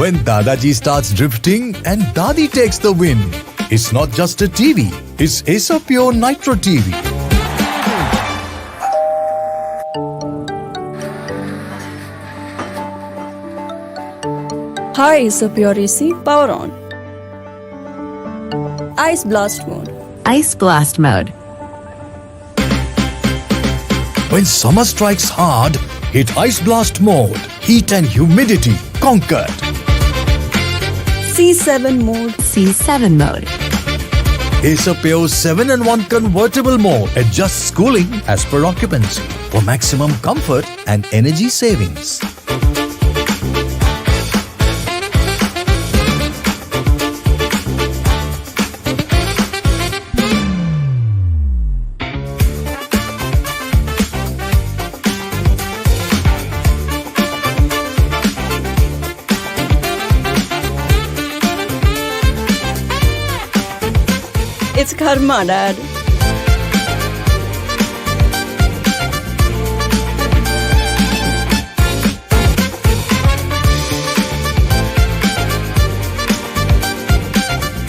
When Dadaji starts drifting and Dadi takes the win, it's not just a TV, it's Acer Pure Nitro TV. Hi, Acer Pure AC, power on. Ice Blast mode. Ice Blast mode. When summer strikes hard, hit Ice Blast mode. Heat and humidity conquered. C7 mode. C7 mode. Acer Pure 7-in-1 convertible mode adjusts cooling as per occupancy for maximum comfort and energy savings. It's karma, Dad.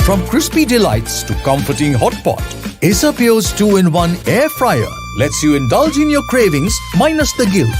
From crispy delights to comforting hot pot, Acer Pure's 2-in-1 air fryer lets you indulge in your cravings minus the guilt.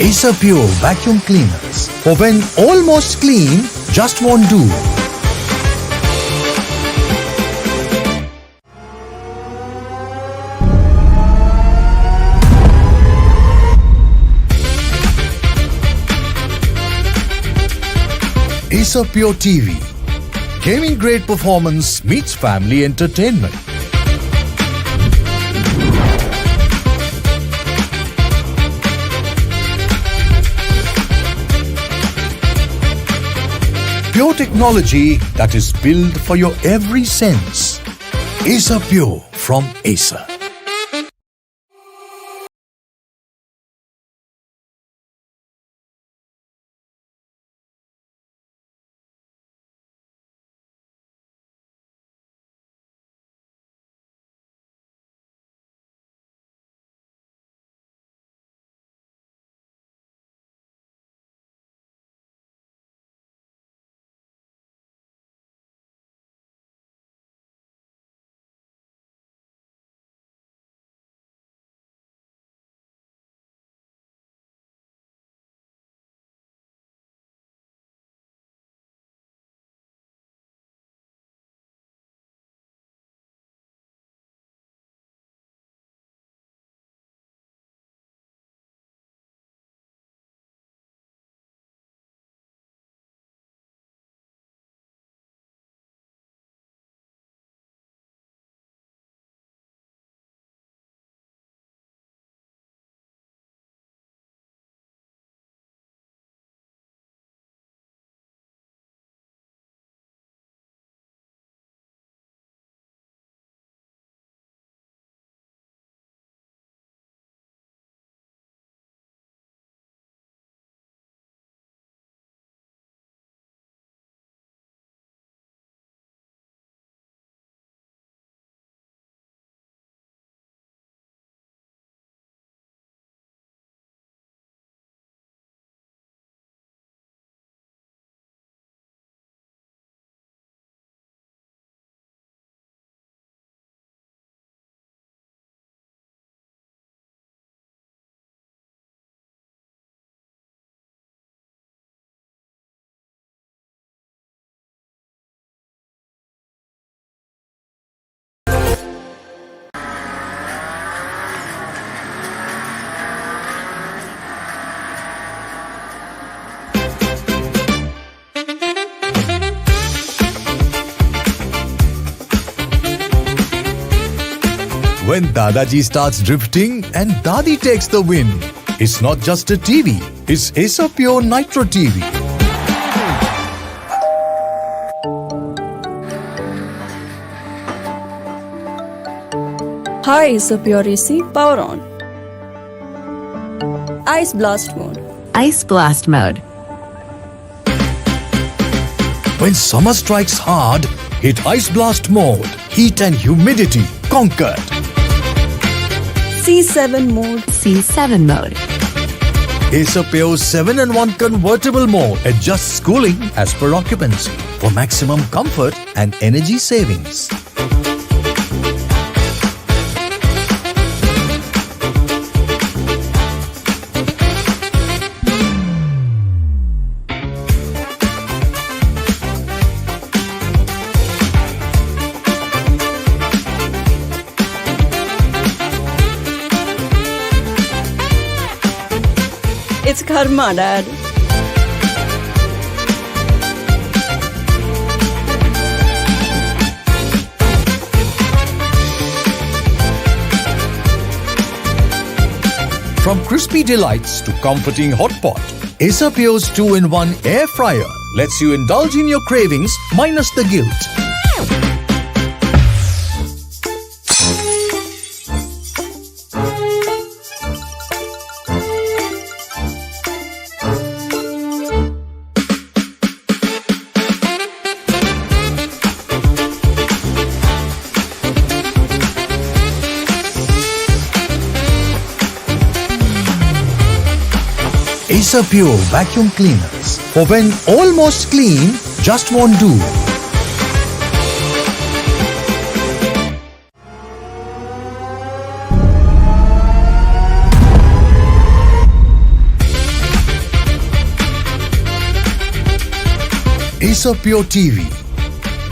Acer Pure vacuum cleaners for when almost clean just won't do. Acer Pure TV. Gaming grade performance meets family entertainment. Pure technology that is built for your every sense. Acer Pure from Acer. When Dadaji starts drifting and Dadi takes the win, it's not just a TV, it's Acer Pure Nitro TV. High is a pure AC. Power on. Ice blast mode. Ice blast mode. When summer strikes hard, hit Ice Blast mode. Heat and humidity conquered. C7 mode. C7 mode. Acer Pure 7-in-1 convertible mode adjusts cooling as per occupancy for maximum comfort and energy savings. It's karma, Dad. From crispy delights to comforting hot pot, Acer Pure's 2-in-1 air fryer lets you indulge in your cravings minus the guilt. Acer Pure vacuum cleaners. For when almost clean just won't do. Acer Pure TV.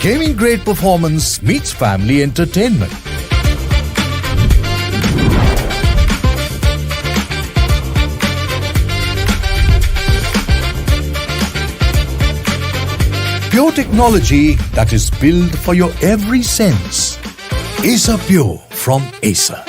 Gaming grade performance meets family entertainment. Pure technology that is built for your every sense. Acer Pure from Acer.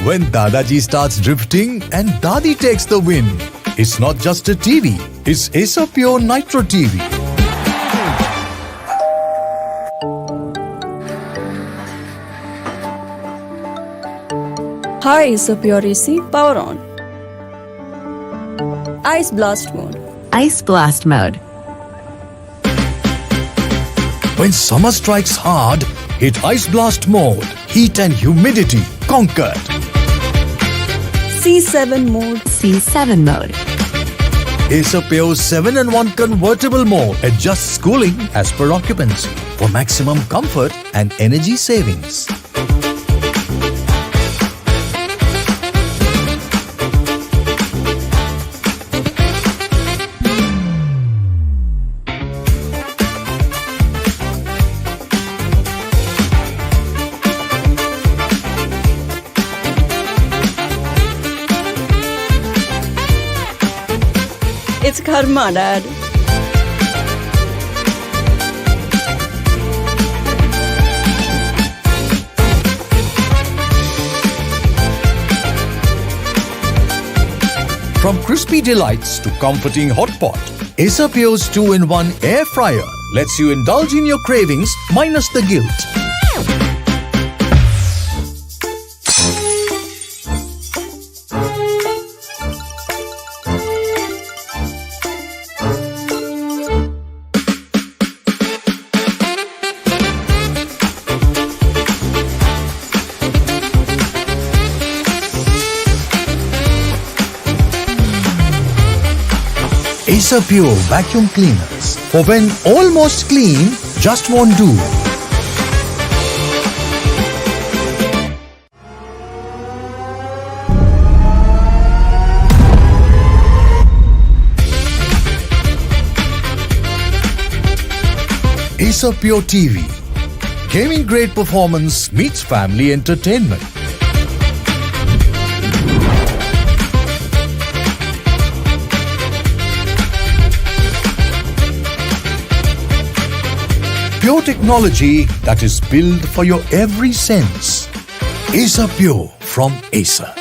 When Dadaji starts drifting and Dadi takes the win, it's not just a TV, it's Acer Pure Nitro TV. High is a pure AC. Power on. Ice blast mode. Ice blast mode. When summer strikes hard, hit Ice Blast mode. Heat and humidity conquered. C7 mode. C7 mode. Acer Pure 7-in-1 convertible mode adjusts cooling as per occupancy for maximum comfort and energy savings. It's karma, Dad. From crispy delights to comforting hot pot, Acer Pure's 2-in-1 air fryer lets you indulge in your cravings minus the guilt. Acer Pure vacuum cleaners for when almost clean just won't do. Acer Pure TV. Gaming grade performance meets family entertainment. Pure technology that is built for your every sense. Acer Pure from Acer.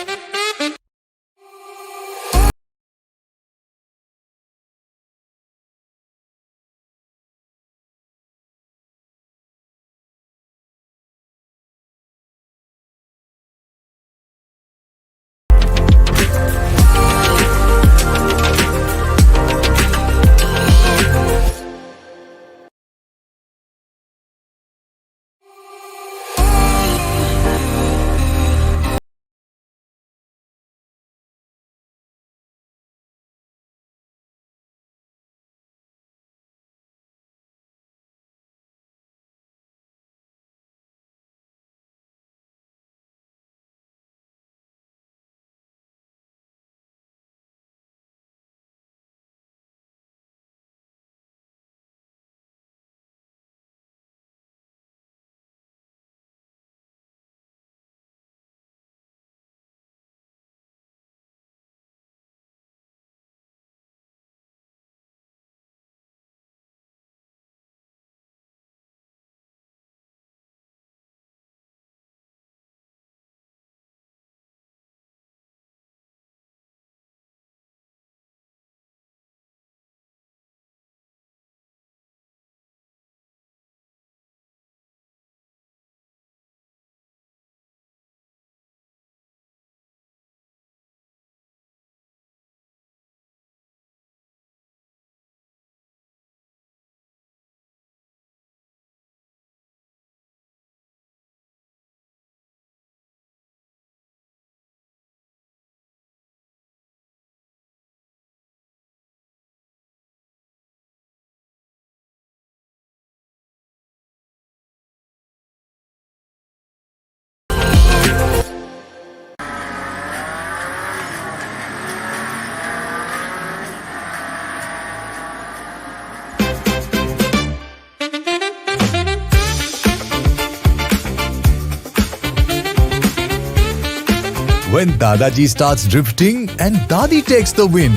When Dadaji starts drifting and Dadi takes the win,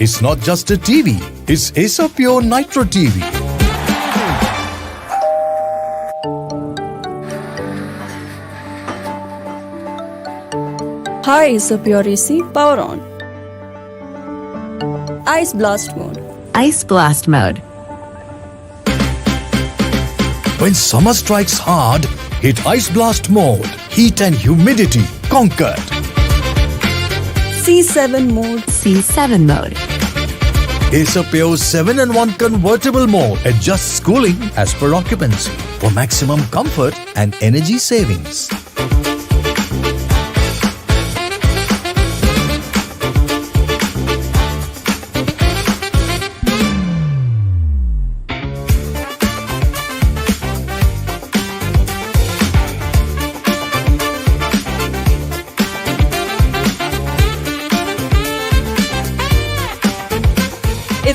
it's not just a TV, it's Acer Pure Nitro TV. Hi, Acer Pure AC, power on. Ice blast mode. Ice blast mode. When summer strikes hard, hit Ice Blast mode. Heat and humidity conquered. C7 mode. C7 mode. Acer Pure 7-in-1 convertible mode adjusts cooling as per occupancy for maximum comfort and energy savings.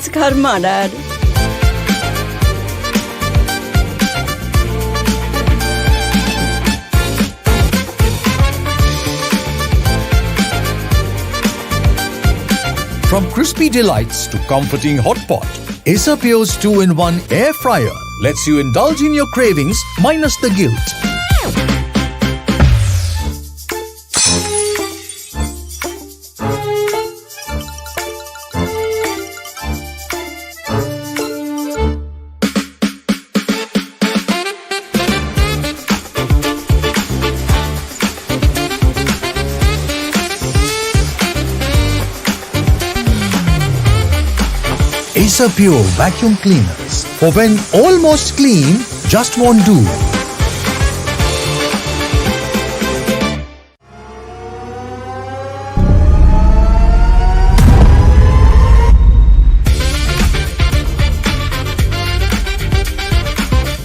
It's karma, Dad. From crispy delights to comforting hot pot, Acer Pure's 2-in-1 air fryer lets you indulge in your cravings minus the guilt. Acer Pure vacuum cleaners for when almost clean just won't do.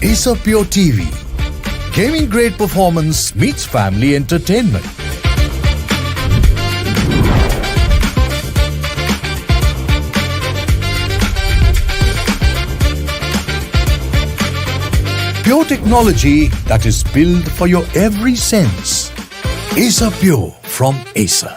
Acer Pure TV. Gaming grade performance meets family entertainment. Pure technology that is built for your every sense. Acer Pure from Acer.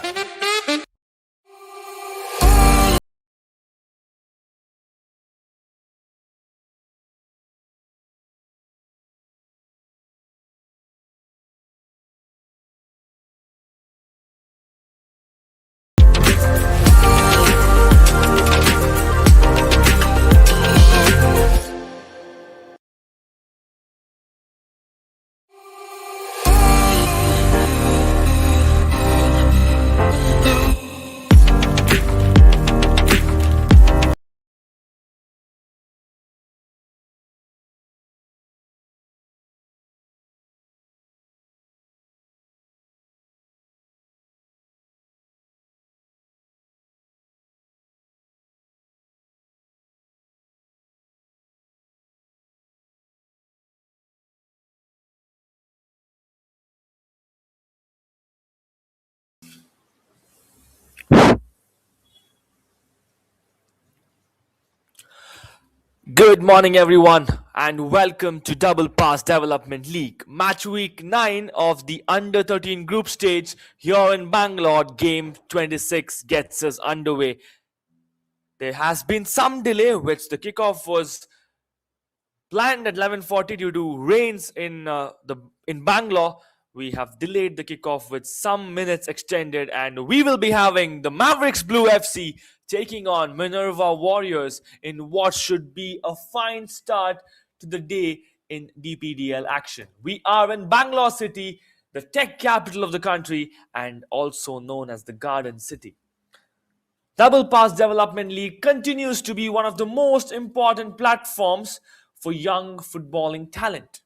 Good morning, everyone, and welcome to Double Pass Development League, match week 9 of the Under 13 group stage here in Bangalore. Game 26 gets us underway. There has been some delay, which the kickoff was planned at 11:40 due to rains in Bangalore. We have delayed the kickoff with some minutes extended, and we will be having the Mavericks Blue FC taking on Minerva Warriors in what should be a fine start to the day in DPDL action. We are in Bangalore City, the tech capital of the country, and also known as the Garden City. Double Pass Development League continues to be one of the most important platforms for young footballing talent.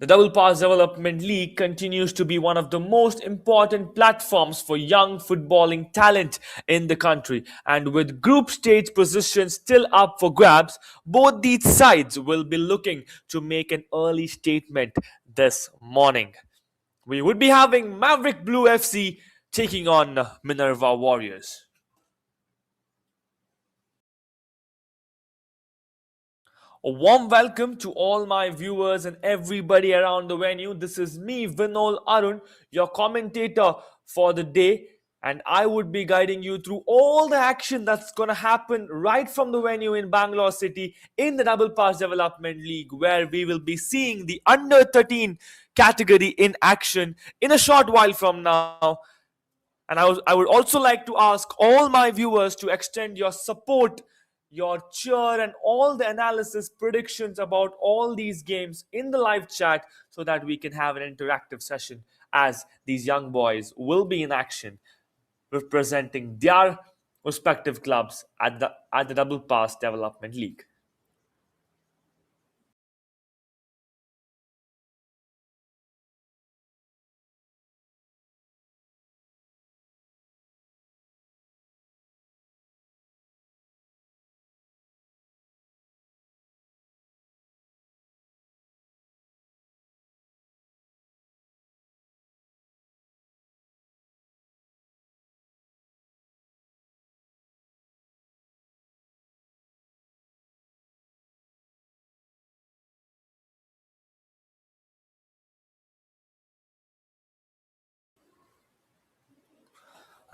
The Double Pass Development League continues to be one of the most important platforms for young footballing talent in the country. And with group stage positions still up for grabs, both these sides will be looking to make an early statement this morning. We would be having Maverick Blue FC taking on Minerva Warriors. A warm welcome to all my viewers and everybody around the venue. This is me, Vinol Arun, your commentator for the day, and I would be guiding you through all the action that's going to happen right from the venue in Bangalore City in the Double Pass Development League, where we will be seeing the Under 13 category in action in a short while from now. And I would also like to ask all my viewers to extend your support, your cheer, and all the analysis predictions about all these games in the live chat so that we can have an interactive session as these young boys will be in action representing their respective clubs at the Double Pass Development League.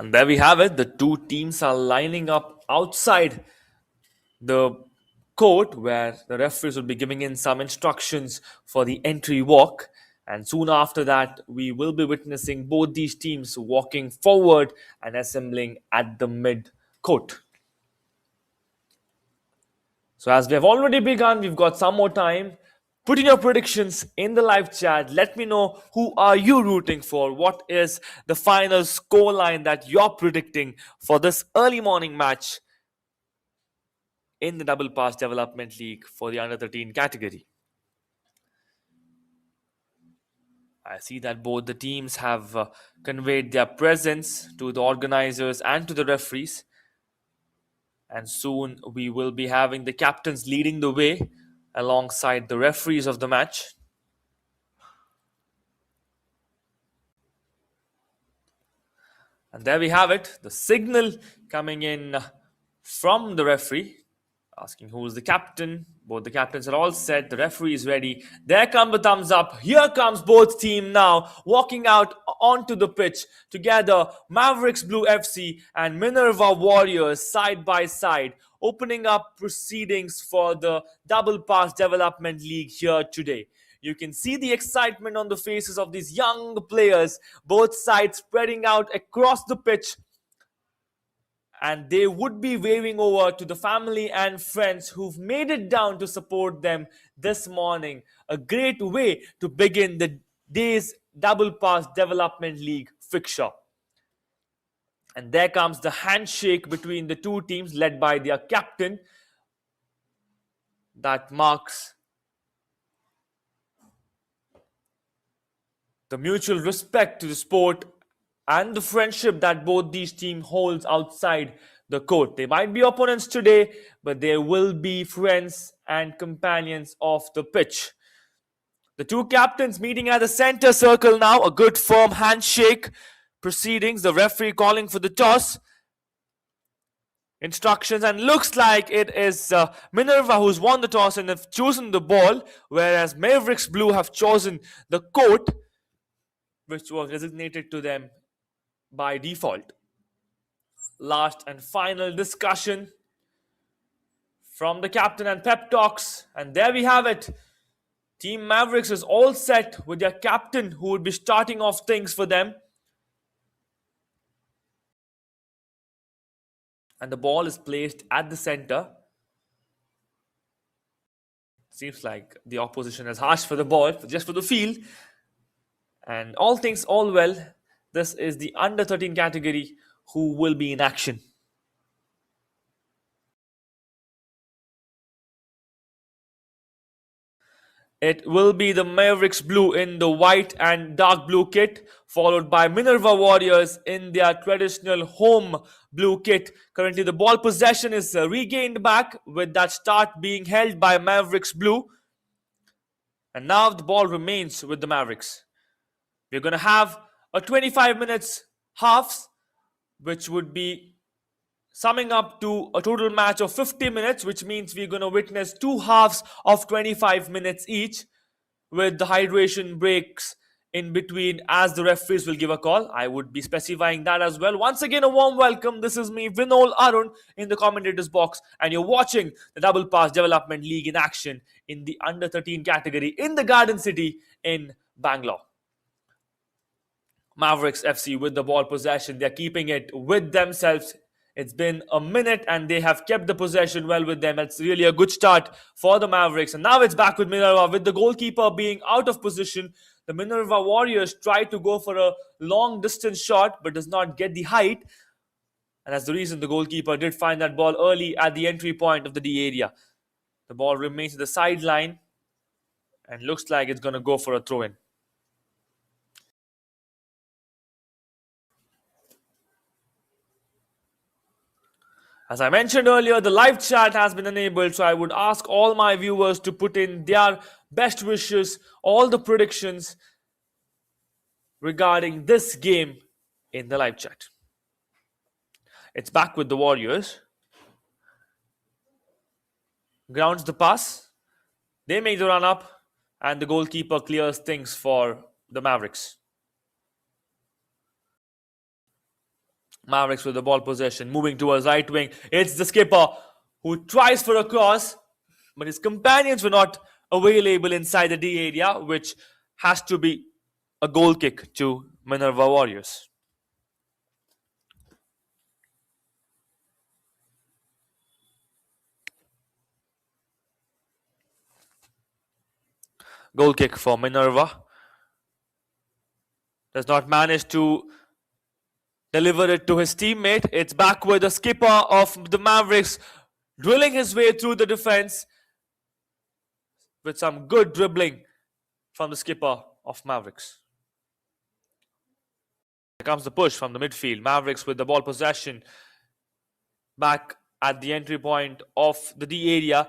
And there we have it. The two teams are lining up outside the court where the referees will be giving in some instructions for the entry walk. And soon after that, we will be witnessing both these teams walking forward and assembling at the mid court. So as we have already begun, we've got some more time. Put in your predictions in the live chat. Let me know who are you rooting for. What is the final score line that you're predicting for this early morning match in the Double Pass Development League for the Under 13 category? I see that both the teams have conveyed their presence to the organizers and to the referees. And soon we will be having the captains leading the way alongside the referees of the match. And there we have it, the signal coming in from the referee, asking who is the captain. Both the captains are all set. The referee is ready. There come the thumbs up. Here comes both team now walking out onto the pitch together. Mavericks Blue FC and Minerva Warriors side by side, opening up proceedings for the Double Pass Development League here today. You can see the excitement on the faces of these young players, both sides spreading out across the pitch. And they would be waving over to the family and friends who've made it down to support them this morning. A great way to begin the day's Double Pass Development League fixture. And there comes the handshake between the two teams led by their captain. That marks the mutual respect to the sport and the friendship that both these teams holds outside the court. They might be opponents today, but they will be friends and companions of the pitch. The two captains meeting at the center circle now. A good firm handshake proceedings. The referee calling for the toss. Instructions, and looks like it is Minerva who's won the toss and have chosen the ball, whereas Mavericks Blue have chosen the court, which was designated to them by default. Last and final discussion from the captain and pep talks, and there we have it. Team Mavericks is all set with their captain who would be starting off things for them. And the ball is placed at the center. Seems like the opposition has asked for the ball, just for the field. And all things all well, this is the under 13 category who will be in action. It will be the Mavericks Blue in the white and dark blue kit, followed by Minerva Warriors in their traditional home blue kit. Currently, the ball possession is regained back, with that start being held by Mavericks Blue. And now the ball remains with the Mavericks. We're going to have a 25 minutes halves, which would be summing up to a total match of 50 minutes, which means we're going to witness two halves of 25 minutes each, with the hydration breaks in between as the referees will give a call. I would be specifying that as well. Once again, a warm welcome. This is me, Vinol Arun, in the commentators box, and you're watching the Double Pass Development League in action in the under 13 category in the Garden City in Bangalore. Mavericks FC with the ball possession. They're keeping it with themselves. It's been a minute and they have kept the possession well with them. It's really a good start for the Mavericks. And now it's back with Minerva, with the goalkeeper being out of position. The Minerva Warriors try to go for a long distance shot but does not get the height. And that's the reason the goalkeeper did find that ball early at the entry point of the D area. The ball remains at the sideline and looks like it's going to go for a throw-in. As I mentioned earlier, the live chat has been enabled, so I would ask all my viewers to put in their best wishes, all the predictions regarding this game in the live chat. It's back with the Warriors. Grounds the pass. They make the run up, and the goalkeeper clears things for the Mavericks. Mavericks with the ball possession, moving towards right wing. It's the skipper who tries for a cross, but his companions were not available inside the D area, which has to be a goal kick to Minerva Warriors. Goal kick for Minerva. Does not manage to deliver it to his teammate. It's back with the skipper of the Mavericks drilling his way through the defense with some good dribbling from the skipper of Mavericks. Here comes the push from the midfield. Mavericks with the ball possession back at the entry point of the D area.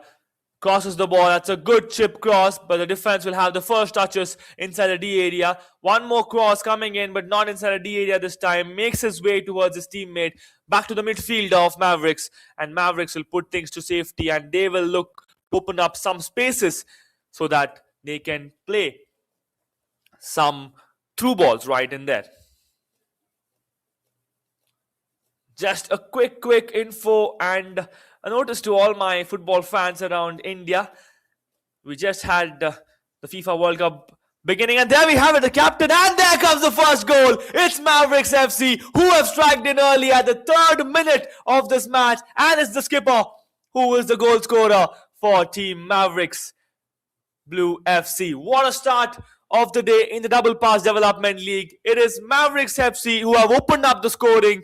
Crosses the ball. That's a good chip cross, but the defense will have the first touches inside the D area. One more cross coming in, but not inside the D area this time. Makes his way towards his teammate. Back to the midfield of Mavericks. And Mavericks will put things to safety, and they will look to open up some spaces so that they can play some through balls right in there. Just a quick info and a notice to all my football fans around India. We just had the FIFA World Cup beginning, and there we have it, the captain, and there comes the first goal. It's Mavericks FC who have struck in early at the 3rd minute of this match, and it's the skipper who is the goal scorer for Team Mavericks Blue FC. What a start of the day in the Double Pass Development League. It is Mavericks FC who have opened up the scoring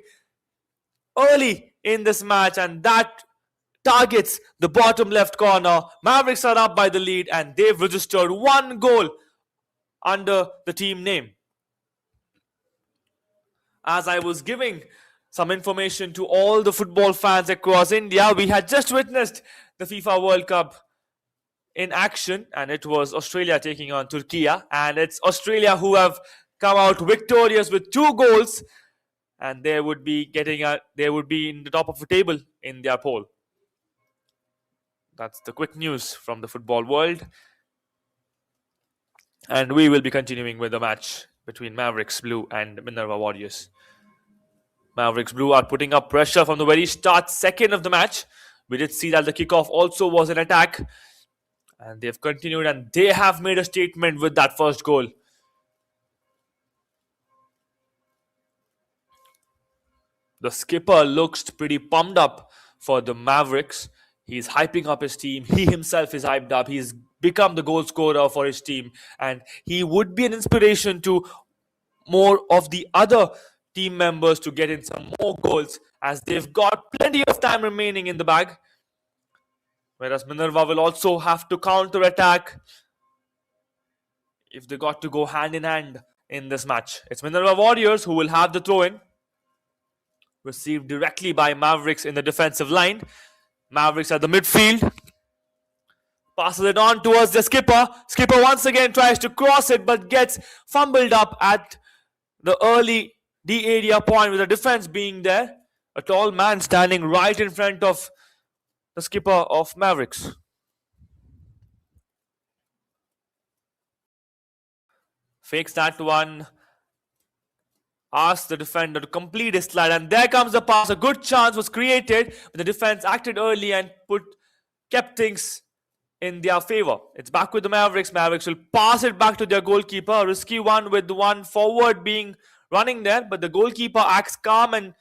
early in this match, and that targets the bottom left corner. Mavericks are up by the lead, and they've registered 1 goal under the team name. As I was giving some information to all the football fans across India, we had just witnessed the FIFA World Cup in action, and it was Australia taking on Turkey, and it's Australia who have come out victorious with 2 goals, and they would be in the top of the table in their poll. That's the quick news from the football world. And we will be continuing with the match between Mavericks Blue and Minerva Warriors. Mavericks Blue are putting up pressure from the very start, second of the match. We did see that the kickoff also was an attack. And they've continued, and they have made a statement with that first goal. The skipper looks pretty pumped up for the Mavericks. He's hyping up his team. He himself is hyped up. He's become the goal scorer for his team. And he would be an inspiration to more of the other team members to get in some more goals, as they've got plenty of time remaining in the bag. Whereas Minerva will also have to counter-attack if they got to go hand in hand in this match. It's Minerva Warriors who will have the throw-in. Received directly by Mavericks in the defensive line. Mavericks at the midfield. Passes it on towards the skipper. Skipper once again tries to cross it, but gets fumbled up at the early D area point, with the defense being there. A tall man standing right in front of the skipper of Mavericks. Fakes that one. Asks the defender to complete his slide, and there comes the pass. A good chance was created, but the defense acted early and kept things in their favor. It's back with the Mavericks. Mavericks will pass it back to their goalkeeper. A risky one with the one forward being running there, but the goalkeeper acts calm and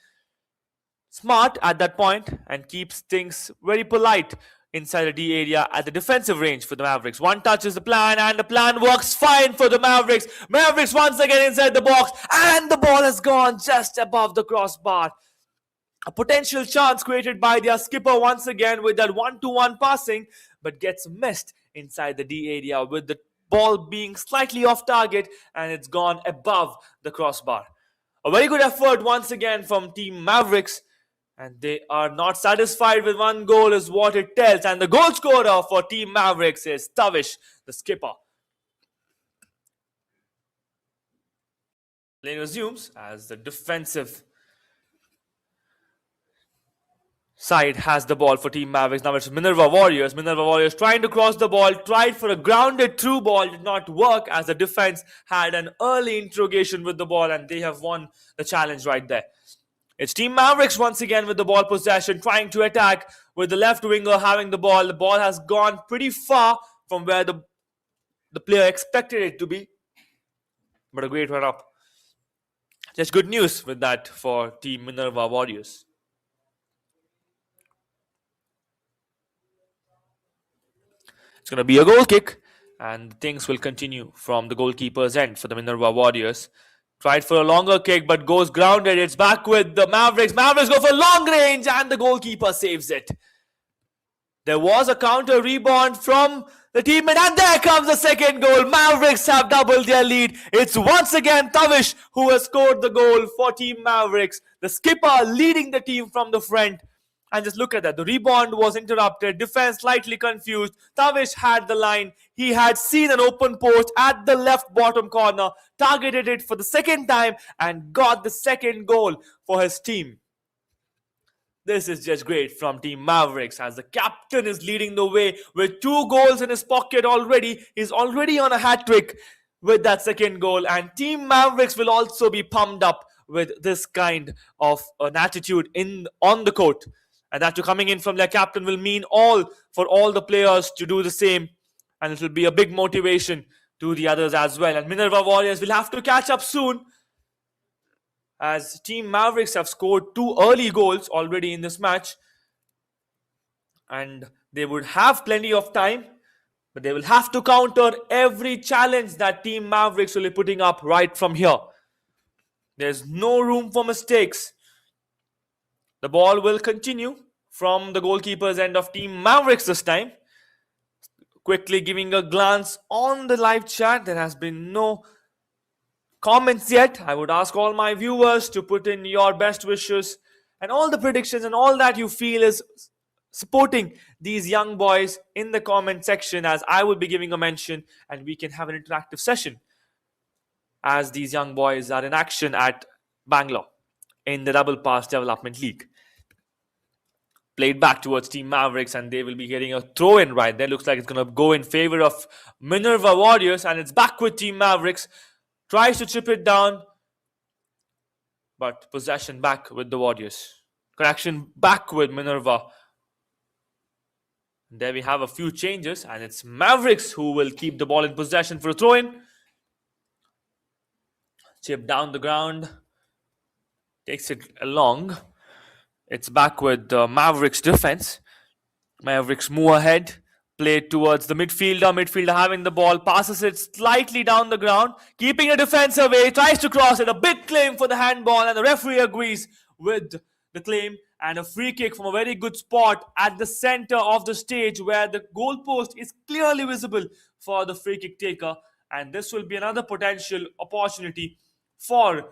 smart at that point and keeps things very polite inside the D area at the defensive range for the Mavericks. One touch is the plan, and the plan works fine for the Mavericks. Mavericks once again inside the box, and the ball has gone just above the crossbar. A potential chance created by their skipper once again with that 1-to-1 passing, but gets missed inside the D area with the ball being slightly off target, and it's gone above the crossbar. A very good effort once again from Team Mavericks, and they are not satisfied with 1 goal is what it tells. And the goal scorer for Team Mavericks is Tavish, the skipper. Play resumes as the defensive side has the ball for Team Mavericks. Now it's Minerva Warriors. Minerva Warriors trying to cross the ball, tried for a grounded through ball, did not work as the defense had an early interrogation with the ball, and they have won the challenge right there. It's Team Mavericks once again with the ball possession, trying to attack with the left winger having the ball. The ball has gone pretty far from where the player expected it to be. But a great run up. Just good news with that for Team Minerva Warriors. It's going to be a goal kick, and things will continue from the goalkeeper's end for the Minerva Warriors. Tried for a longer kick, but goes grounded. It's back with the Mavericks. Mavericks go for long range, and the goalkeeper saves it. There was a counter rebound from the teammate, and there comes the second goal. Mavericks have doubled their lead. It's once again Tavish who has scored the goal for Team Mavericks. The skipper leading the team from the front. And just look at that. The rebound was interrupted. Defense slightly confused. Tavish had the line. He had seen an open post at the left bottom corner, targeted it for the second time, and got the second goal for his team. This is just great from Team Mavericks as the captain is leading the way with 2 goals in his pocket already. He's already on a hat-trick with that second goal, and Team Mavericks will also be pumped up with this kind of an attitude on the court. And that coming in from their captain will mean for all the players to do the same. And it will be a big motivation to the others as well. And Minerva Warriors will have to catch up soon, as Team Mavericks have scored 2 early goals already in this match. And they would have plenty of time, but they will have to counter every challenge that Team Mavericks will be putting up right from here. There's no room for mistakes. The ball will continue from the goalkeeper's end of Team Mavericks this time. Quickly giving a glance on the live chat. There has been no comments yet. I would ask all my viewers to put in your best wishes and all the predictions and all that you feel is supporting these young boys in the comment section, as I will be giving a mention and we can have an interactive session as these young boys are in action at Bangalore in the Double Pass Development League. Played back towards Team Mavericks, and they will be getting a throw-in right there. Looks like it's going to go in favor of Minerva Warriors, and it's back with Team Mavericks. Tries to chip it down, but possession back with the Warriors. Correction back with Minerva. And there we have a few changes, and it's Mavericks who will keep the ball in possession for a throw-in. Chip down the ground. Takes it along. It's back with the Mavericks defense. Mavericks move ahead. Play towards the midfielder. Midfielder having the ball. Passes it slightly down the ground. Keeping the defense away. Tries to cross it. A big claim for the handball. And the referee agrees with the claim. And a free kick from a very good spot at the center of the stage, where the goalpost is clearly visible for the free kick taker. And this will be another potential opportunity for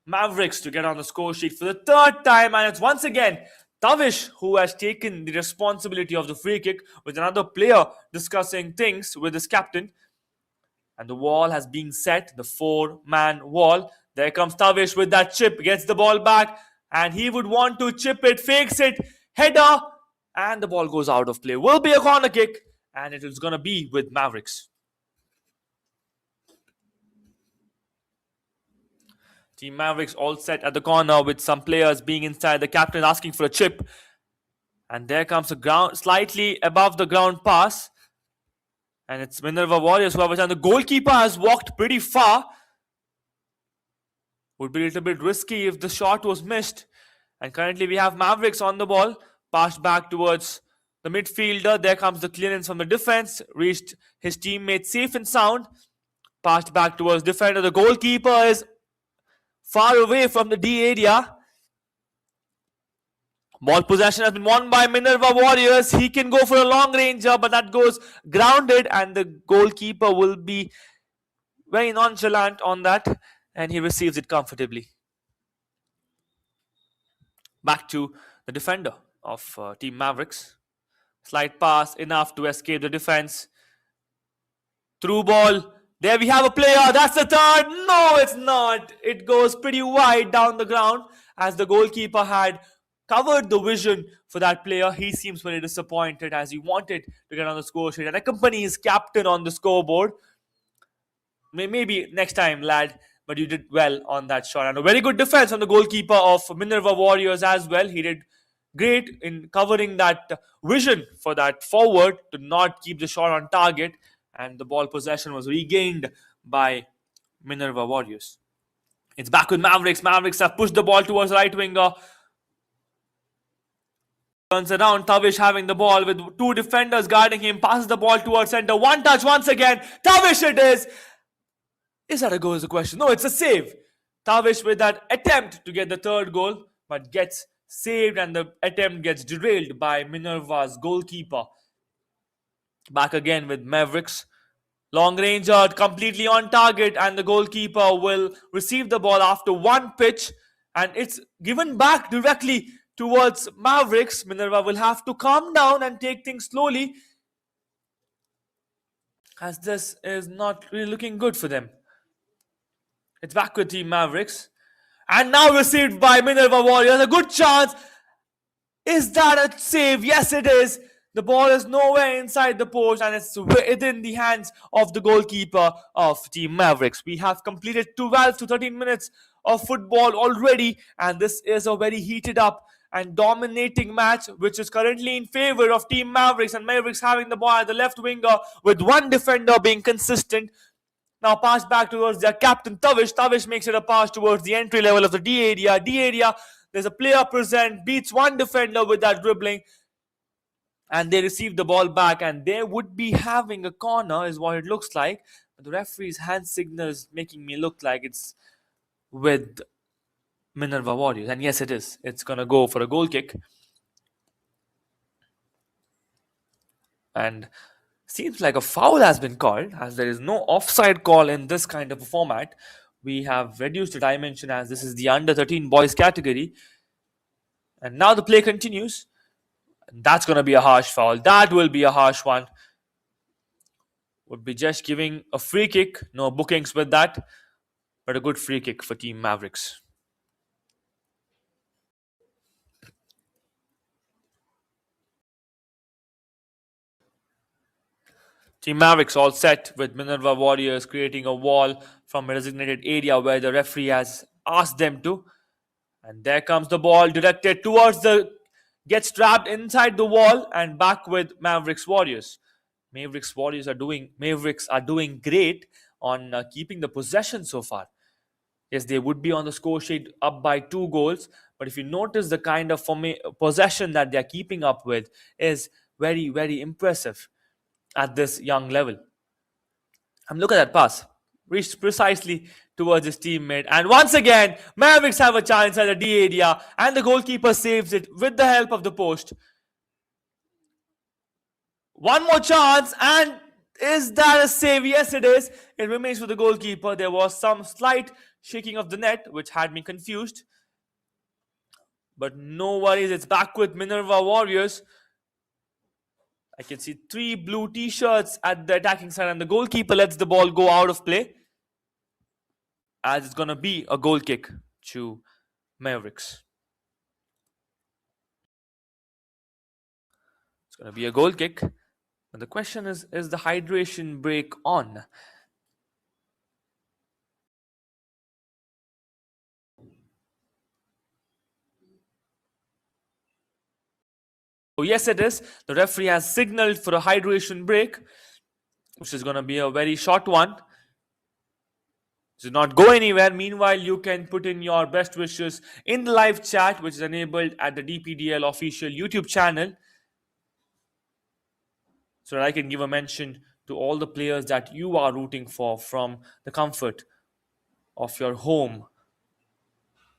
Mavericks to get on the score sheet for the 3rd time, and it's once again Tavish who has taken the responsibility of the free kick, with another player discussing things with his captain. And the wall has been set, the 4-man wall. There comes Tavish with that chip, gets the ball back, and he would want to chip it, fakes it, header, and the ball goes out of play. Will be a corner kick, and it is going to be with Mavericks. Team Mavericks all set at the corner with some players being inside. The captain asking for a chip. And there comes a slightly above the ground pass. And it's Minerva Warriors who have it. And the goalkeeper has walked pretty far. Would be a little bit risky if the shot was missed. And currently we have Mavericks on the ball. Passed back towards the midfielder. There comes the clearance from the defense. Reached his teammate safe and sound. Passed back towards defender. The goalkeeper is far away from the D area. Ball possession has been won by Minerva Warriors. He can go for a long ranger, but that goes grounded, and the goalkeeper will be very nonchalant on that, and he receives it comfortably. Back to the defender of Team Mavericks. Slight pass, enough to escape the defense. Through ball. There we have a player. That's the 3rd. No, it's not. It goes pretty wide down the ground, as the goalkeeper had covered the vision for that player. He seems very disappointed, as he wanted to get on the score sheet and accompany his captain on the scoreboard. Maybe next time, lad, but you did well on that shot. And a very good defense from the goalkeeper of Minerva Warriors as well. He did great in covering that vision for that forward to not keep the shot on target, and the ball possession was regained by Minerva Warriors. It's back with Mavericks. Mavericks have pushed the ball towards the right winger. Turns around, Tavish having the ball with two defenders guarding him. Passes the ball towards center. One touch once again. Tavish it is. Is that a goal is the question? No, it's a save. Tavish with that attempt to get the third goal, but gets saved and the attempt gets derailed by Minerva's goalkeeper. Back again with Mavericks. Long range out, completely on target, and the goalkeeper will receive the ball after one pitch, and it's given back directly towards Mavericks. Minerva will have to calm down and take things slowly, as this is not really looking good for them. It's back with Team Mavericks, and now received by Minerva Warriors. A good chance. Is that a save? Yes, it is. The ball is nowhere inside the post, and it's within the hands of the goalkeeper of Team Mavericks. We have completed 12 to 13 minutes of football already, and this is a very heated up and dominating match, which is currently in favor of Team Mavericks, and Mavericks having the ball at the left winger with one defender being consistent. Now pass back towards their captain Tavish. Tavish makes it a pass towards the entry level of the D area. D area, there's a player present, beats one defender with that dribbling, and they receive the ball back, and they would be having a corner is what it looks like. But the referee's hand signal is making me look like it's with Minerva Warriors, and yes, it is. It's gonna go for a goal kick, and seems like a foul has been called, as there is no offside call in this kind of a format. We have reduced the dimension, as this is the under 13 boys category, and now the play continues. And that's going to be a harsh foul. That will be a harsh one. Would be just giving a free kick. No bookings with that, but a good free kick for Team Mavericks. Team Mavericks all set, with Minerva Warriors creating a wall from a designated area where the referee has asked them to. And there comes the ball directed towards the... Gets trapped inside the wall, and back with Mavericks Warriors. Mavericks are doing great on keeping the possession so far. Yes, they would be on the score sheet up by 2 goals, but if you notice, the kind of possession that they are keeping up with is very, very impressive at this young level. And look at that pass. Reached precisely towards his teammate. And once again, Mavericks have a chance at the D area, and the goalkeeper saves it with the help of the post. One more chance, and is that a save? Yes, it is. It remains for the goalkeeper. There was some slight shaking of the net, which had me confused. But no worries, it's back with Minerva Warriors. I can see 3 blue t-shirts at the attacking side, and the goalkeeper lets the ball go out of play, as it's going to be a goal kick to Mavericks. It's going to be a goal kick. And the question is the hydration break on? Oh, yes, it is. The referee has signaled for a hydration break, which is going to be a very short one. Do not go anywhere. Meanwhile, you can put in your best wishes in the live chat, which is enabled at the DPDL official YouTube channel, so that I can give a mention to all the players that you are rooting for from the comfort of your home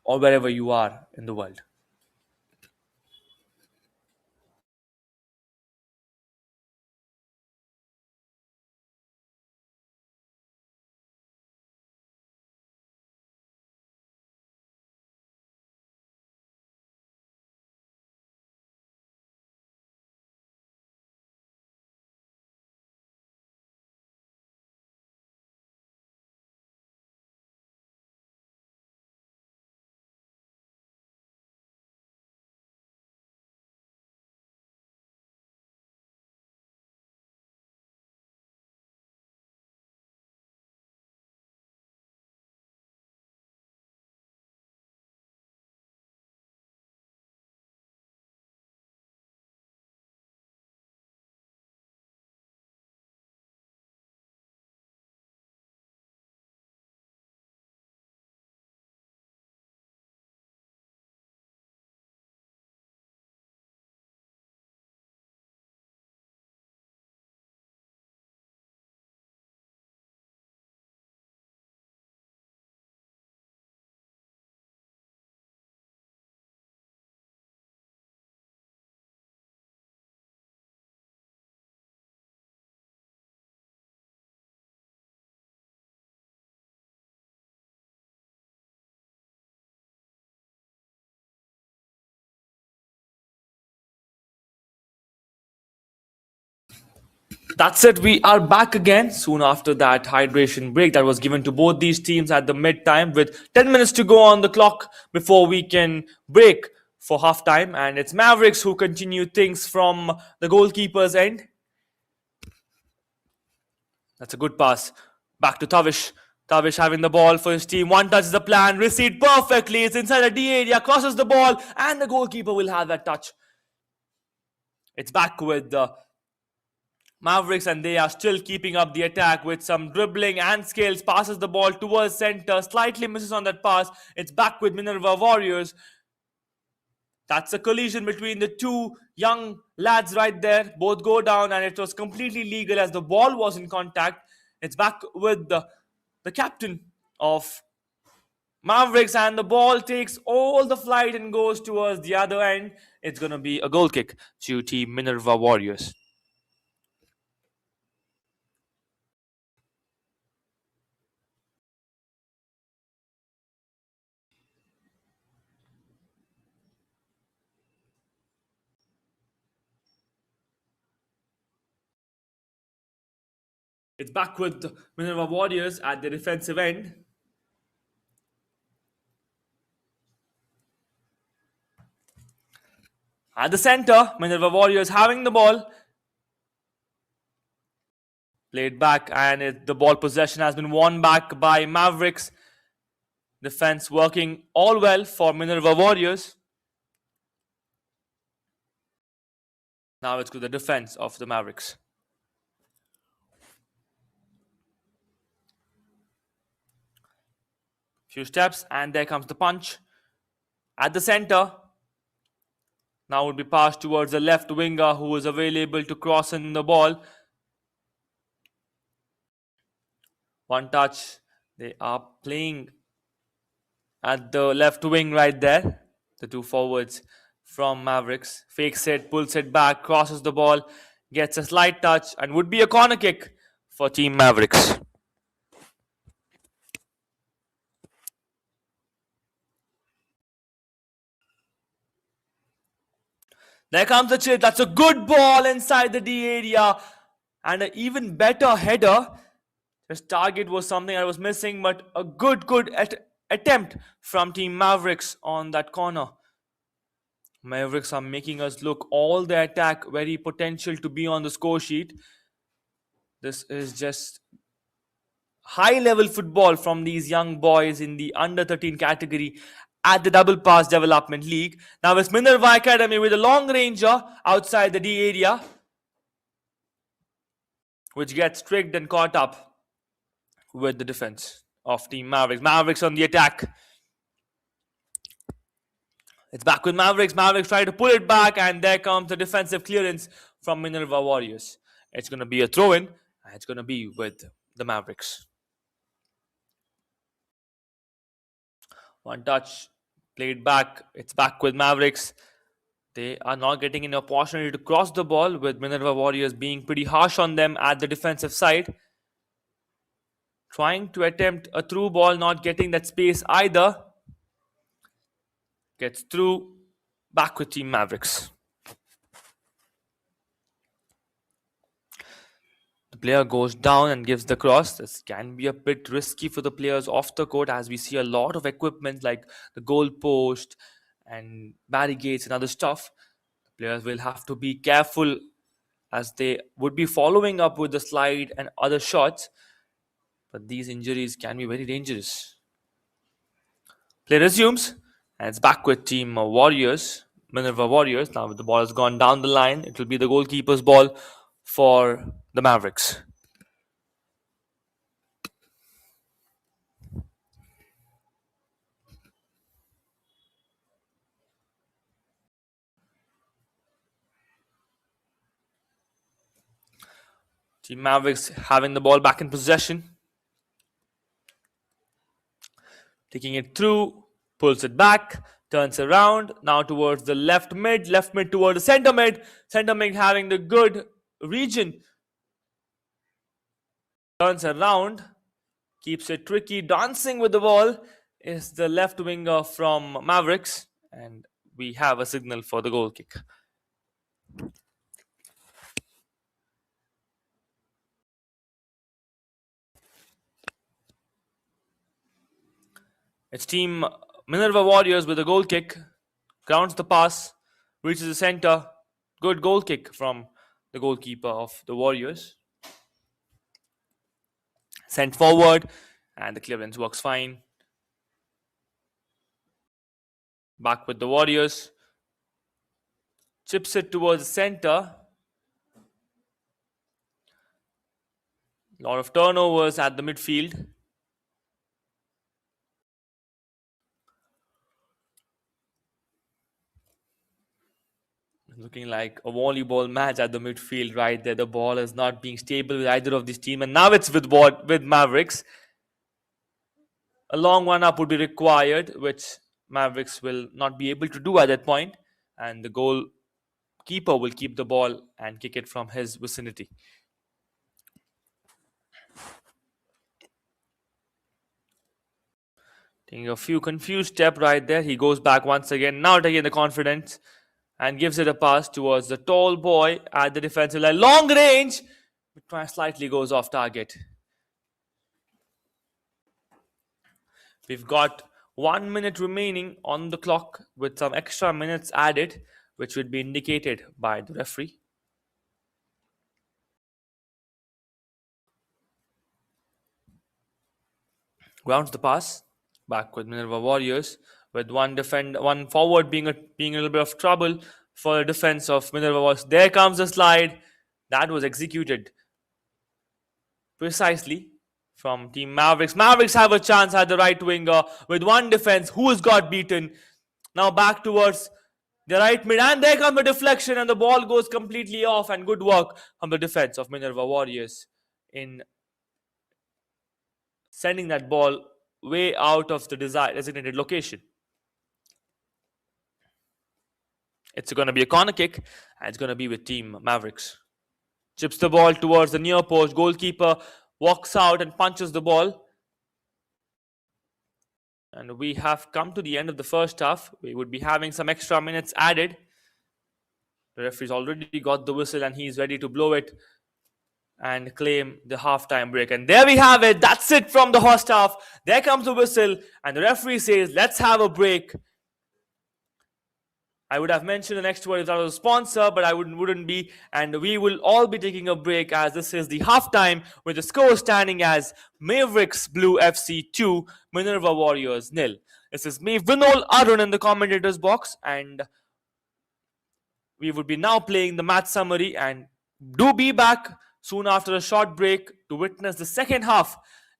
or wherever you are in the world. That's it. We are back again soon after that hydration break that was given to both these teams at the mid time with 10 minutes to go on the clock before we can break for half time. And it's Mavericks who continue things from the goalkeeper's end. That's a good pass. Back to Tavish. Tavish having the ball for his team. One touch is the plan. Received perfectly. It's inside the D area. Crosses the ball. And the goalkeeper will have that touch. It's back with the Mavericks, and they are still keeping up the attack with some dribbling and skills. Passes the ball towards center. Slightly misses on that pass. It's back with Minerva Warriors. That's a collision between the two young lads right there. Both go down, and it was completely legal as the ball was in contact. It's back with the captain of Mavericks, and the ball takes all the flight and goes towards the other end. It's going to be a goal kick to Team Minerva Warriors. It's back with the Minerva Warriors at the defensive end. At the center, Minerva Warriors having the ball. Played back, and the ball possession has been won back by Mavericks. Defense working all well for Minerva Warriors. Now it's to the defense of the Mavericks. Few steps, and there comes the punch. At the center, now would be passed towards the left winger who is available to cross in the ball. One touch. They are playing at the left wing right there. The two forwards from Mavericks. Fakes it, pulls it back, crosses the ball, gets a slight touch, and would be a corner kick for Team Mavericks. There comes the chip. That's a good ball inside the D area. And an even better header. His target was something I was missing, but a good attempt from Team Mavericks on that corner. Mavericks are making us look all the attack very potential to be on the score sheet. This is just high-level football from these young boys in the under 13 category at the Double Pass Development League. Now it's Minerva Academy with a long ranger outside the D area, which gets tricked and caught up with the defense of Team Mavericks. Mavericks on the attack. It's back with Mavericks. Mavericks try to pull it back, and there comes the defensive clearance from Minerva Warriors. It's going to be a throw-in, and it's going to be with the Mavericks. One touch, played back. It's back with Mavericks. They are not getting an opportunity to cross the ball, with Minerva Warriors being pretty harsh on them at the defensive side. Trying to attempt a through ball, not getting that space either. Gets through, back with Team Mavericks. The player goes down and gives the cross. This can be a bit risky for the players off the court, as we see a lot of equipment like the goal post and barricades and other stuff. The players will have to be careful as they would be following up with the slide and other shots. But these injuries can be very dangerous. Play resumes, and it's back with Team Warriors, Minerva Warriors. Now the ball has gone down the line. It will be the goalkeeper's ball for the Mavericks. Team Mavericks having the ball back in possession. Taking it through, pulls it back, turns around, now towards the left mid towards the center mid having the good region. Turns around, keeps it tricky, dancing with the ball is the left winger from Mavericks, and we have a signal for the goal kick. It's team Minerva Warriors with a goal kick. Grounds the pass, reaches the center. Good goal kick from the goalkeeper of the Warriors. Sent forward, and the clearance works fine. Back with the Warriors. Chips it towards the center. A lot of turnovers at the midfield. Looking like a volleyball match at the midfield right there. The ball is not being stable with either of these teams. And now it's with Mavericks. A long one up would be required, which Mavericks will not be able to do at that point. And the goalkeeper will keep the ball and kick it from his vicinity. Taking a few confused step right there. He goes back once again. Now taking the confidence and gives it a pass towards the tall boy at the defensive line. Long range, but slightly goes off target. We've got 1 minute remaining on the clock with some extra minutes added, which would be indicated by the referee. Grounds the pass. Back with Minerva Warriors, with one forward being a little bit of trouble for the defense of Minerva Warriors. There comes the slide. That was executed precisely from Team Mavericks. Mavericks have a chance at the right winger with one defense. Who has got beaten? Now back towards the right mid, and there comes the deflection, and the ball goes completely off. And good work from the defense of Minerva Warriors in sending that ball way out of the designated location. It's going to be a corner kick, and it's going to be with Team Mavericks. Chips the ball towards the near post. Goalkeeper walks out and punches the ball. And we have come to the end of the first half. We would be having some extra minutes added. The referee's already got the whistle, and he's ready to blow it and claim the halftime break. And there we have it. That's it from the first half. There comes the whistle, and the referee says, let's have a break. I would have mentioned the next word if that was a sponsor, but I wouldn't be. And we will all be taking a break, as this is the halftime, with the score standing as Mavericks Blue FC 2, Minerva Warriors 0. This is me, Vinol Arun, in the commentators box, and we would be now playing the match summary, and do be back soon after a short break to witness the second half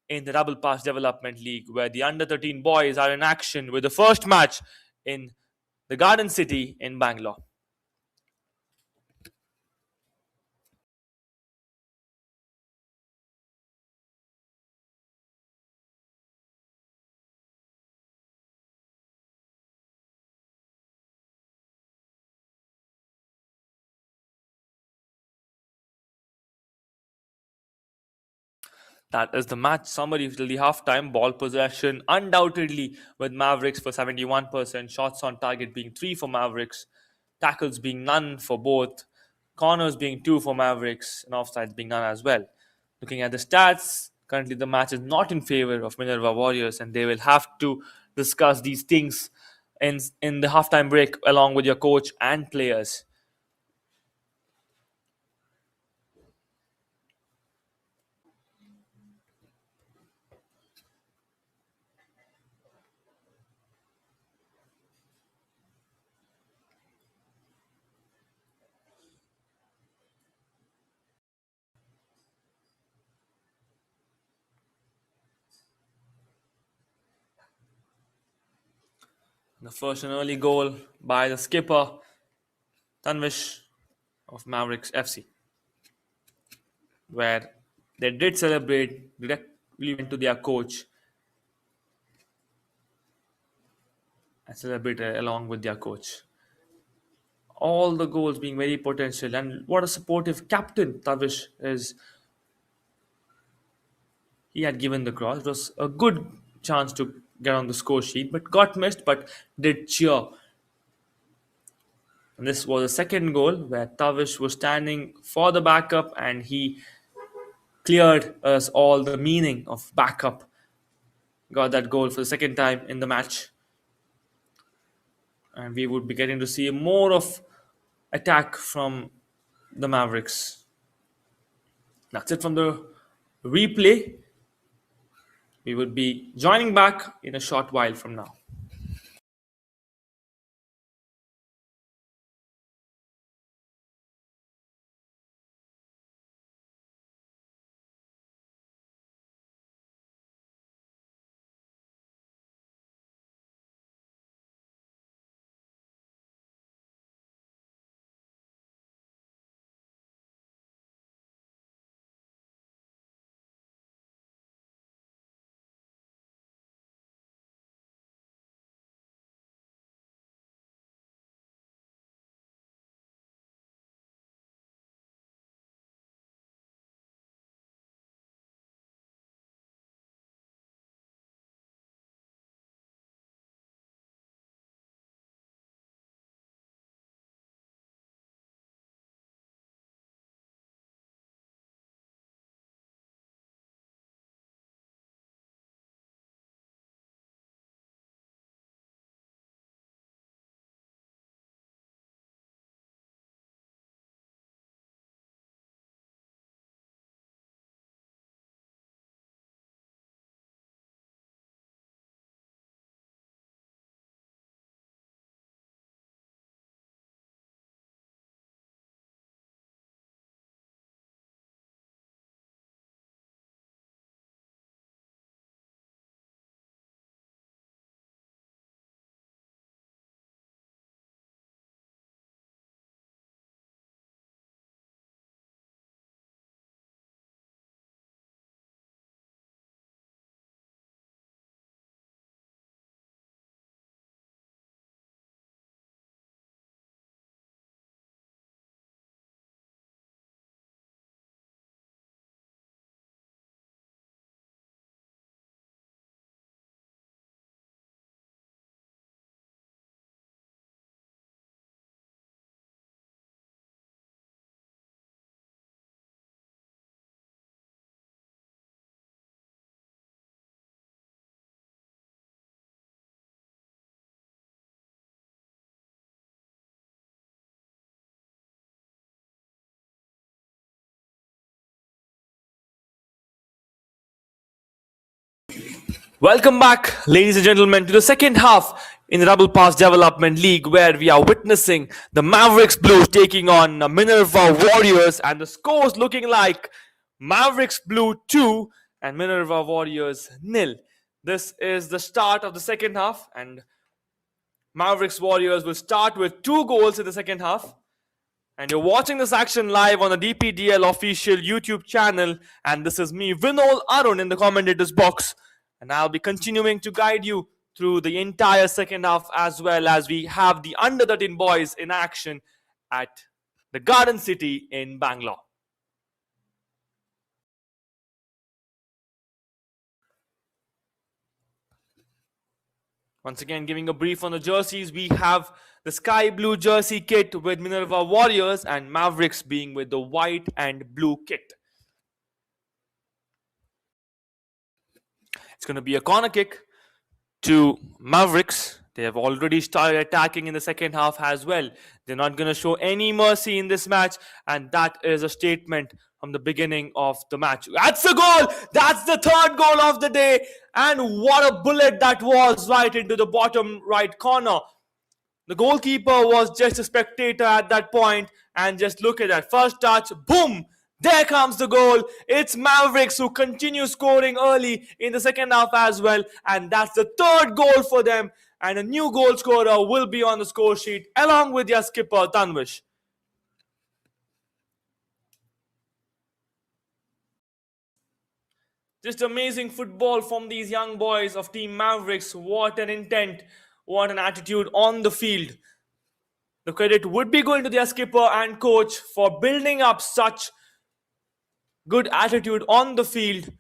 in the Double Pass Development League, where the under-13 boys are in action with the first match in the Garden City in Bangalore. That is the match summary till the halftime. Ball possession undoubtedly with Mavericks for 71%. Shots on target being 3 for Mavericks. Tackles being none for both. Corners being 2 for Mavericks. And offsides being none as well. Looking at the stats, currently the match is not in favor of Minerva Warriors, and they will have to discuss these things in the halftime break along with your coach and players. The first and early goal by the skipper, Tanvish of Mavericks FC, where they did celebrate, directly went to their coach and celebrated along with their coach. All the goals being very potential, and what a supportive captain Tavish is. He had given the cross. It was a good chance to get on the score sheet, but got missed, but did cheer. And this was the second goal where Tavish was standing for the backup, and he cleared us all the meaning of backup got that goal for the second time in the match. And we would be getting to see more of attack from the Mavericks. That's it from the replay. We would be joining back in a short while from now. Welcome back, ladies and gentlemen, to the second half in the Double Pass Development League, where we are witnessing the Mavericks Blues taking on Minerva Warriors, and the scores looking like Mavericks Blue 2 and Minerva Warriors 0. This is the start of the second half, and Mavericks Warriors will start with 2 goals in the second half. And you're watching this action live on the DPDL official YouTube channel. And this is me, Vinol Arun, in the commentators box. And I'll be continuing to guide you through the entire second half, as well as we have the under 13 boys in action at the Garden City in Bangalore. Once again, giving a brief on the jerseys, we have the sky blue jersey kit with Minerva Warriors, and Mavericks being with the white and blue kit. It's going to be a corner kick to Mavericks. They have already started attacking in the second half as well. They're not going to show any mercy in this match, and that is a statement from the beginning of the match. That's a goal! That's the third goal of the day, and what a bullet that was, right into the bottom right corner. The goalkeeper was just a spectator at that point, and just look at that. First touch, boom! There comes the goal. It's Mavericks who continue scoring early in the second half as well, and that's the third goal for them, and a new goal scorer will be on the score sheet along with their skipper Tanvish. Just amazing football from these young boys of Team Mavericks. What an intent, what an attitude on the field. The credit would be going to their skipper and coach for building up such good attitude on the field,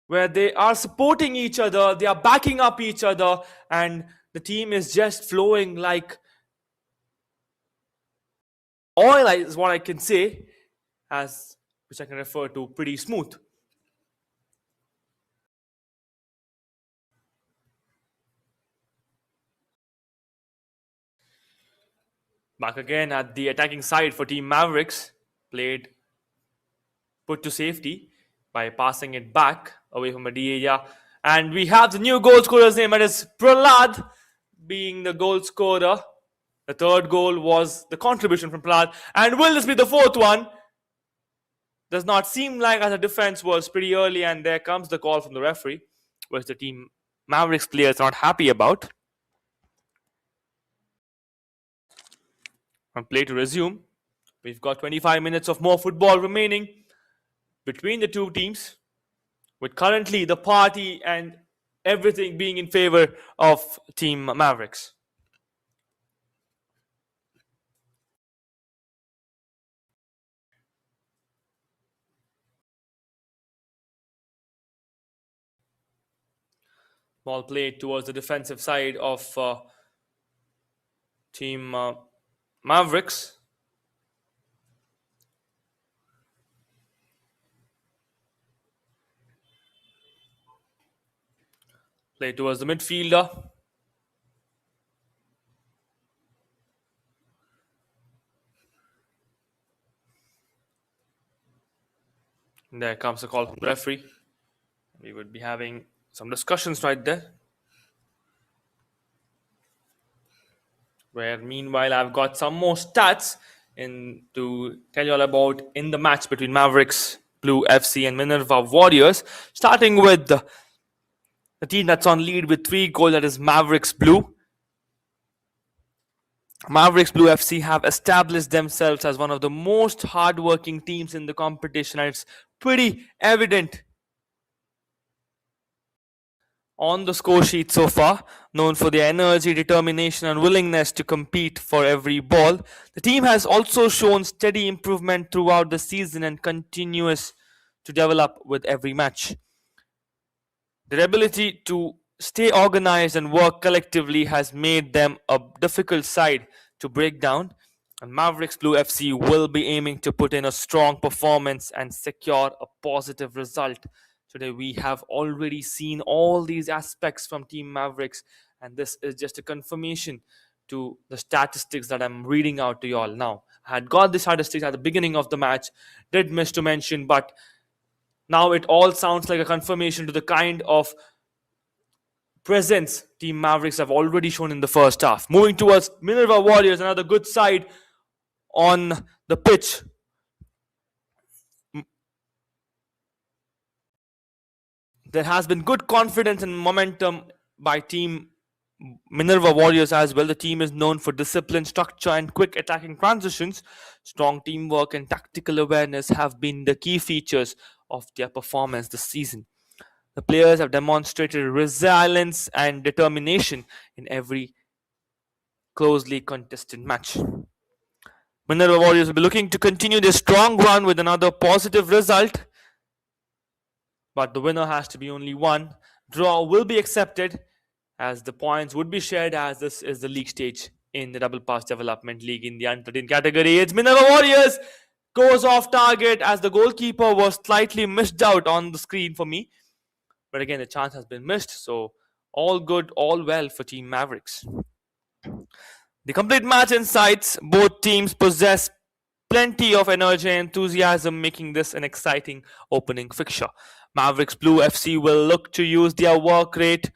where they are supporting each other, they are backing up each other, and the team is just flowing like oil, is what I can say, which I can refer to pretty smooth. Back again at the attacking side for Team Mavericks. Put to safety by passing it back away from a D area. And we have the new goal scorer's name, that is Prahlad being the goal scorer. The third goal was the contribution from Prahlad. And will this be the fourth one? Does not seem like, as the defense was pretty early, and there comes the call from the referee, which the Team Mavericks players are not happy about. And play to resume. We've got 25 minutes of more football remaining between the two teams, with currently the party and everything being in favor of Team Mavericks. Ball played towards the defensive side of Team Mavericks. Play towards the midfielder. And there comes the call from the referee. We would be having some discussions right there. Where meanwhile I've got some more stats to tell you all about in the match between Mavericks Blue FC and Minerva Warriors. Starting with the team that's on lead with 3 goals, that is Mavericks Blue. Mavericks Blue FC have established themselves as one of the most hardworking teams in the competition, and it's pretty evident on the score sheet so far. Known for their energy, determination and willingness to compete for every ball, the team has also shown steady improvement throughout the season and continues to develop with every match. Their ability to stay organized and work collectively has made them a difficult side to break down, and Mavericks Blue FC will be aiming to put in a strong performance and secure a positive result. Today we have already seen all these aspects from Team Mavericks, and this is just a confirmation to the statistics that I'm reading out to you all now. I had got the statistics at the beginning of the match, did miss to mention, but now it all sounds like a confirmation to the kind of presence Team Mavericks have already shown in the first half. Moving towards Minerva Warriors, another good side on the pitch. There has been good confidence and momentum by Team Minerva Warriors as well. The team is known for discipline, structure and quick attacking transitions. Strong teamwork and tactical awareness have been the key features of their performance this season. The players have demonstrated resilience and determination in every closely contested match. Minerva Warriors will be looking to continue their strong run with another positive result, but the winner has to be only one. Draw will be accepted, as the points would be shared, as this is the league stage in the Double Pass Development League in the U13 category. It's Minerva Warriors goes off target, as the goalkeeper was slightly missed out on the screen for me. But again, the chance has been missed, so all good, all well for Team Mavericks. The complete match insights. Both teams possess plenty of energy and enthusiasm, making this an exciting opening fixture. Mavericks Blue FC will look to use their work rate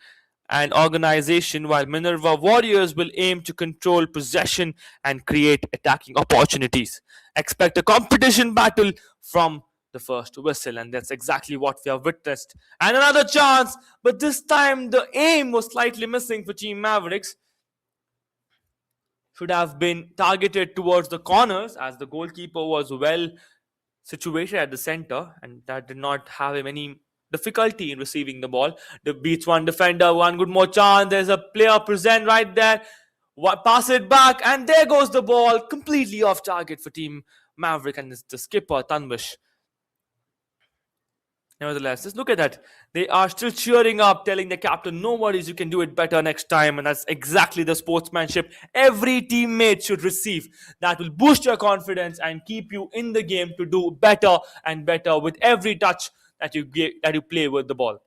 and organization, while Minerva Warriors will aim to control possession and create attacking opportunities. Expect a competition battle from the first whistle, and that's exactly what we have witnessed. And another chance, but this time the aim was slightly missing for Team Mavericks. Should have been targeted towards the corners, as the goalkeeper was well situated at the center, and that did not have him any difficulty in receiving the ball. The beats one defender, one good more chance. There's a player present right there. Pass it back, and there goes the ball, completely off target for Team Maverick, and it's the skipper Tanvish. Nevertheless, just look at that. They are still cheering up, telling the captain, no worries, you can do it better next time. And that's exactly the sportsmanship every teammate should receive. That will boost your confidence and keep you in the game to do better and better with every touch that you play with the ball.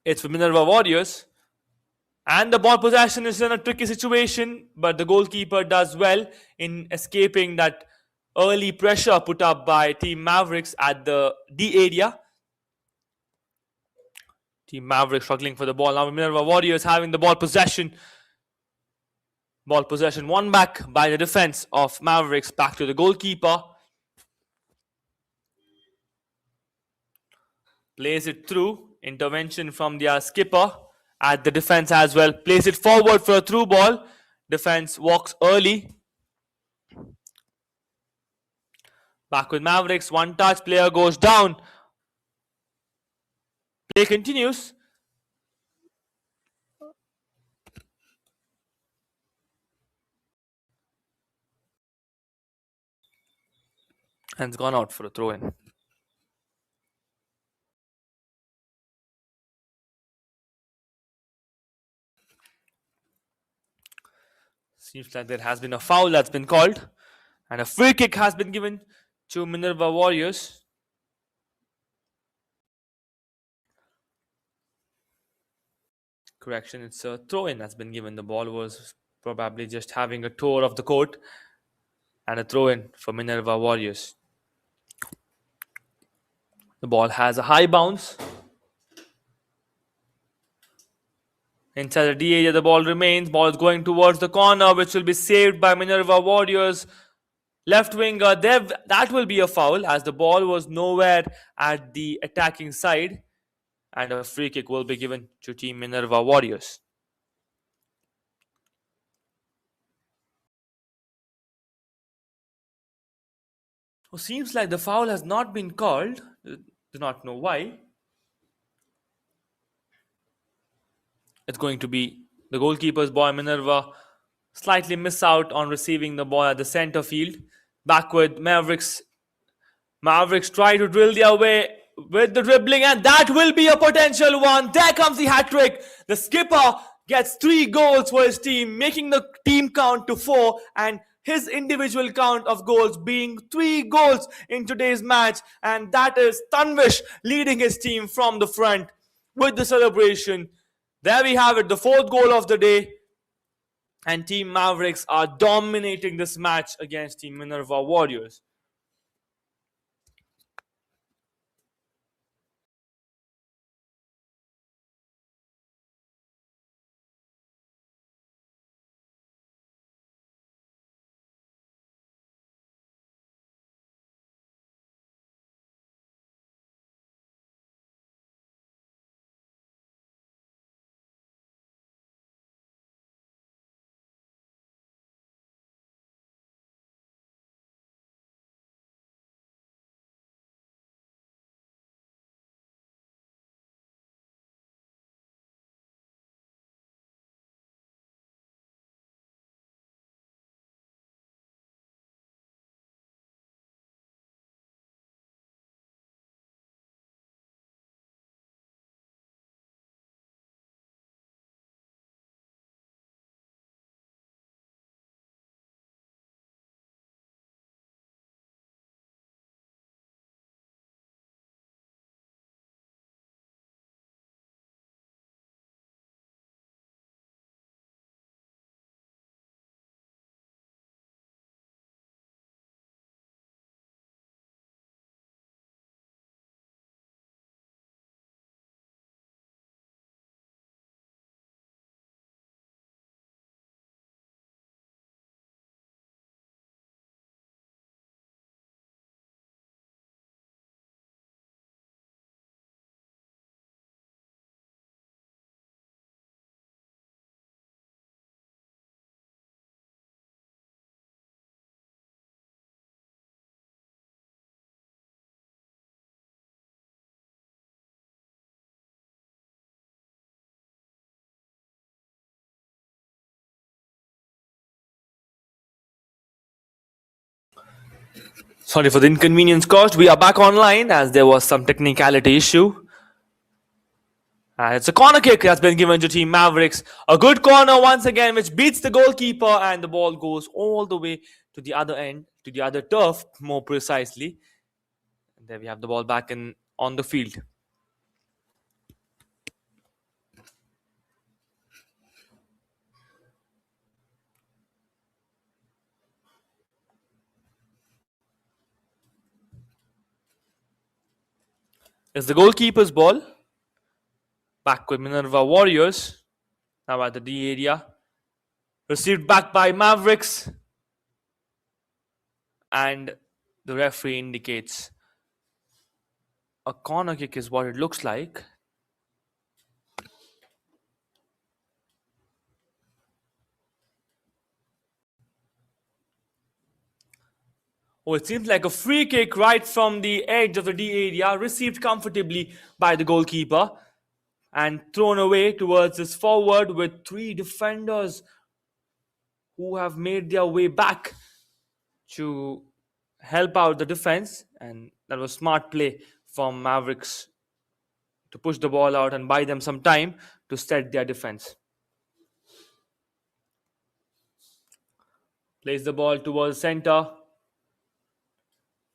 It's for Minerva Warriors. And the ball possession is in a tricky situation, but the goalkeeper does well in escaping that early pressure put up by Team Mavericks at the D area. Team Maverick struggling for the ball. Now Minerva Warriors having the ball possession. Ball possession won back by the defense of Mavericks back to the goalkeeper. Plays it through. Intervention from their skipper at the defense as well. Plays it forward for a through ball. Defense walks early. Back with Mavericks. One touch. Player goes down. Play continues. And it's gone out for a throw in. Seems like there has been a foul that's been called. And a free kick has been given to Minerva Warriors. Correction, it's a throw in that's been given. The ball was probably just having a tour of the court. And a throw in for Minerva Warriors. The ball has a high bounce. Inside the D area, the ball remains. Ball is going towards the corner, which will be saved by Minerva Warriors. Left winger, that will be a foul as the ball was nowhere at the attacking side. And a free kick will be given to Team Minerva Warriors. It seems like the foul has not been called. Do not know why. It's going to be the goalkeeper's boy Minerva slightly miss out on receiving the ball at the center field. Backward, Mavericks try to drill their way with the dribbling, and that will be a potential one. There comes the hat trick. The skipper gets 3 goals for his team, making the team count to 4, and his individual count of goals being 3 goals in today's match. And that is Tanvish leading his team from the front with the celebration. There we have it, the 4th goal of the day. And Team Mavericks are dominating this match against Team Minerva Warriors. Sorry for the inconvenience caused. We are back online as there was some technicality issue. And it's a corner kick that's been given to Team Mavericks. A good corner once again, which beats the goalkeeper, and the ball goes all the way to the other end, to the other turf, more precisely. And there we have the ball back on the field. It's the goalkeeper's ball. Back with Minerva Warriors. Now at the D area. Received back by Mavericks. And the referee indicates a corner kick is what it looks like. Oh, it seems like a free kick right from the edge of the D area, received comfortably by the goalkeeper and thrown away towards his forward with three defenders who have made their way back to help out the defense. And that was smart play from Mavericks to push the ball out and buy them some time to set their defense. Plays the ball towards center.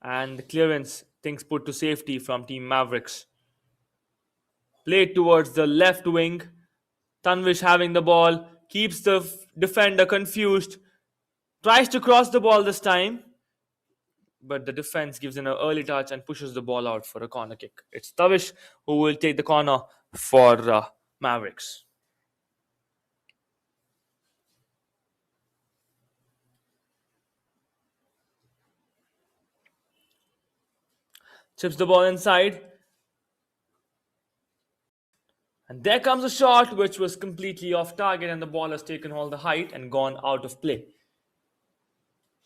And the clearance, things put to safety from Team Mavericks. Played towards the left wing. Tanvish having the ball, keeps the defender confused. Tries to cross the ball this time. But the defense gives in an early touch and pushes the ball out for a corner kick. It's Tavish who will take the corner for Mavericks. Chips the ball inside. And there comes a shot which was completely off target, and the ball has taken all the height and gone out of play.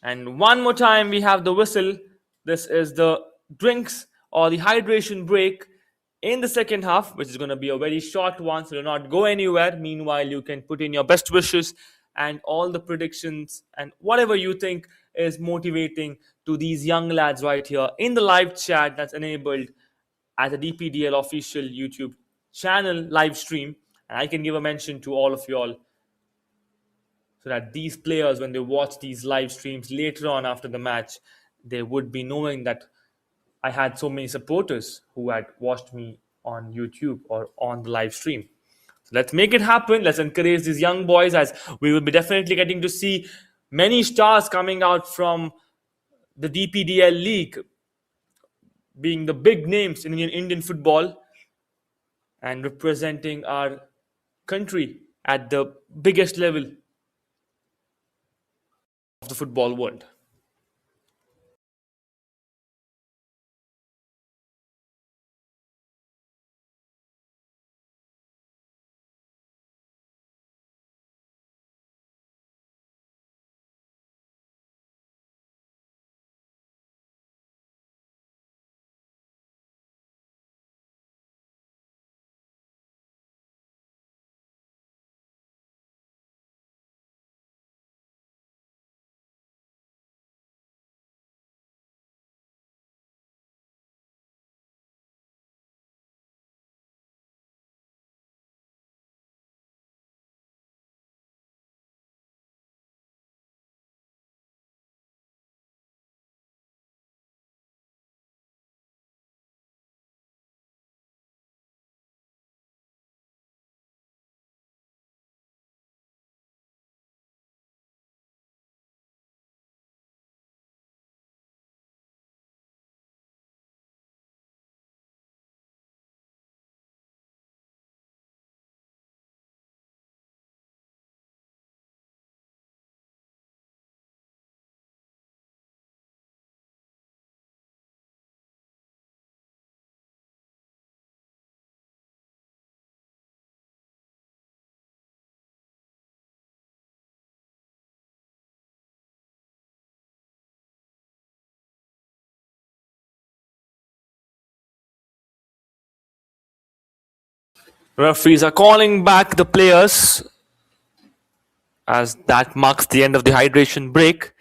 And one more time we have the whistle. This is the drinks or the hydration break in the second half, which is going to be a very short one, so do not go anywhere. Meanwhile, you can put in your best wishes and all the predictions and whatever you think is motivating to these young lads right here in the live chat that's enabled at the DPDL official YouTube channel live stream. And I can give a mention to all of y'all so that these players, when they watch these live streams later on after the match, they would be knowing that I had so many supporters who had watched me on YouTube or on the live stream. So let's make it happen. Let's encourage these young boys, as we will be definitely getting to see many stars coming out from the DPDL League, being the big names in Indian football and representing our country at the biggest level of the football world. Referees are calling back the players as that marks the end of the hydration break.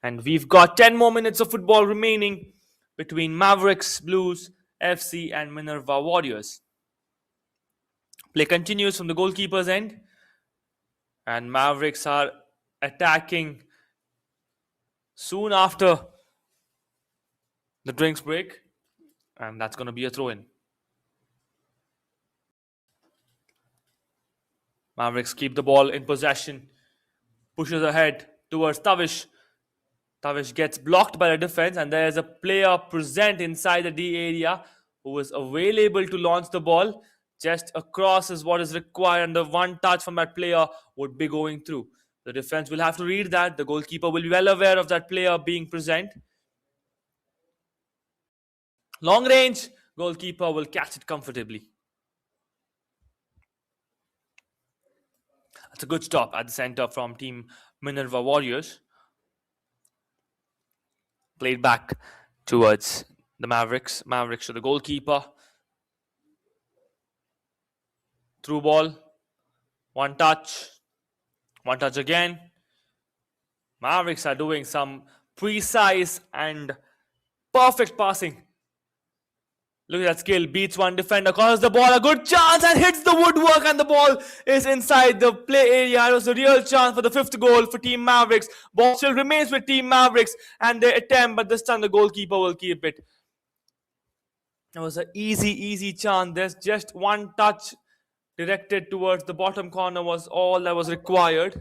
And we've got 10 more minutes of football remaining between Mavericks, Blues, FC and Minerva Warriors. Play continues from the goalkeeper's end. And Mavericks are attacking soon after the drinks break. And that's going to be a throw-in. Mavericks keep the ball in possession. Pushes ahead towards Tavish. Tavish gets blocked by the defense, and there is a player present inside the D area who is available to launch the ball. Just a cross is what is required, and the one touch from that player would be going through. The defense will have to read that. The goalkeeper will be well aware of that player being present. Long range, goalkeeper will catch it comfortably. That's a good stop at the center from Team Minerva Warriors. Played back towards the Mavericks. Mavericks to the goalkeeper. Through ball. One touch. One touch again. Mavericks are doing some precise and perfect passing. Look at that skill. Beats one defender. Crosses the ball. A good chance and hits the woodwork, and the ball is inside the play area. It was a real chance for the fifth goal for Team Mavericks. Ball still remains with Team Mavericks and they attempt, but this time the goalkeeper will keep it. It was an easy chance. There's just one touch directed towards the bottom corner was all that was required.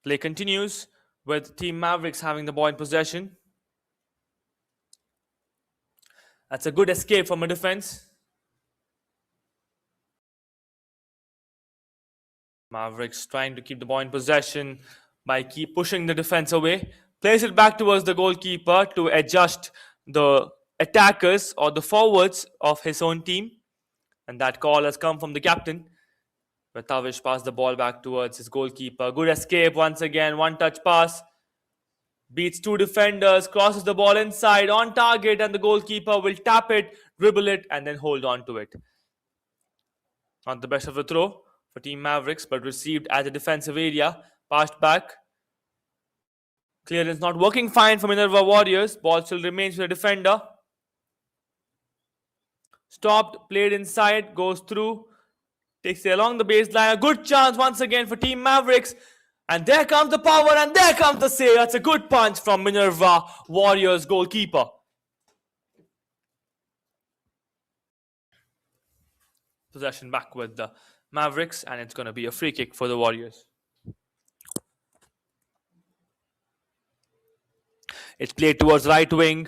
Play continues with Team Mavericks having the ball in possession. That's a good escape from a defense. Mavericks trying to keep the ball in possession by keep pushing the defense away. Plays it back towards the goalkeeper to adjust the attackers or the forwards of his own team. And that call has come from the captain. But Tavish passed the ball back towards his goalkeeper. Good escape once again. One touch pass. Beats two defenders. Crosses the ball inside on target. And the goalkeeper will tap it, dribble it, and then hold on to it. Not the best of the throw for Team Mavericks, but received at the defensive area. Passed back. Clearance not working fine for Minerva Warriors. Ball still remains with the defender. Stopped. Played inside. Goes through. Takes it along the baseline. A good chance once again for Team Mavericks. And there comes the power and there comes the save. That's a good punch from Minerva Warriors goalkeeper. Possession back with the Mavericks, and it's going to be a free kick for the Warriors. It's played towards right wing.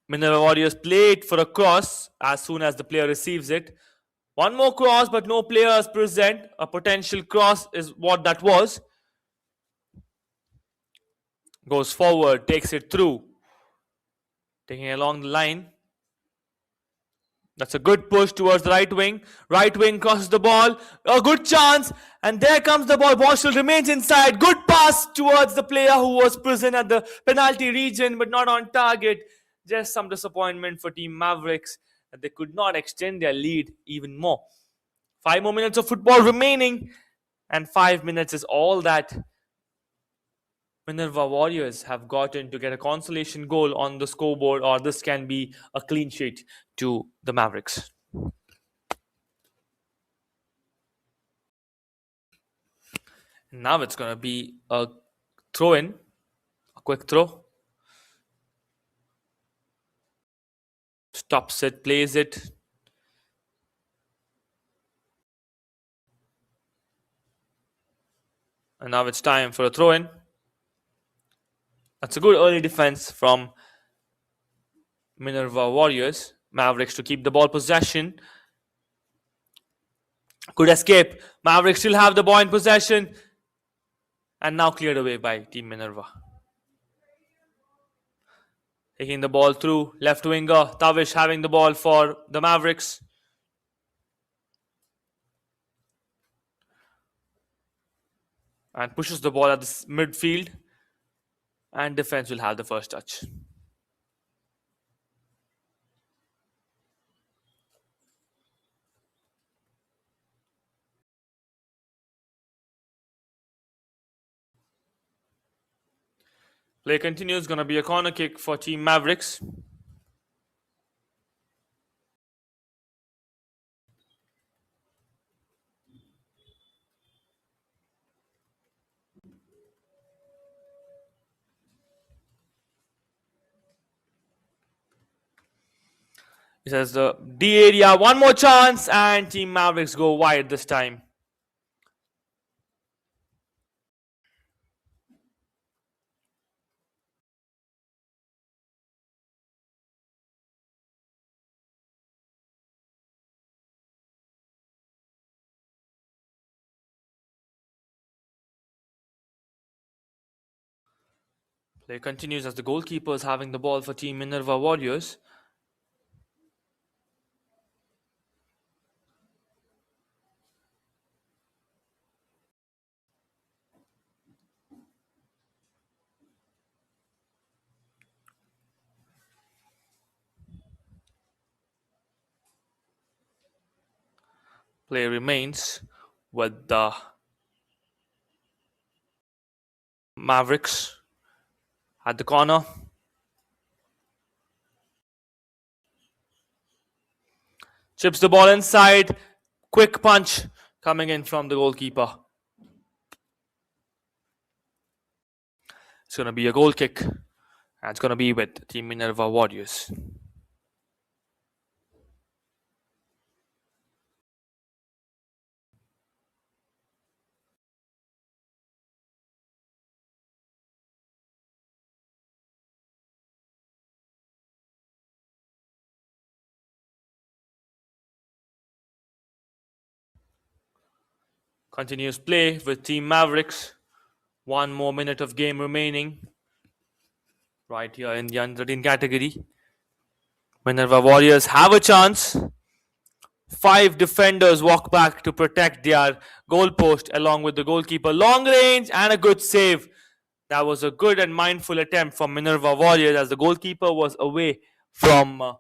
Minerva Warriors played for a cross as soon as the player receives it. One more cross, but no players present. A potential cross is what that was. Goes forward, takes it through. Taking it along the line. That's a good push towards the right wing. Right wing crosses the ball. A good chance. And there comes the ball. Ball still remains inside. Good pass towards the player who was present at the penalty region, but not on target. Just some disappointment for Team Mavericks that they could not extend their lead even more. 5 more minutes of football remaining, and 5 minutes is all that Minerva Warriors have gotten to get a consolation goal on the scoreboard, or this can be a clean sheet to the Mavericks. Now it's going to be a throw-in, a quick throw. Stops it, plays it. And now it's time for a throw-in. That's a good early defense from Minerva Warriors. Mavericks to keep the ball possession. Good escape. Mavericks still have the ball in possession. And now cleared away by Team Minerva. Taking the ball through. Left winger Tavish having the ball for the Mavericks. And pushes the ball at the midfield. And defense will have the first touch. Play continues. Going to be a corner kick for Team Mavericks. It says the D area. One more chance, and Team Mavericks go wide this time. Play continues as the goalkeeper is having the ball for Team Minerva Warriors. Play remains with the Mavericks at the corner. Chips the ball inside. Quick punch coming in from the goalkeeper. It's going to be a goal kick. And it's going to be with Team Minerva Warriors. Continuous play with Team Mavericks. 1 more minute of game remaining. Right here in the U13 category. Minerva Warriors have a chance. 5 defenders walk back to protect their goal post along with the goalkeeper. Long range and a good save. That was a good and mindful attempt from Minerva Warriors as the goalkeeper was away from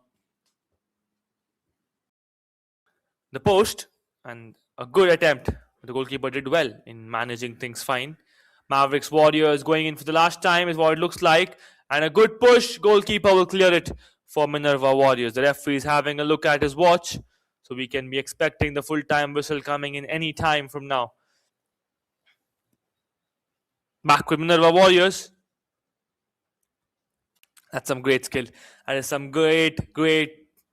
the post, and a good attempt. The goalkeeper did well in managing things fine. Mavericks Warriors going in for the last time is what it looks like, and a good push. Goalkeeper will clear it for Minerva Warriors. The referee is having a look at his watch, so we can be expecting the full-time whistle coming in any time from now. Back with Minerva Warriors. That's some great skill. That is some great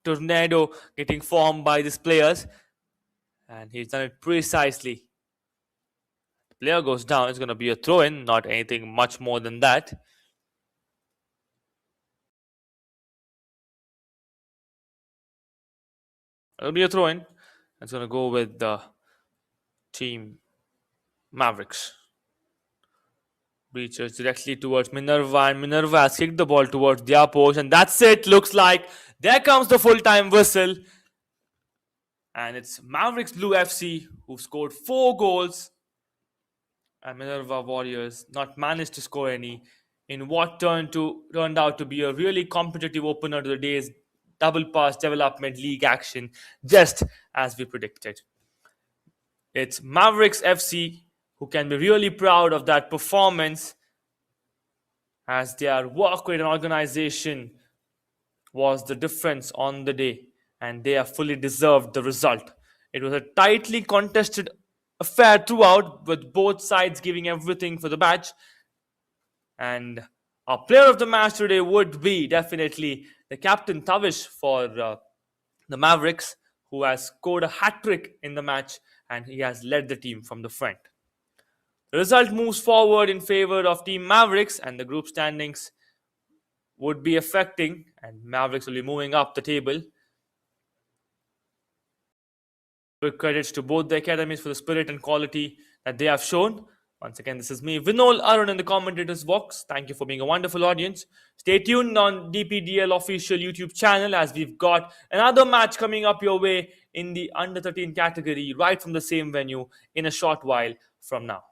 tornado getting formed by these players. And he's done it precisely. The player goes down. It's going to be a throw-in, not anything much more than that. It'll be a throw-in. It's going to go with the Team Mavericks. Reaches directly towards Minerva, and Minerva has kicked the ball towards their post, and that's it. Looks like there comes the full-time whistle. And it's Mavericks Blue FC who scored 4 goals. And Minerva Warriors not managed to score any in what turned out to be a really competitive opener to the day's Double Pass Development League action, just as we predicted. It's Mavericks FC who can be really proud of that performance, as their work rate and organization was the difference on the day, and they have fully deserved the result. It was a tightly contested affair throughout, with both sides giving everything for the match. And our player of the match today would be definitely the captain Tavish for the Mavericks, who has scored a hat-trick in the match, and he has led the team from the front. The result moves forward in favor of Team Mavericks, and the group standings would be affecting, and Mavericks will be moving up the table. Big credits to both the academies for the spirit and quality that they have shown. Once again, this is me, Vinol Arun, in the commentators box. Thank you for being a wonderful audience. Stay tuned on DPDL official YouTube channel, as we've got another match coming up your way in the under 13 category right from the same venue in a short while from now.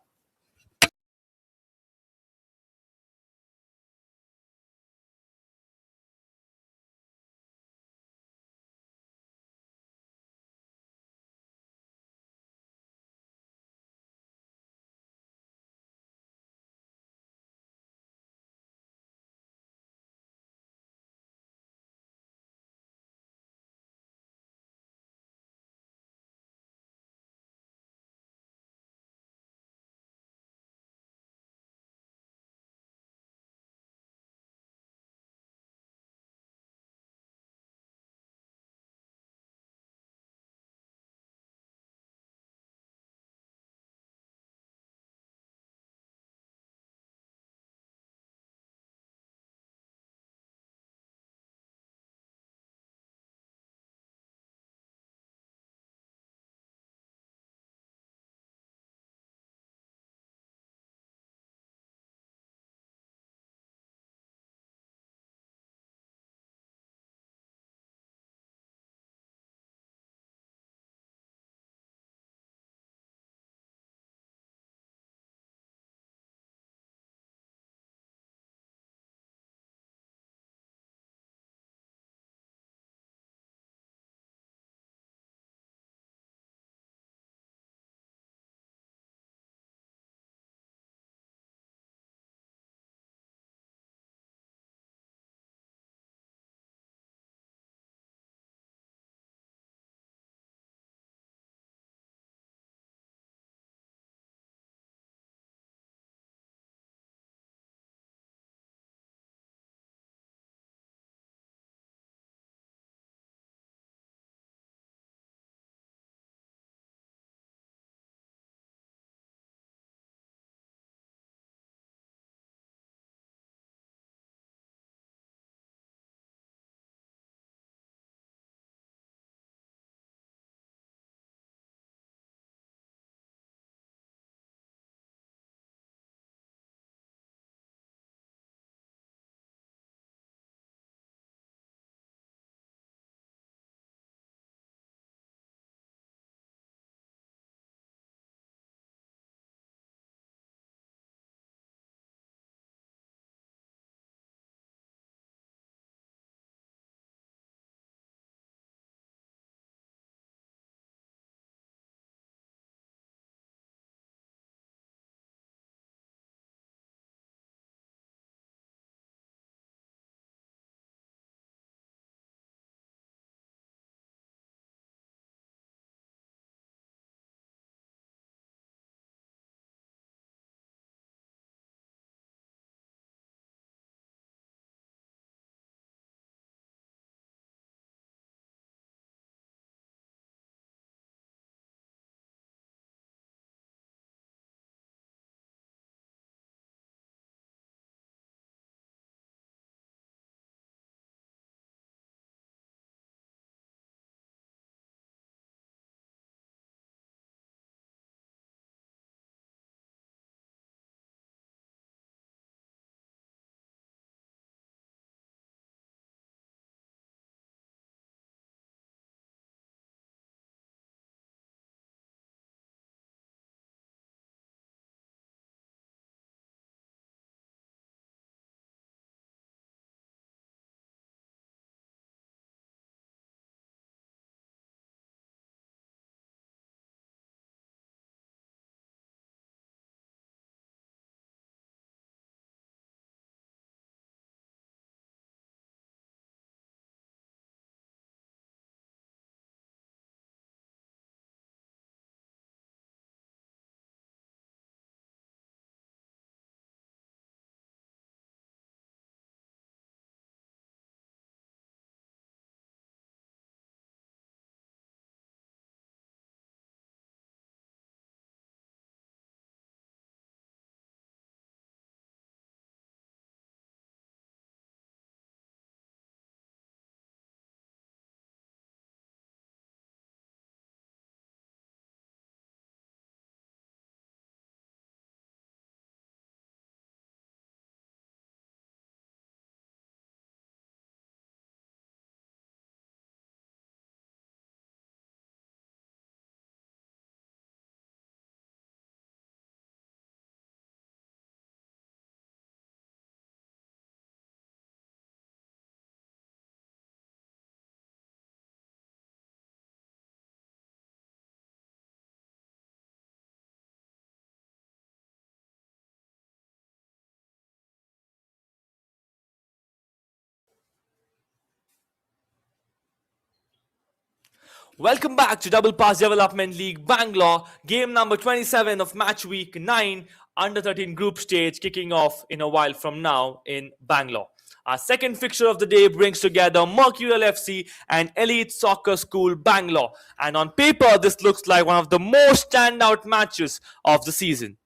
Welcome back to Double Pass Development League Bangalore, game number 27 of match week 9, under 13 group stage, kicking off in a while from now in Bangalore. Our second fixture of the day brings together Mercurial FC and Elite Soccer School Bangalore. And on paper, this looks like one of the most standout matches of the season.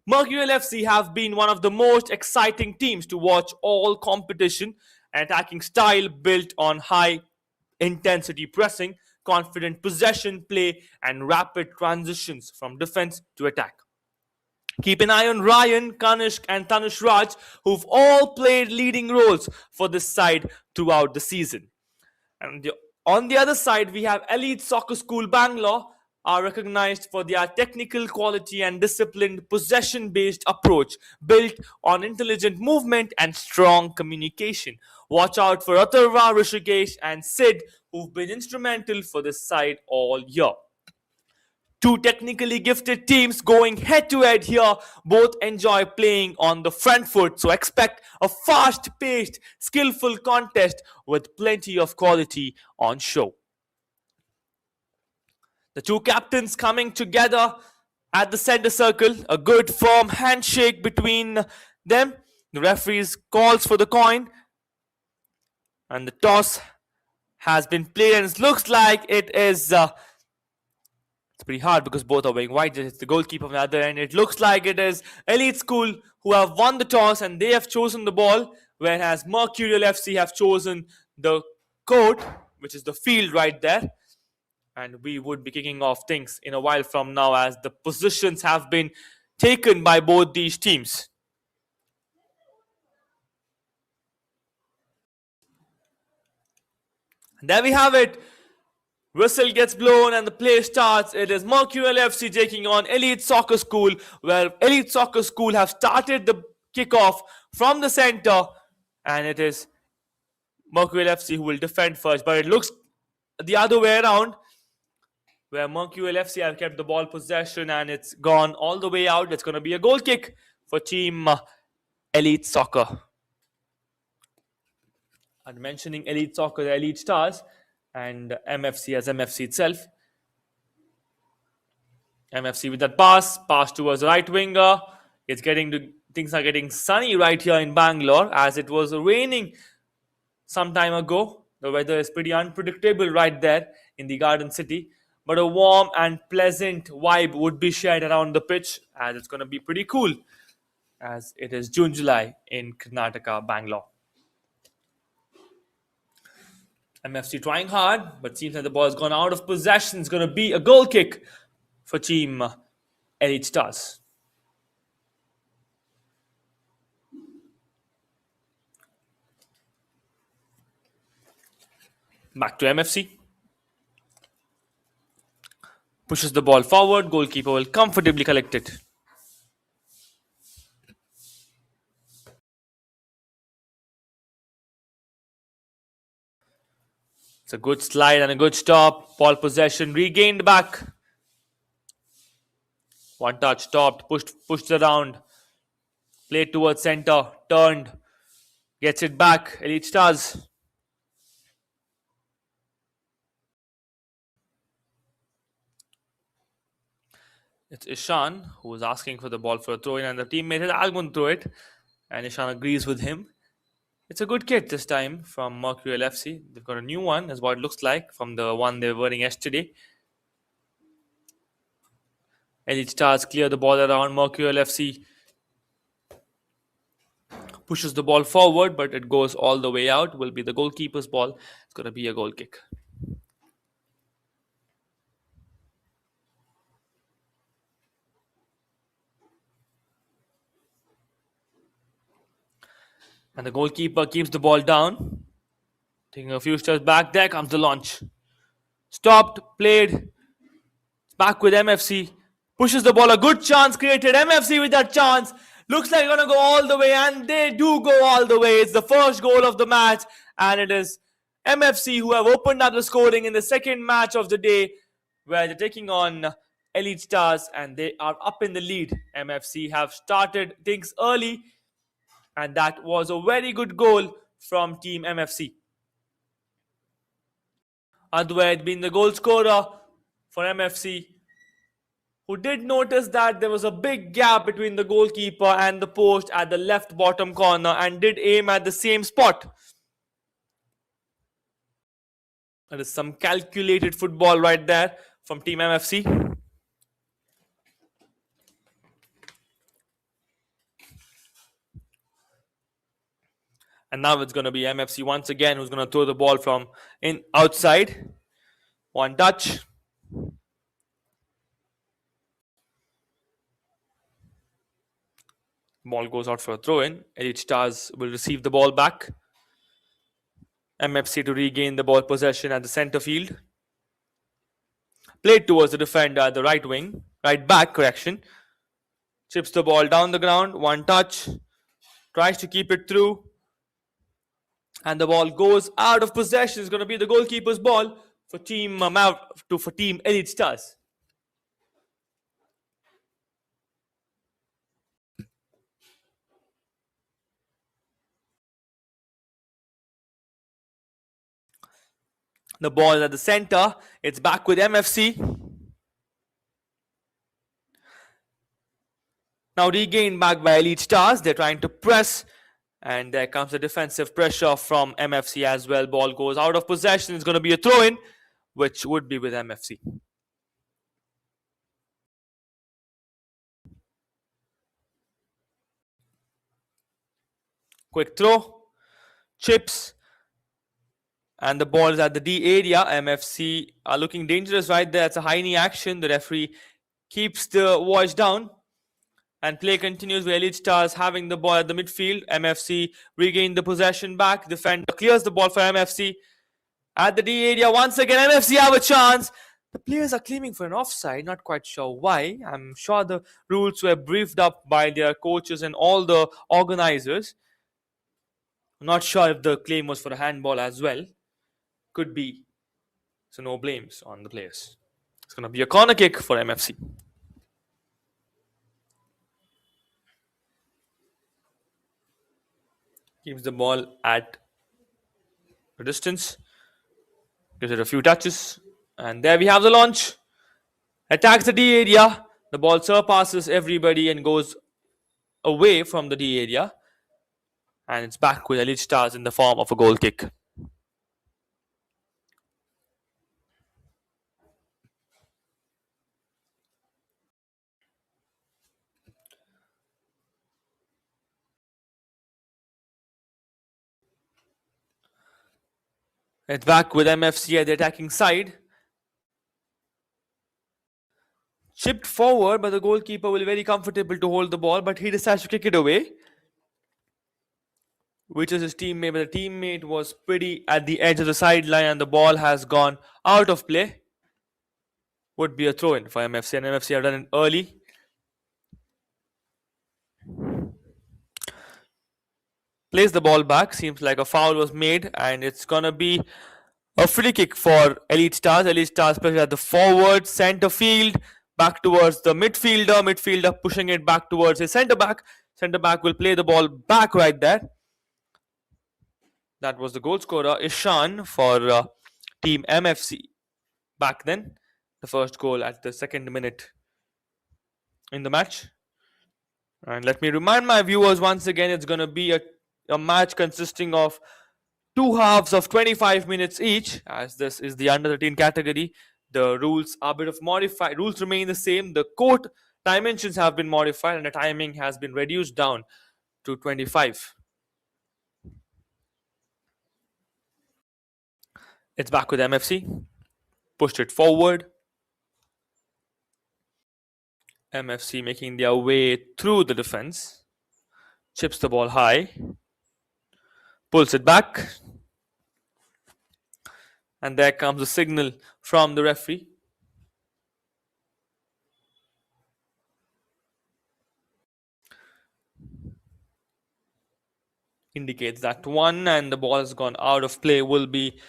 Mercurial FC have been one of the most exciting teams to watch all competition, an attacking style built on high intensity pressing, confident possession play, and rapid transitions from defense to attack. Keep an eye on Ryan, Kanishk, and Tanush Raj, who've all played leading roles for this side throughout the season. And on the other side, we have Elite Soccer School Bangalore, are recognized for their technical quality and disciplined possession-based approach built on intelligent movement and strong communication. Watch out for Atharva, Rishikesh, and Sid, who've been instrumental for this side all year. Two technically gifted teams going head-to-head here. Both enjoy playing on the front foot, so expect a fast-paced, skillful contest with plenty of quality on show. The two captains coming together at the center circle. A good firm handshake between them. The referee calls for the coin. And the toss has been played, and it looks like it is... it's pretty hard because both are wearing white. It's the goalkeeper on the other end. It looks like it is Elite School who have won the toss and they have chosen the ball, whereas Mercurial FC have chosen the court, which is the field right there. And we would be kicking off things in a while from now as the positions have been taken by both these teams. And there we have it. Whistle gets blown and the play starts. It is Mercurial FC taking on Elite Soccer School, where Elite Soccer School have started the kickoff from the center. And it is Mercurial FC who will defend first. But it looks the other way around, where Mercurial FC have kept the ball possession and it's gone all the way out. It's going to be a goal kick for team Elite Soccer. And mentioning Elite Soccer, the Elite Stars, and MFC as MFC itself. MFC with that pass towards the right winger. Things are getting sunny right here in Bangalore, as it was raining some time ago. The weather is pretty unpredictable right there in the Garden City. But a warm and pleasant vibe would be shared around the pitch, as it's going to be pretty cool, as it is June, July in Karnataka, Bangalore. MFC trying hard, but seems like the ball has gone out of possession. It's going to be a goal kick for team Elite Stars. Back to MFC. Pushes the ball forward. Goalkeeper will comfortably collect it. It's a good slide and a good stop. Ball possession regained back. One touch stopped. Pushed around. Played towards center. Turned. Gets it back. Elite Stars. It's Ishan who is asking for the ball for a throw-in, and the teammate is Algun throw it, and Ishan agrees with him. It's a good kit this time from Mercurial FC. They've got a new one, is what it looks like, from the one they were wearing yesterday. Elite Stars clear the ball around. Mercurial FC pushes the ball forward, but it goes all the way out. Will be the goalkeeper's ball. It's going to be a goal kick. And the goalkeeper keeps the ball down. Taking a few steps back. There comes the launch. Stopped. Played. Back with MFC. Pushes the ball. A good chance created. MFC with that chance. Looks like they're going to go all the way. And they do go all the way. It's the first goal of the match. And it is MFC who have opened up the scoring in the second match of the day, where they're taking on Elite Stars. And they are up in the lead. MFC have started things early. And that was a very good goal from Team MFC. Adwait being the goal scorer for MFC, who did notice that there was a big gap between the goalkeeper and the post at the left bottom corner and did aim at the same spot. That is some calculated football right there from Team MFC. And now it's going to be MFC once again who's going to throw the ball from outside. One touch. Ball goes out for a throw in. Elite Stars will receive the ball back. MFC to regain the ball possession at the center field. Played towards the defender at the right back, correction. Chips the ball down the ground, one touch. Tries to keep it through. And the ball goes out of possession. It's going to be the goalkeeper's ball for Team Elite Stars. The ball is at the center. It's back with MFC. Now regained back by Elite Stars. They're trying to press. And there comes the defensive pressure from MFC as well. Ball goes out of possession. It's going to be a throw-in, which would be with MFC. Quick throw. Chips. And the ball is at the D area. MFC are looking dangerous right there. It's a high knee action. The referee keeps the watch down. And play continues with Elite Stars having the ball at the midfield. MFC regain the possession back. Defender clears the ball for MFC. At the D area once again, MFC have a chance. The players are claiming for an offside. Not quite sure why. I'm sure the rules were briefed up by their coaches and all the organizers. I'm not sure if the claim was for a handball as well. Could be. So no blames on the players. It's going to be a corner kick for MFC. Keeps the ball at a distance. Gives it a few touches. And there we have the launch. Attacks the D area. The ball surpasses everybody and goes away from the D area. And it's back with Elite Stars in the form of a goal kick. It's back with MFC at the attacking side. Chipped forward, but the goalkeeper will be very comfortable to hold the ball, but he decides to kick it away. Which is his teammate, but the teammate was pretty at the edge of the sideline and the ball has gone out of play. Would be a throw-in for MFC, and MFC have done it early. Plays the ball back. Seems like a foul was made, and it's gonna be a free kick for Elite Stars. Elite Stars pressure at the forward, center field, back towards the midfielder. Midfielder pushing it back towards his centre back. Centre back will play the ball back right there. That was the goal scorer, Ishan, for Team MFC back then. The first goal at the 2nd minute in the match. And let me remind my viewers once again, it's going to be a match consisting of 2 halves of 25 minutes each, as this is the under 13 category. The rules are a bit of modified. Rules remain the same. The court dimensions have been modified and the timing has been reduced down to 25. It's back with MFC. Pushed it forward. MFC making their way through the defense. Chips the ball high. Pulls it back. And there comes a signal from the referee. Indicates that one, and the ball has gone out of play, will be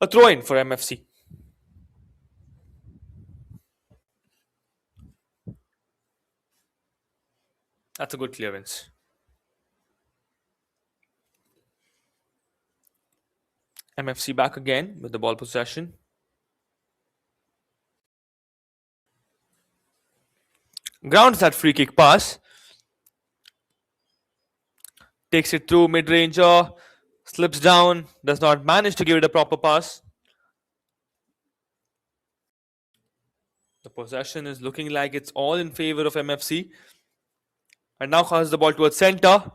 a throw-in for MFC. That's a good clearance. MFC back again with the ball possession. Grounds that free kick pass. Takes it through mid-ranger. Slips down. Does not manage to give it a proper pass. The possession is looking like it's all in favor of MFC. And now passes the ball towards center.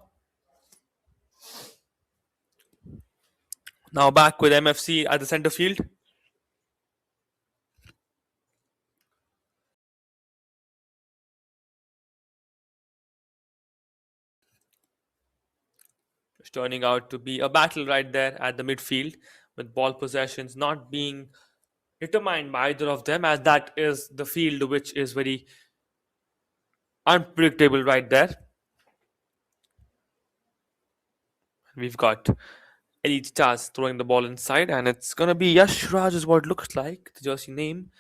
Now back with MFC at the center field. It's turning out to be a battle right there at the midfield, with ball possessions not being determined by either of them, as that is the field which is very unpredictable right there. We've got Elite Stars throwing the ball inside, and it's gonna be Yash Raj is what it looks like. The jersey name,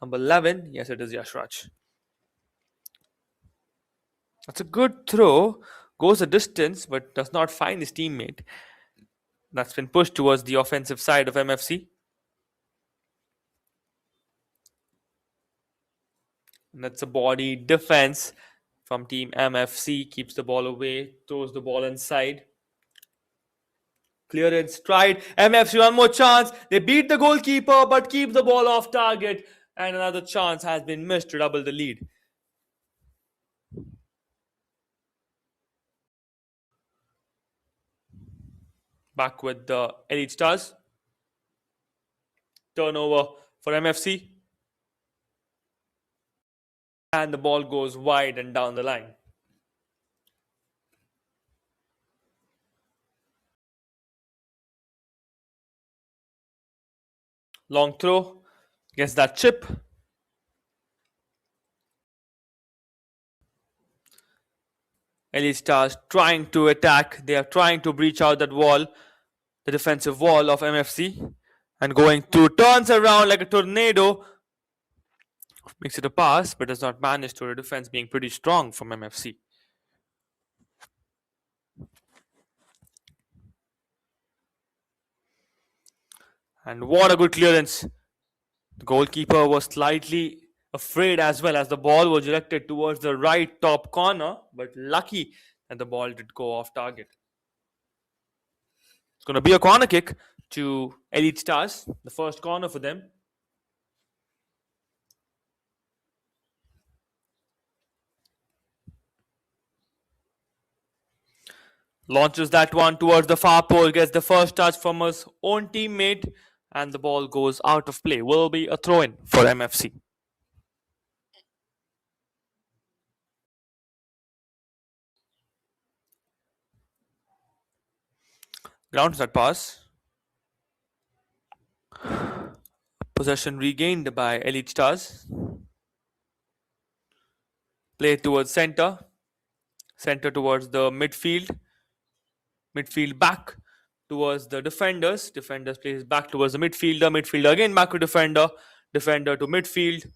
number 11. Yes, it is Yash Raj. That's a good throw. Goes a distance, but does not find his teammate. That's been pushed towards the offensive side of MFC. And that's a body defense from team MFC. Keeps the ball away, throws the ball inside. Clearance, stride. MFC, one more chance. They beat the goalkeeper, but keep the ball off target. And another chance has been missed to double the lead. Back with the Elite Stars. Turnover for MFC. And the ball goes wide and down the line. Long throw. Gets that chip. Elite Stars trying to attack. They are trying to breach out that wall, the defensive wall of MFC. And going through, turns around like a tornado. Makes it a pass, but does not manage to. The defense being pretty strong from MFC. And what a good clearance. The goalkeeper was slightly afraid as well, as the ball was directed towards the right top corner, but lucky that the ball did go off target. It's going to be a corner kick to Elite Stars, the first corner for them. Launches that one towards the far pole, gets the first touch from his own teammate, and the ball goes out of play. Will be a throw-in for MFC. Grounds that pass. Possession regained by Elite Stars. Play towards center. Center towards the midfield. Midfield back towards the defenders. Defenders plays back towards the midfielder. Midfielder again back to defender. Defender to midfield.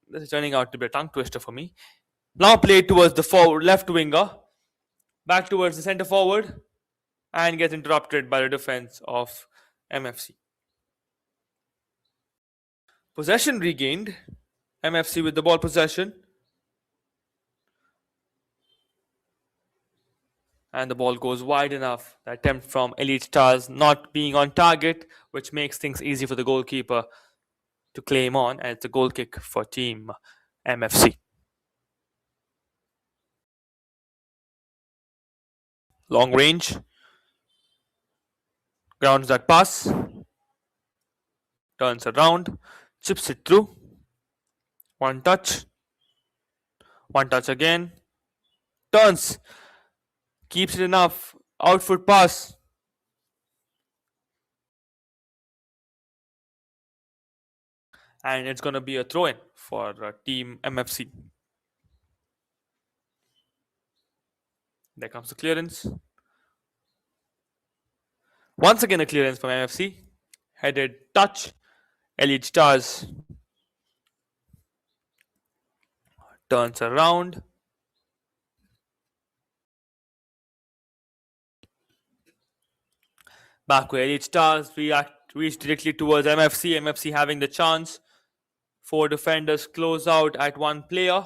This is turning out to be a tongue twister for me. Now play towards the forward left winger. Back towards the center forward. And gets interrupted by the defense of MFC. Possession regained. MFC with the ball possession. And the ball goes wide enough. The attempt from Elite Stars not being on target, which makes things easy for the goalkeeper to claim on. And it's a goal kick for team MFC. Long range. Grounds that pass. Turns around. Chips it through. One touch. One touch again. Turns. Keeps it enough. Outfoot pass. And it's going to be a throw-in for team MFC. There comes the clearance. Once again a clearance from MFC. Headed touch. Elite Stars. Turns around. Back where Elite Stars reach directly towards MFC. MFC having the chance. Four defenders close out at one player.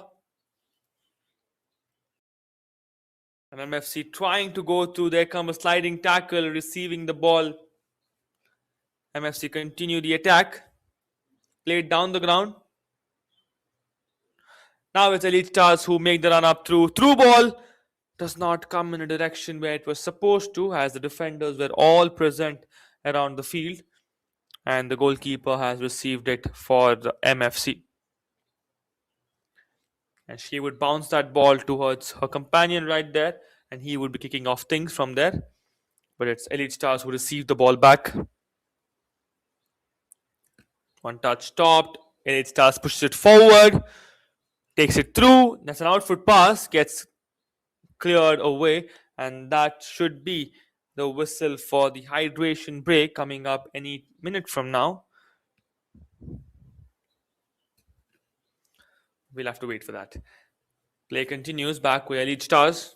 And MFC trying to go through. There comes a sliding tackle, receiving the ball. MFC continue the attack. Played down the ground. Now it's Elite Stars who make the run up through. Through ball does not come in a direction where it was supposed to, as the defenders were all present around the field. And the goalkeeper has received it for the MFC. And she would bounce that ball towards her companion right there, and he would be kicking off things from there. But it's Elite Stars who receive the ball back. One touch stopped. Elite Stars pushes it forward, takes it through. That's an outfoot pass, gets cleared away, and that should be the whistle for the hydration break coming up any minute from now. We'll have to wait for that. Play continues back with Elite Stars.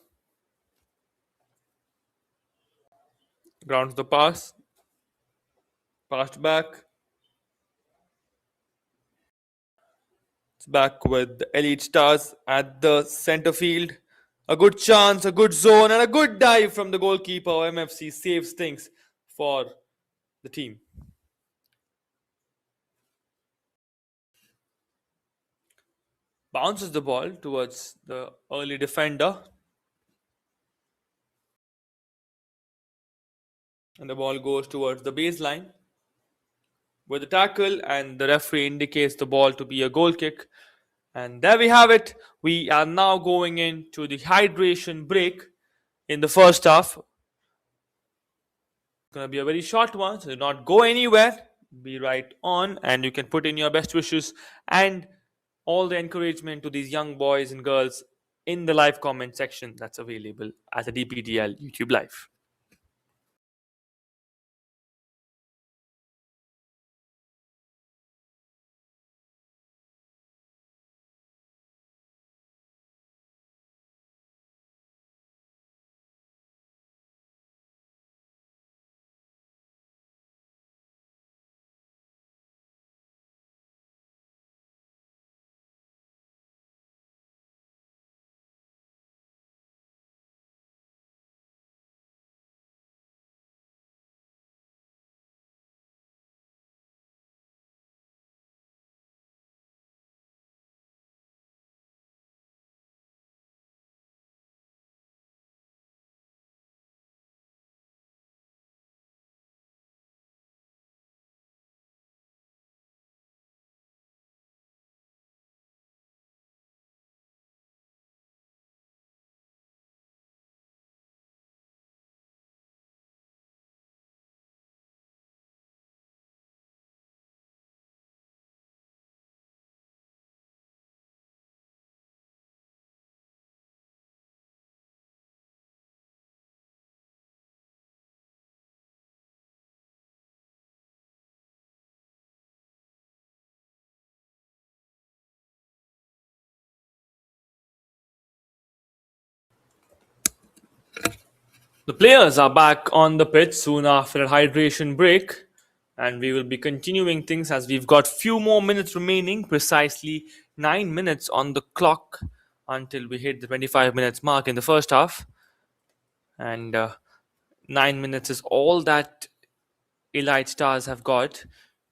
Grounds the pass. Passed back. It's back with the Elite Stars at the center field. A good chance, a good zone, and a good dive from the goalkeeper. MFC saves things for the team. Bounces the ball towards the early defender. And the ball goes towards the baseline with the tackle, and the referee indicates the ball to be a goal kick. And there we have it. We are now going into the hydration break in the first half. It's going to be a very short one, so do not go anywhere. Be right on, and you can put in your best wishes and all the encouragement to these young boys and girls in the live comment section that's available as a DPDL YouTube Live. The players are back on the pitch soon after a hydration break, and we will be continuing things as we've got few more minutes remaining, precisely 9 minutes on the clock until we hit the 25 minutes mark in the first half. And 9 minutes is all that Elite Stars have got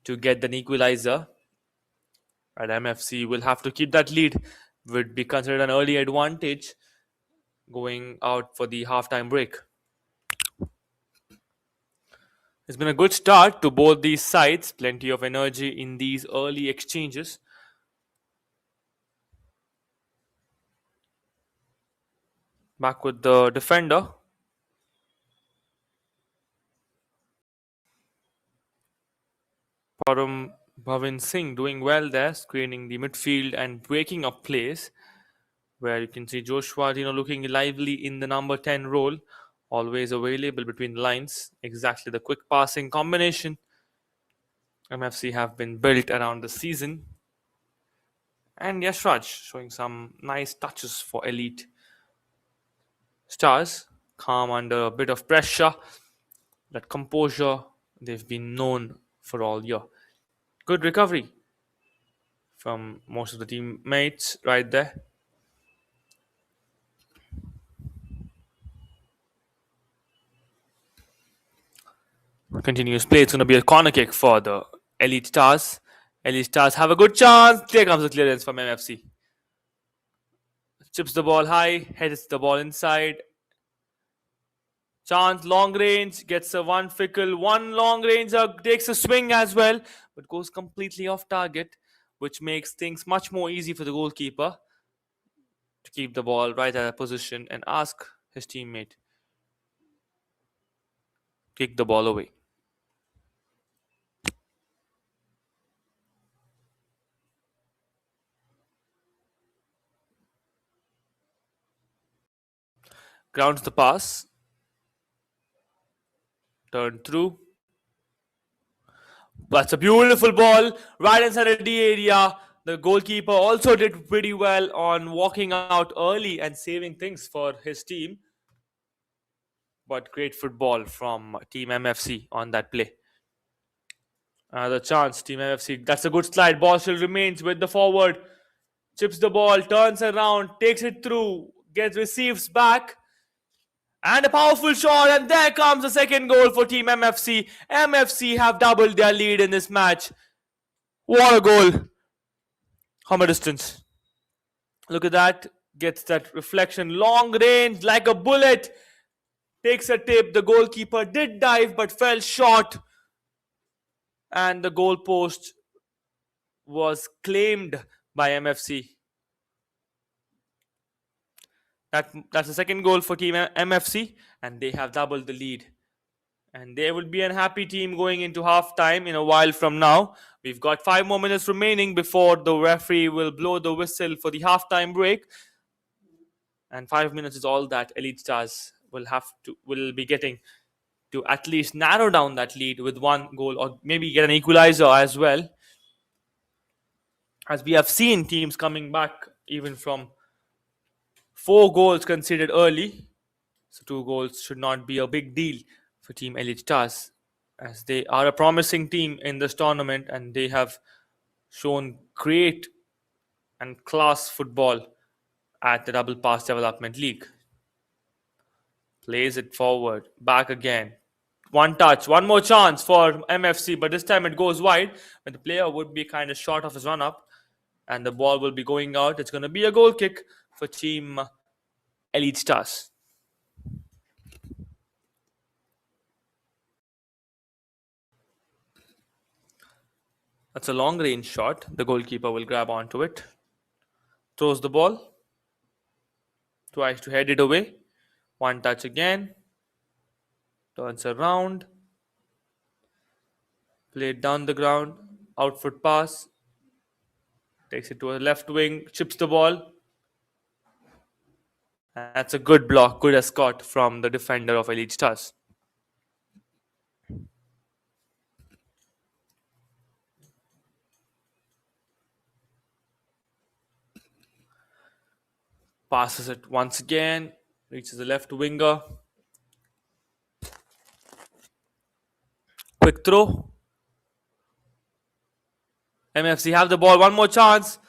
to get an equalizer. And MFC will have to keep that lead. Would be considered an early advantage going out for the halftime break. It's been a good start to both these sides. Plenty of energy in these early exchanges. Back with the defender. Param Bhavin Singh doing well there, screening the midfield and breaking up plays. Where you can see Joshua looking lively in the number 10 role. Always available between the lines. Exactly the quick passing combination MFC have been built around the season. And Yashraj showing some nice touches for Elite Stars. Calm under a bit of pressure. that composure they've been known for all year. Good recovery from most of the teammates right there. Continuous play. It's going to be a corner kick for the Elite Stars. Elite Stars have a good chance. There comes the clearance from MFC. Chips the ball high, heads the ball inside. Chance, long range, gets a one fickle, one long range, takes a swing as well, but goes completely off target, which makes things much more easy for the goalkeeper to keep the ball right at a position and ask his teammate to kick the ball away. Grounds the pass. Turn through. That's a beautiful ball right inside the D area. The goalkeeper also did pretty well on walking out early and saving things for his team. But great football from Team MFC on that play. Another chance, Team MFC. That's a good slide. Ball still remains with the forward. Chips the ball, turns around, takes it through, receives back. And a powerful shot, and there comes the second goal for Team MFC. MFC have doubled their lead in this match. What a goal. From a distance. Look at that. Gets that reflection. Long range, like a bullet. Takes a tip. The goalkeeper did dive, but fell short. And the goal post was claimed by MFC. That's the second goal for Team MFC, and they have doubled the lead. And they will be a happy team going into halftime in a while from now. We've got 5 more minutes remaining before the referee will blow the whistle for the halftime break. And 5 minutes is all that Elite Stars will be getting to at least narrow down that lead with 1 goal, or maybe get an equalizer as well. As we have seen teams coming back even from 4 goals conceded early. So 2 goals should not be a big deal for Team Elite Stars, as they are a promising team in this tournament and they have shown great and class football at the Double Pass Development League. Plays it forward, back again. 1 touch, 1 more chance for MFC, but this time it goes wide. But the player would be kind of short of his run up, and the ball will be going out. It's going to be a goal kick for Team Elite Stars. That's a long range shot. The goalkeeper will grab onto it. Throws the ball. Tries to head it away. 1 touch again. Turns around. Played down the ground. Outfoot pass. Takes it to a left wing. Chips the ball. That's a good block. Good escort from the defender of Elite Stars. Passes it once again. Reaches the left winger. Quick throw. MFC have the ball. 1 more chance.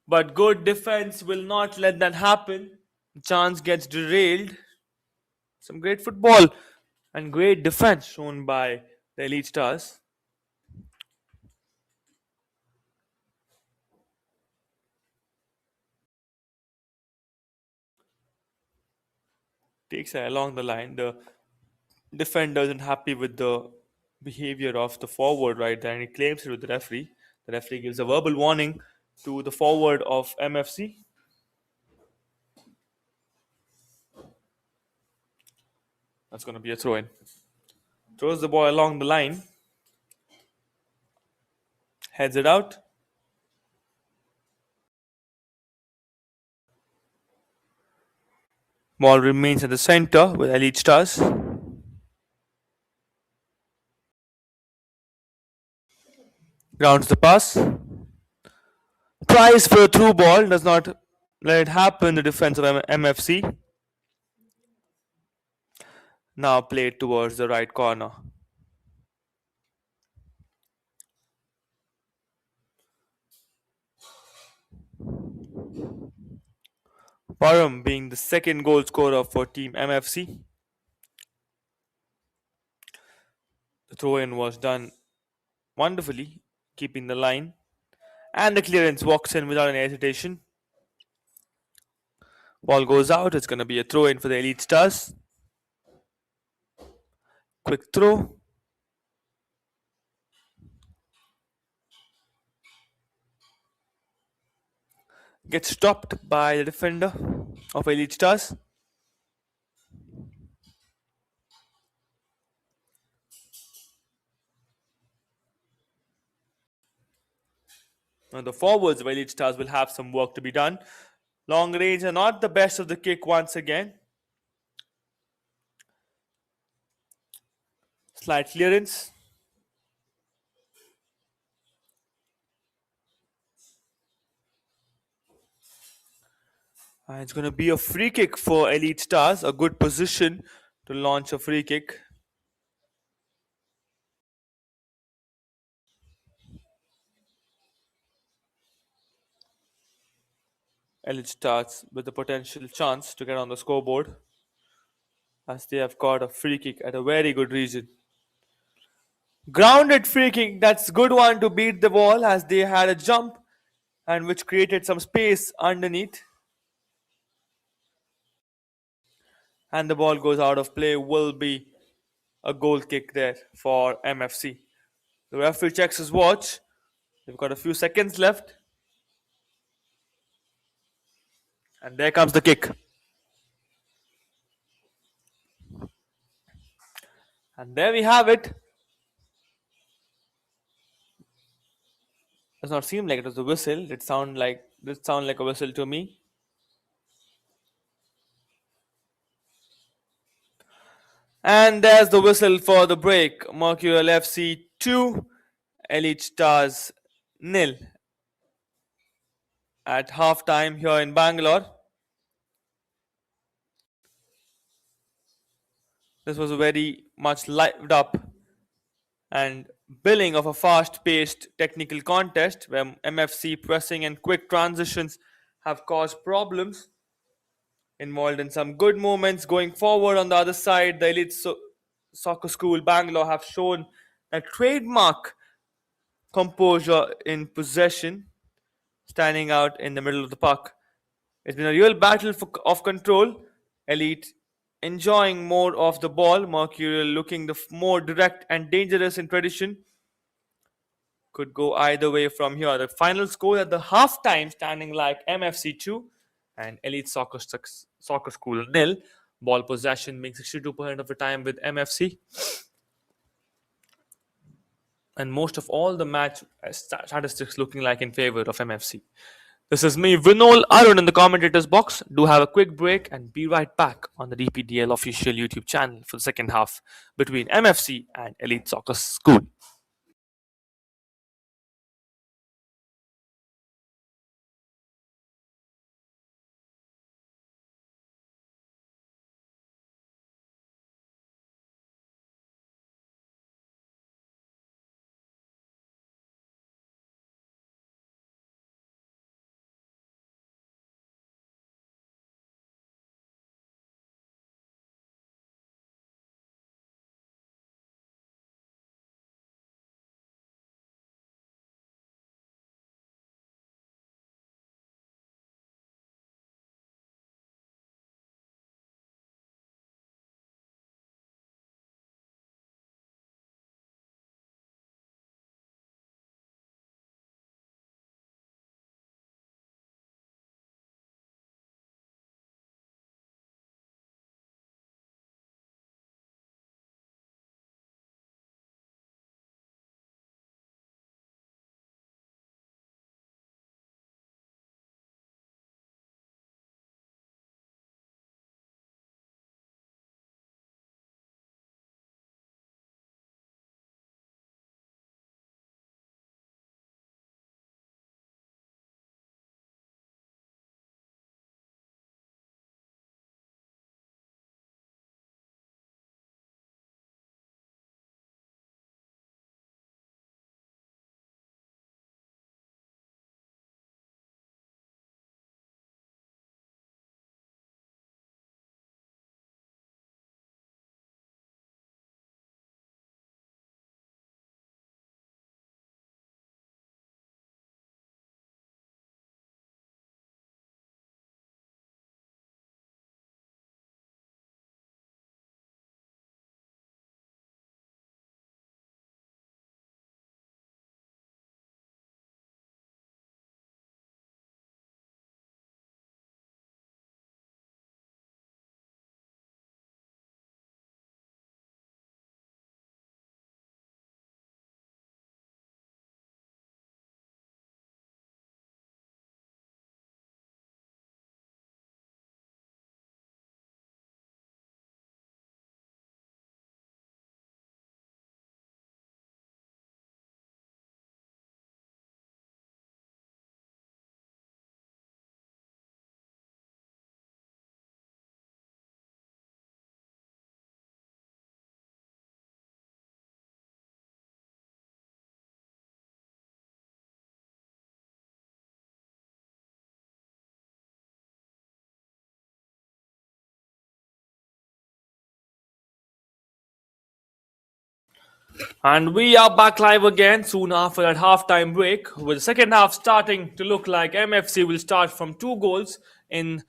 But good defense will not let that happen. The chance gets derailed. Some great football and great defense shown by the Elite Stars. Takes it along the line. The defender isn't happy with the behavior of the forward right there, and he claims it with the referee. The referee gives a verbal warning to the forward of MFC. That's going to be a throw-in. Throws the ball along the line. Heads it out. Ball remains at the center with Elite Stars. Grounds the pass. Tries for a through ball. Does not let it happen. The defense of MFC. Now played towards the right corner. Param being the second goal scorer for Team MFC. The throw in was done wonderfully, keeping the line, and the clearance walks in without any hesitation. Ball goes out. It's going to be a throw in for the Elite Stars. Quick throw. Gets stopped by the defender of Elite Stars. Now the forwards of Elite Stars will have some work to be done. Long range are not the best of the kick once again. Slight clearance. It's going to be a free kick for Elite Stars. A good position to launch a free kick. Elite Stars with a potential chance to get on the scoreboard, as they have got a free kick at a very good region. Grounded free kick, that's good one to beat the ball, as they had a jump and which created some space underneath. And the ball goes out of play. Will be a goal kick there for MFC. The referee checks his watch. We've got a few seconds left. And there comes the kick. And there we have it. Does not seem like it was a whistle. It sound like a whistle to me. And there's the whistle for the break. Mercurial FC 2, Elite Stars 0 at halftime here in Bangalore. This was a very much lived up and billing of a fast-paced technical contest where MFC pressing and quick transitions have caused problems. Involved in some good moments going forward. On the other side, the Elite Soccer School Bangalore have shown a trademark composure in possession, standing out in the middle of the park. It's been a real battle of control. Elite enjoying more of the ball. Mercurial looking the more direct and dangerous in tradition. Could go either way from here. The final score at the halftime standing like MFC 2 and Elite Soccer School 0. Ball possession being 62% of the time with MFC. And most of all the match statistics looking like in favor of MFC. This is me, Vinol Arun, in the commentators box. Do have a quick break and be right back on the DPDL official YouTube channel for the second half between MFC and Elite Soccer School. And we are back live again soon after that halftime break, with the second half starting to look like MFC will start from 2 goals in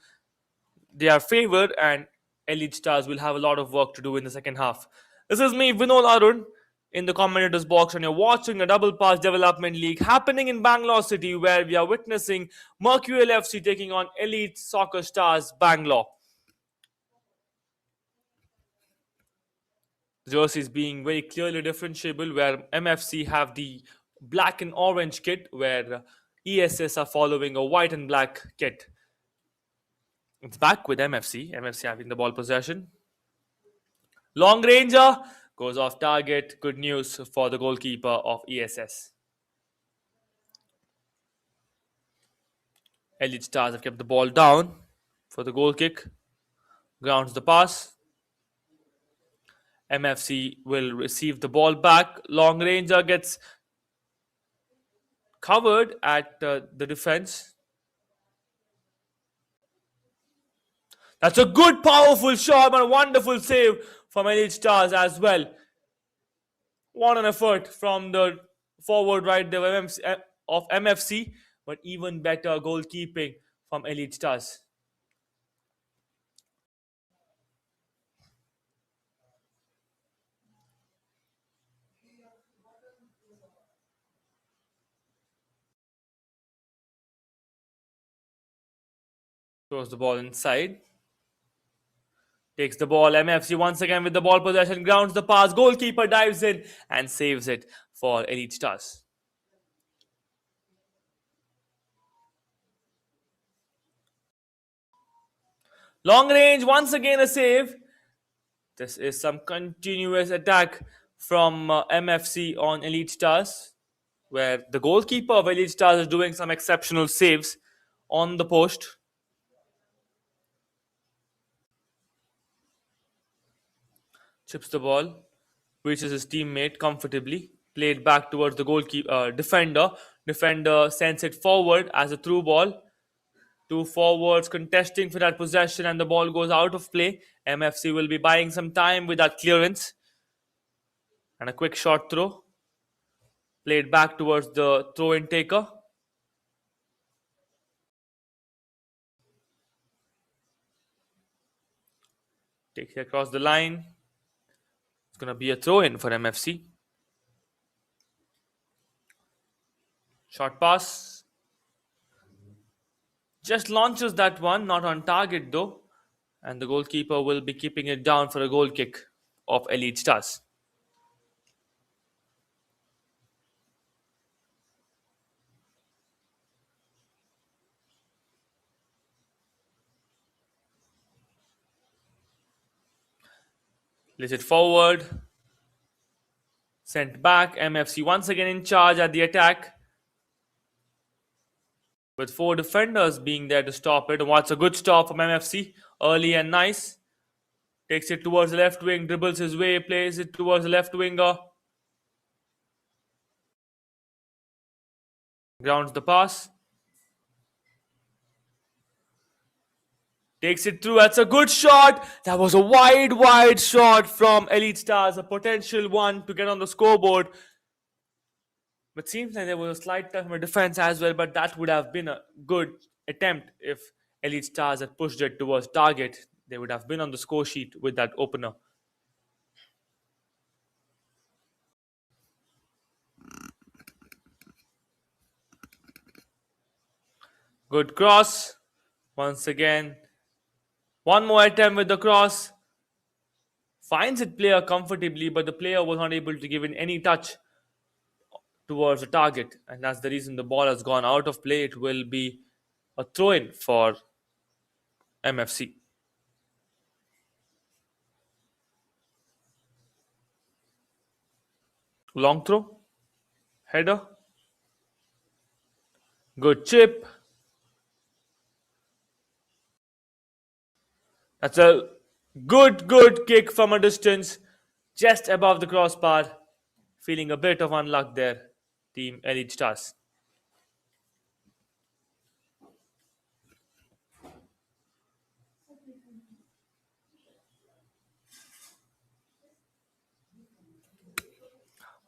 their favor, and Elite Stars will have a lot of work to do in the second half. This is me, Vinod Arun, in the commentators box, and you're watching the Double Pass Development League happening in Bangalore City, where we are witnessing Mercurial FC taking on Elite Soccer Stars Bangalore. Jerseys being very clearly differentiable, where MFC have the black and orange kit, where ESS are following a white and black kit. It's back with MFC. MFC having the ball possession. Long ranger goes off target. Good news for the goalkeeper of ESS. Elite Stars have kept the ball down for the goal kick. Grounds the pass. MFC will receive the ball back. Long ranger gets covered at the defense. That's a good, powerful shot and a wonderful save from Elite Stars as well. What an effort from the forward right there of MFC, but even better goalkeeping from Elite Stars. Throws the ball inside. Takes the ball. MFC once again with the ball possession. Grounds the pass. Goalkeeper dives in and saves it for Elite Stars. Long range. Once again a save. This is some continuous attack from MFC on Elite Stars, where the goalkeeper of Elite Stars is doing some exceptional saves on the post. Chips the ball, reaches his teammate comfortably. Played back towards the goalkeeper defender. Defender sends it forward as a through ball. Two forwards contesting for that possession, and the ball goes out of play. MFC will be buying some time with that clearance. And a quick short throw. Played back towards the throw-in taker. Takes it across the line. It's going to be a throw-in for MFC. Short pass. Just launches that one, not on target though. And the goalkeeper will be keeping it down for a goal kick of Elite Stars. Lays it forward. Sent back. MFC once again in charge at the attack, with 4 defenders being there to stop it. And what's a good stop from MFC. Early and nice. Takes it towards the left wing, dribbles his way, plays it towards the left winger. Grounds the pass. Takes it through. That's a good shot. That was a wide shot from Elite Stars. A potential one to get on the scoreboard. But seems like there was a slight touch from a defense as well. But that would have been a good attempt if Elite Stars had pushed it towards target. They would have been on the score sheet with that opener. Good cross. Once again. One more attempt with the cross. Finds it player comfortably, but the player was not able to give in any touch towards the target. And that's the reason the ball has gone out of play. It will be a throw-in for MFC. Long throw. Header. Good chip. That's a good kick from a distance, just above the crossbar. Feeling a bit of unluck there, Team Elite Stars.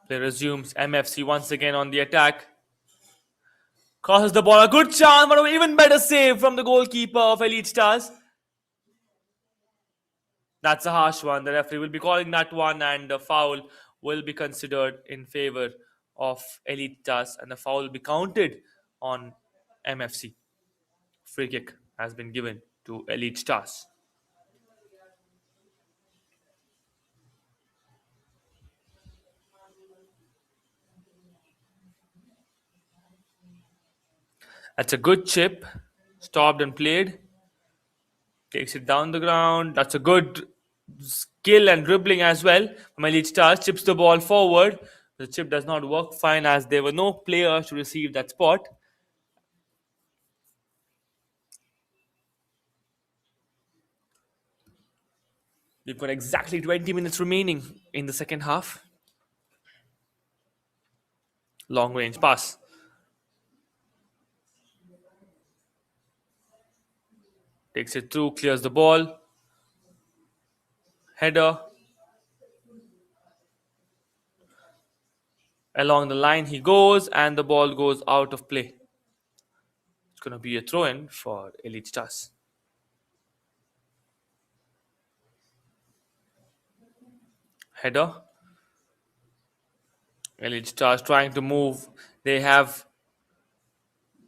Play resumes. MFC once again on the attack. Crosses the ball. A good chance, but an even better save from the goalkeeper of Elite Stars. That's a harsh one. The referee will be calling that one, and the foul will be considered in favor of Elite Stars, and the foul will be counted on MFC. Free kick has been given to Elite Stars. That's a good chip. Stopped and played. Takes it down the ground. That's a good skill and dribbling as well from Elite Stars. Chips the ball forward. The chip does not work fine as there were no players to receive that spot. We've got exactly 20 minutes remaining in the second half. Long range pass. Takes it through, clears the ball. Header. Along the line he goes, and the ball goes out of play. It's going to be a throw-in for Elite Stars. Header. Elite Stars trying to move. They have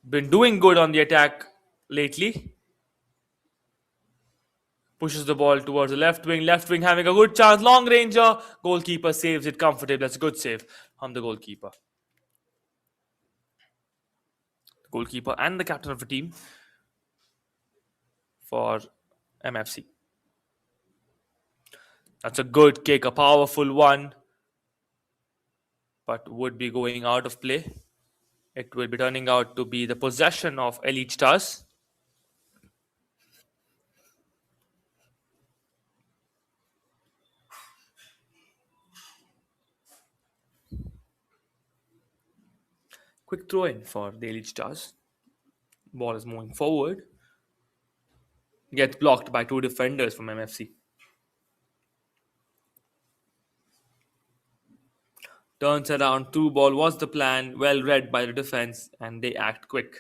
been doing good on the attack lately. Pushes the ball towards the left wing. Left wing having a good chance. Long ranger. Goalkeeper saves it comfortably. That's a good save from the goalkeeper. The goalkeeper and the captain of the team for MFC. That's a good kick. A powerful one. But would be going out of play. It will be turning out to be the possession of Elite Stars. Quick throw in for the Elite Stars. Ball is moving forward. Gets blocked by two defenders from MFC. Turns around, through ball was the plan, well read by the defense, and they act quick.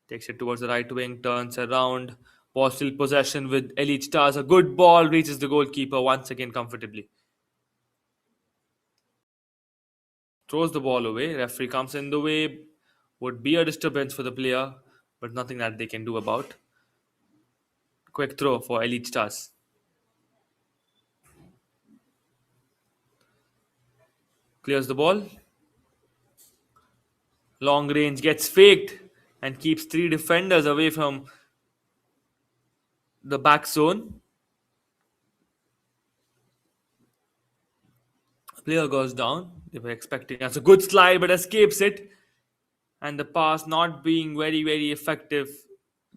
Takes it towards the right wing, turns around. Ball still possession with Elite Stars. A good ball reaches the goalkeeper once again comfortably. Throws the ball away. Referee comes in the way. Would be a disturbance for the player, but nothing that they can do about. Quick throw for Elite Stars. Clears the ball. Long range gets faked and keeps three defenders away from the back zone. Player goes down. They were expecting that's a good slide, but escapes it. And the pass not being very, very effective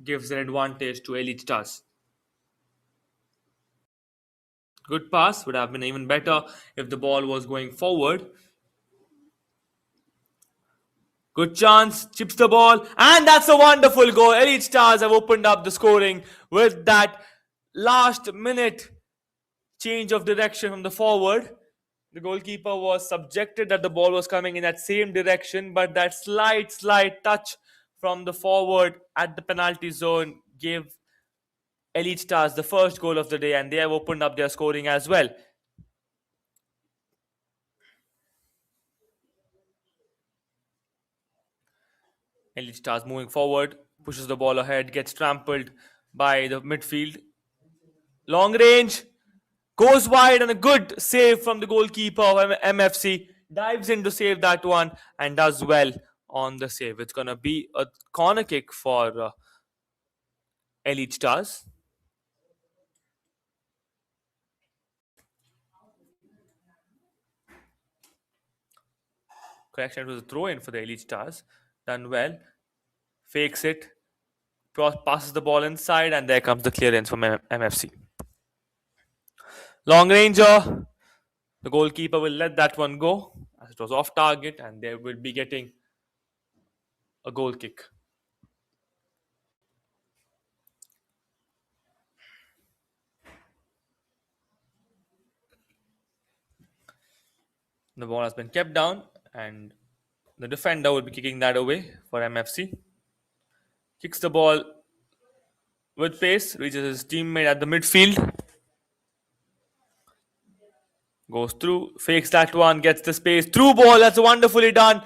gives an advantage to Elite Stars. Good pass would have been even better if the ball was going forward. Good chance, chips the ball, and that's a wonderful goal. Elite Stars have opened up the scoring with that last minute change of direction from the forward. The goalkeeper was subjected that the ball was coming in that same direction, but that slight touch from the forward at the penalty zone gave Elite Stars the first goal of the day, and they have opened up their scoring as well. Elite Stars moving forward, pushes the ball ahead, gets trampled by the midfield. Long range, goes wide, and a good save from the goalkeeper of MFC. Dives in to save that one and does well on the save. It's going to be a corner kick for Elite Stars. Correction, it was a throw in for the Elite Stars. Done well. Fakes it. Passes the ball inside, and there comes the clearance from MFC. Long ranger. The goalkeeper will let that one go as it was off target, and they will be getting a goal kick. The ball has been kept down, and the defender will be kicking that away for MFC. Kicks the ball with pace, reaches his teammate at the midfield, goes through, fakes that one, gets the space, through ball. That's wonderfully done.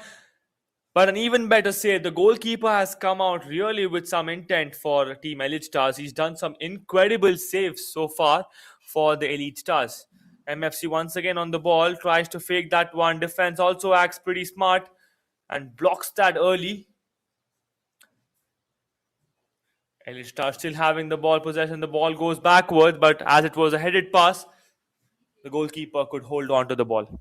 But an even better save. The goalkeeper has come out really with some intent for Team Elite Stars. He's done some incredible saves so far for the Elite Stars. MFC once again on the ball, tries to fake that one. Defense also acts pretty smart and blocks that early. Elite Stars still having the ball possession. The ball goes backwards, but as it was a headed pass, the goalkeeper could hold on to the ball.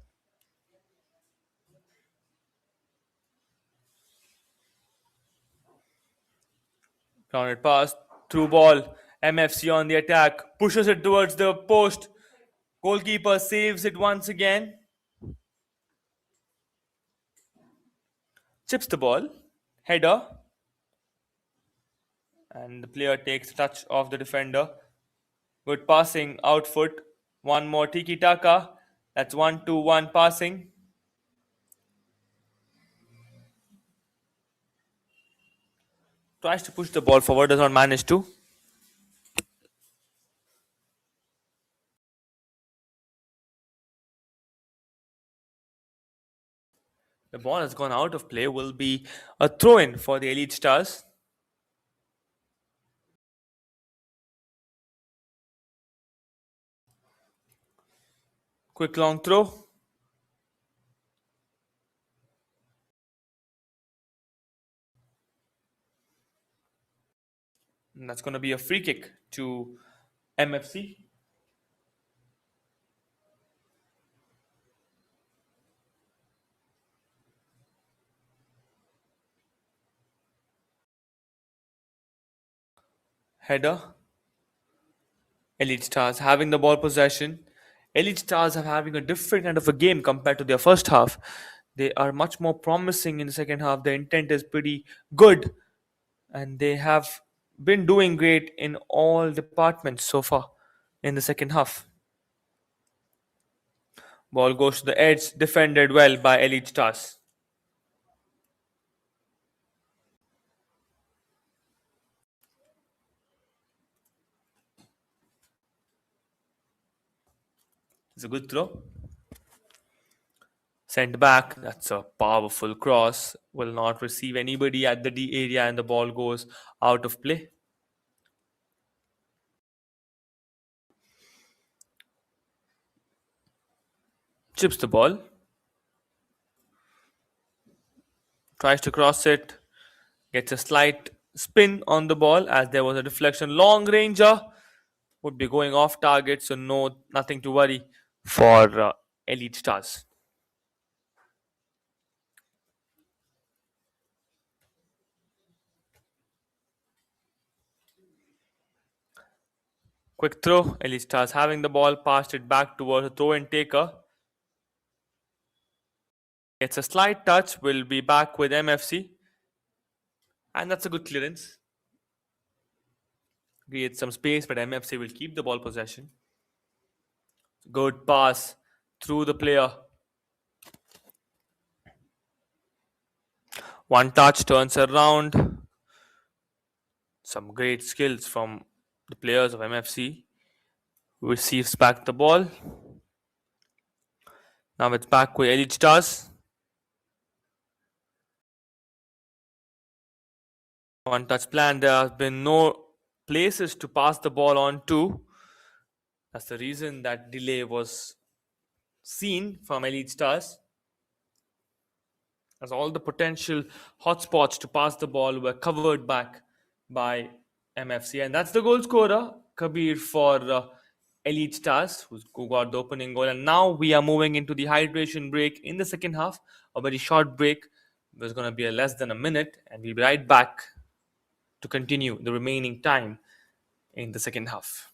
Grounded pass, through ball. MFC on the attack, pushes it towards the post. Goalkeeper saves it once again. Chips the ball. Header. And the player takes touch of the defender. Good passing, outfoot. One more tiki taka. That's 1-2-1 passing. Tries to push the ball forward, does not manage to. The ball has gone out of play. Will be a throw in for the Elite Stars. Quick long throw. And that's going to be a free kick to MFC. Header. Elite Stars having the ball possession. Elite Stars are having a different kind of a game compared to their first half. They are much more promising in the second half. Their intent is pretty good, and they have been doing great in all departments so far in the second half. Ball goes to the edge, defended well by Elite Stars. It's a good throw. Sent back. That's a powerful cross. Will not receive anybody at the D area, and the ball goes out of play. Chips the ball. Tries to cross it. Gets a slight spin on the ball as there was a deflection. Long ranger would be going off target, so nothing to worry for Elite Stars. Quick throw. Elite Stars having the ball, passed it back towards a throw and taker. Gets a slight touch, will be back with MFC. And that's a good clearance. Creates some space, but MFC will keep the ball possession. Good pass through the player. One touch, turns around. Some great skills from the players of MFC. Receives back the ball. Now it's back with Elite Stars. One touch plan. There have been no places to pass the ball on to. That's the reason that delay was seen from Elite Stars, as all the potential hotspots to pass the ball were covered back by MFC. And that's the goal scorer, Kabir, for Elite Stars, who got the opening goal. And now we are moving into the hydration break in the second half, a very short break. There's going to be less than a minute, and we'll be right back to continue the remaining time in the second half.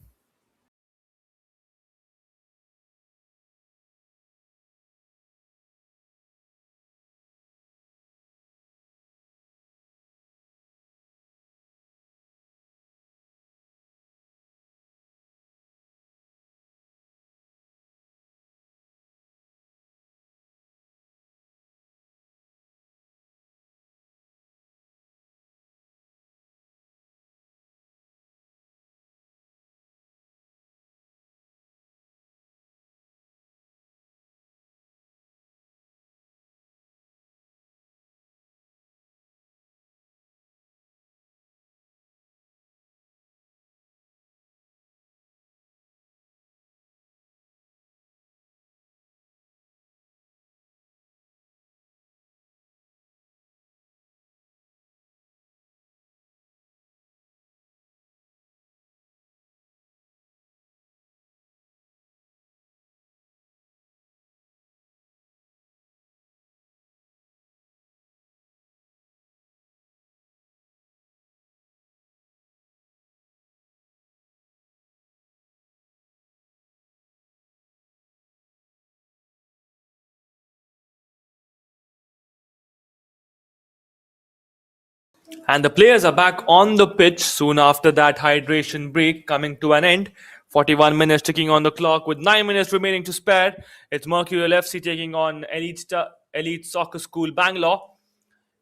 And the players are back on the pitch soon after that hydration break coming to an end. 41 minutes ticking on the clock with 9 minutes remaining to spare. It's Mercurial FC taking on Elite Soccer School Bangalore.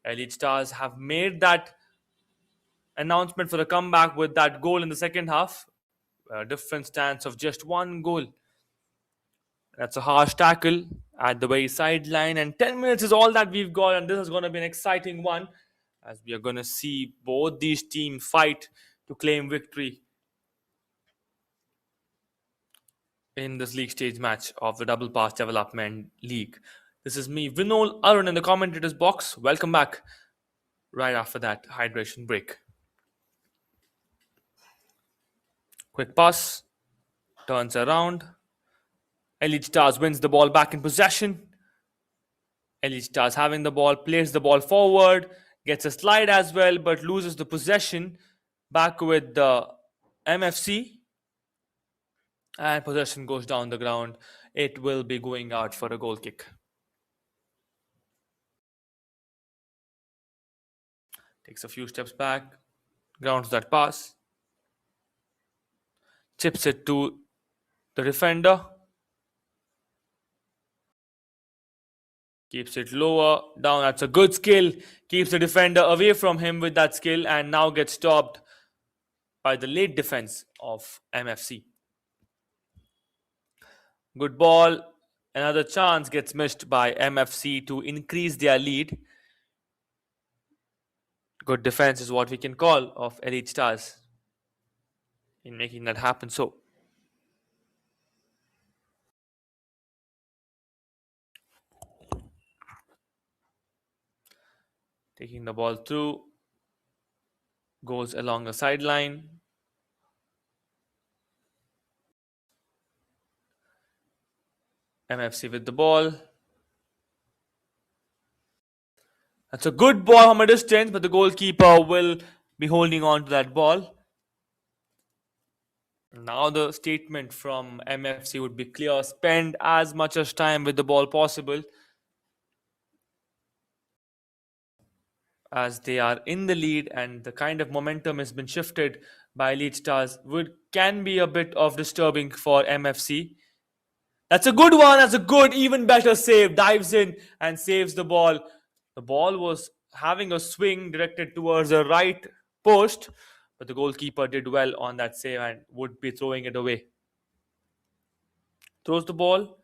Elite Stars have made that announcement for the comeback with that goal in the second half. A different stance of just one goal. That's a harsh tackle at the very sideline, and 10 minutes is all that we've got, and this is going to be an exciting one as we are going to see both these teams fight to claim victory in this league stage match of the Double Pass Development League. This is me, Vinol Arun, in the commentators box. Welcome back right after that hydration break. Quick pass, turns around. Elite Stars wins the ball back in possession. Elite Stars having the ball, plays the ball forward, gets a slide as well, but loses the possession back with the MFC. And possession goes down the ground. It will be going out for a goal kick. Takes a few steps back, grounds that pass, chips it to the defender, keeps it lower down. That's a good skill. Keeps the defender away from him with that skill, and now gets stopped by the late defense of MFC. Good ball. Another chance gets missed by MFC to increase their lead. Good defense is what we can call of Elite Stars in making that happen. So taking the ball through, goes along the sideline. MFC with the ball. That's a good ball from a distance, but the goalkeeper will be holding on to that ball. Now the statement from MFC would be clear. Spend as much as time with the ball possible, as they are in the lead, and the kind of momentum has been shifted by Elite Stars can be a bit of disturbing for MFC. That's a good one. That's a good, even better save. Dives in and saves the ball. The ball was having a swing directed towards the right post, but the goalkeeper did well on that save and would be throwing it away. Throws the ball,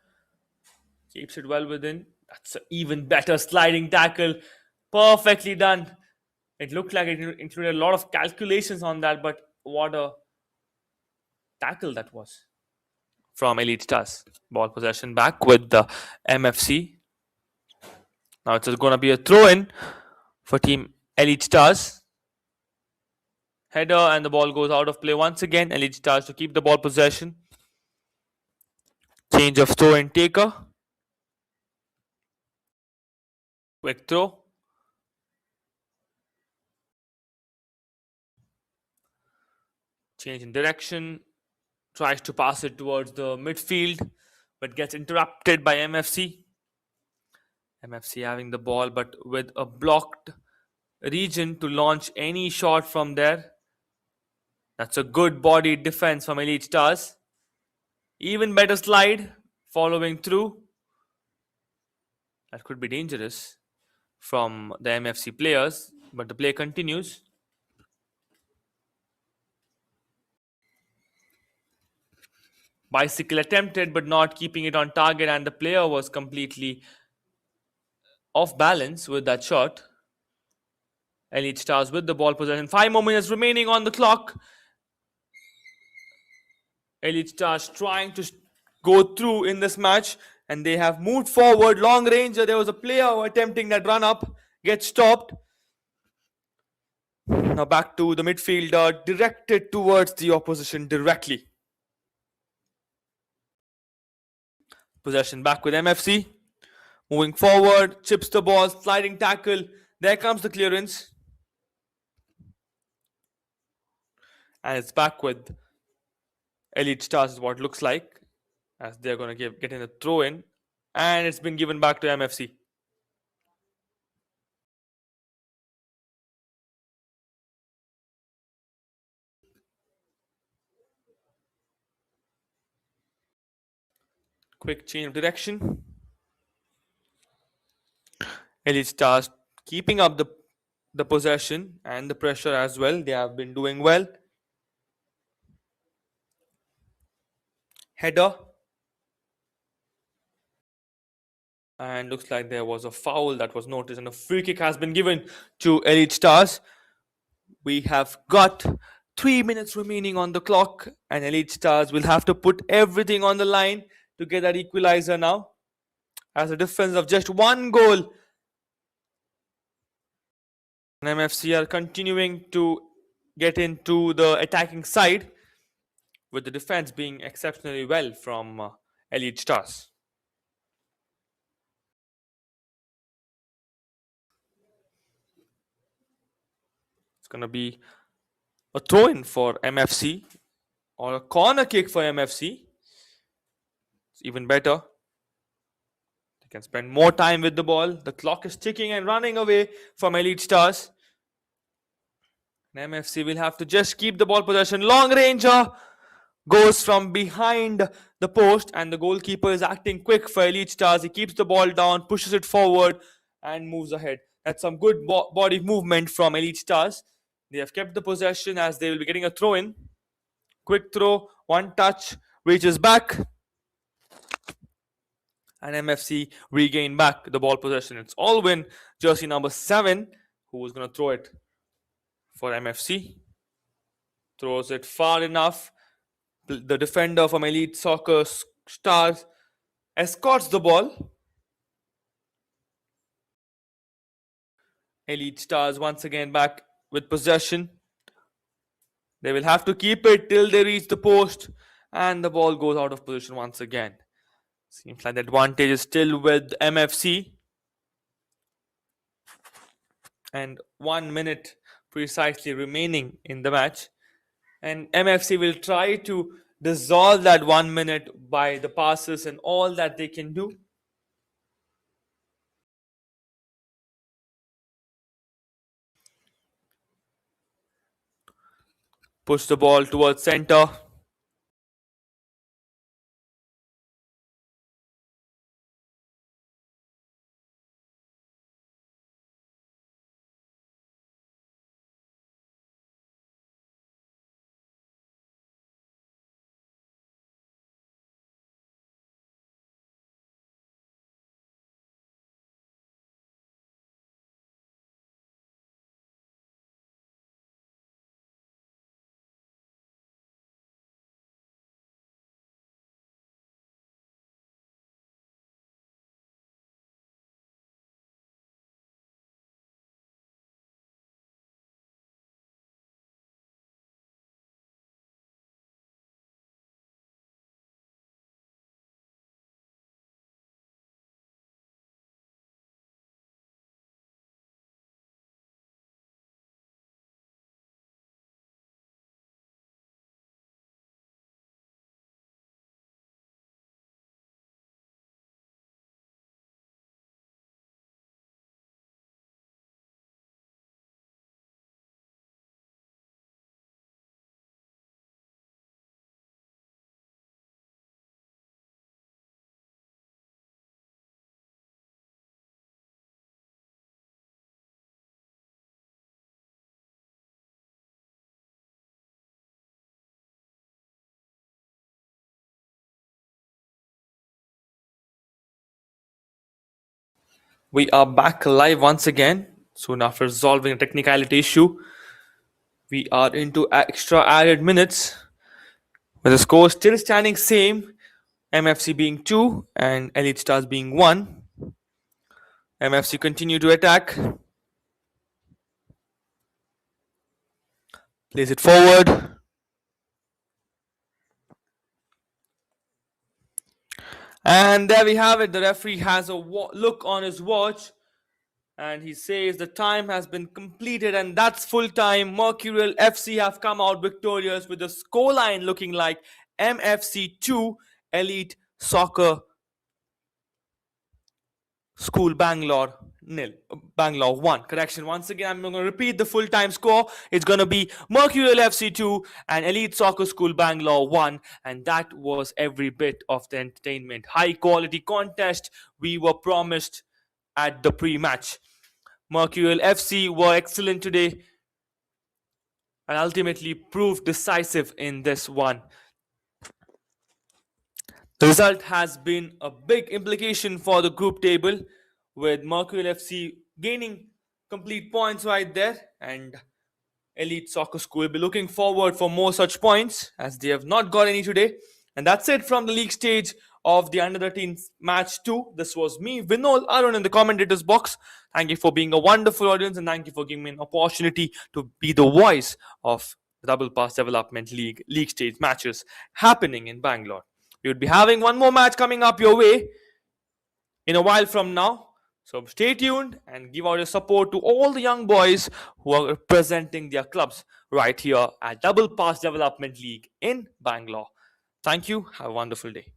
keeps it well within. That's an even better sliding tackle. Perfectly done. It looked like it included a lot of calculations on that, but what a tackle that was from Elite Stars. Ball possession back with the MFC. Now it's going to be a throw-in for Team Elite Stars. Header, and the ball goes out of play once again. Elite Stars to keep the ball possession. Change of throw-in taker. Quick throw. Change in direction. Tries to pass it towards the midfield, but gets interrupted by MFC. MFC having the ball, but with a blocked region to launch any shot from there. That's a good body defense from Elite Stars. Even better slide following through. That could be dangerous from the MFC players, but the play continues. Bicycle attempted, but not keeping it on target, and the player was completely off balance with that shot. Elite Stars with the ball possession. 5 more minutes remaining on the clock. Elite Stars trying to go through in this match, and they have moved forward. Long range. There was a player attempting that run up, gets stopped. Now back to the midfielder, directed towards the opposition directly. Possession back with MFC. Moving forward, chips the ball, sliding tackle. There comes the clearance. And it's back with Elite Stars, is what it looks like, as they're going to get in a throw in. And it's been given back to MFC. quick change of direction. Elite Stars keeping up the possession and the pressure as well. They have been doing well. Header. And looks like there was a foul that was noticed, and a free kick has been given to Elite Stars. We have got 3 minutes remaining on the clock, and Elite Stars will have to put everything on the line to get that equalizer now. As a difference of just 1 goal, and MFC are continuing to get into the attacking side, with the defense being exceptionally well from Elite Stars. It's going to be a throw-in for MFC or a corner kick for MFC. It's even better. They can spend more time with the ball. The clock is ticking and running away from Elite Stars. And MFC will have to just keep the ball possession. Long ranger goes from behind the post, and the goalkeeper is acting quick for Elite Stars. He keeps the ball down, pushes it forward, and moves ahead. That's some good body movement from Elite Stars. They have kept the possession as they will be getting a throw-in. Quick throw, one touch, reaches back. And MFC regain back the ball possession. It's Alwyn, jersey number 7, who is going to throw it for MFC. Throws it far enough. The defender from Elite Soccer Stars escorts the ball. Elite Stars once again back with possession. They will have to keep it till they reach the post, and the ball goes out of position once again. Seems like the advantage is still with MFC. And 1 minute precisely remaining in the match. And MFC will try to dissolve that 1 minute by the passes and all that they can do. Push the ball towards center. We are back live once again, soon after resolving a technicality issue. We are into extra added minutes, with the score still standing same, MFC being 2 and Elite Stars being 1. MFC continue to attack. Plays it forward. And there we have it. The referee has a look on his watch, and he says the time has been completed, and that's full time. Mercurial FC have come out victorious with the scoreline looking like MFC 2, Elite Soccer School Bangalore nil. Bangalore 1. Correction. Once again, I'm going to repeat the full time score. It's going to be Mercurial FC 2 and Elite Soccer School Bangalore 1. And that was every bit of the entertainment. High quality contest we were promised at the pre-match. Mercurial FC were excellent today and ultimately proved decisive in this one. The result has been a big implication for the group table, with Mercurial FC gaining complete points right there, and Elite Soccer School will be looking forward for more such points as they have not got any today. And that's it from the league stage of the Under 13 match 2. This was me, Vinol Arun, in the commentators box. Thank you for being a wonderful audience, and thank you for giving me an opportunity to be the voice of the Double Pass Development League stage matches happening in Bangalore. We would be having one more match coming up your way in a while from now. So stay tuned and give out your support to all the young boys who are representing their clubs right here at Double Pass Development League in Bangalore. Thank you. Have a wonderful day.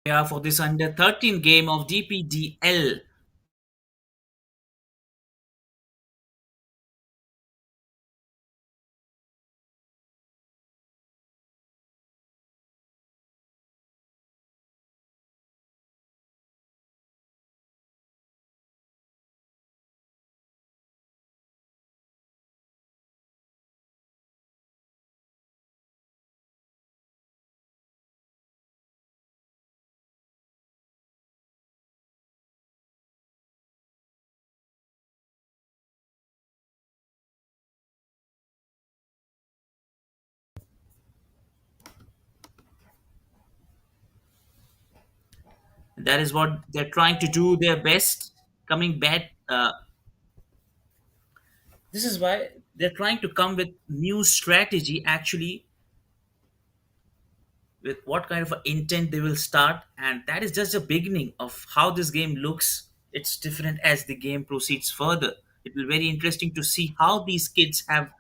Here for this under 13 game of DPDL. That is what they're trying to do their best. Coming back, this is why they're trying to come with new strategy. Actually, with what kind of a intent they will start, and that is just a beginning of how this game looks. It's different as the game proceeds further. It will be very interesting to see how these kids have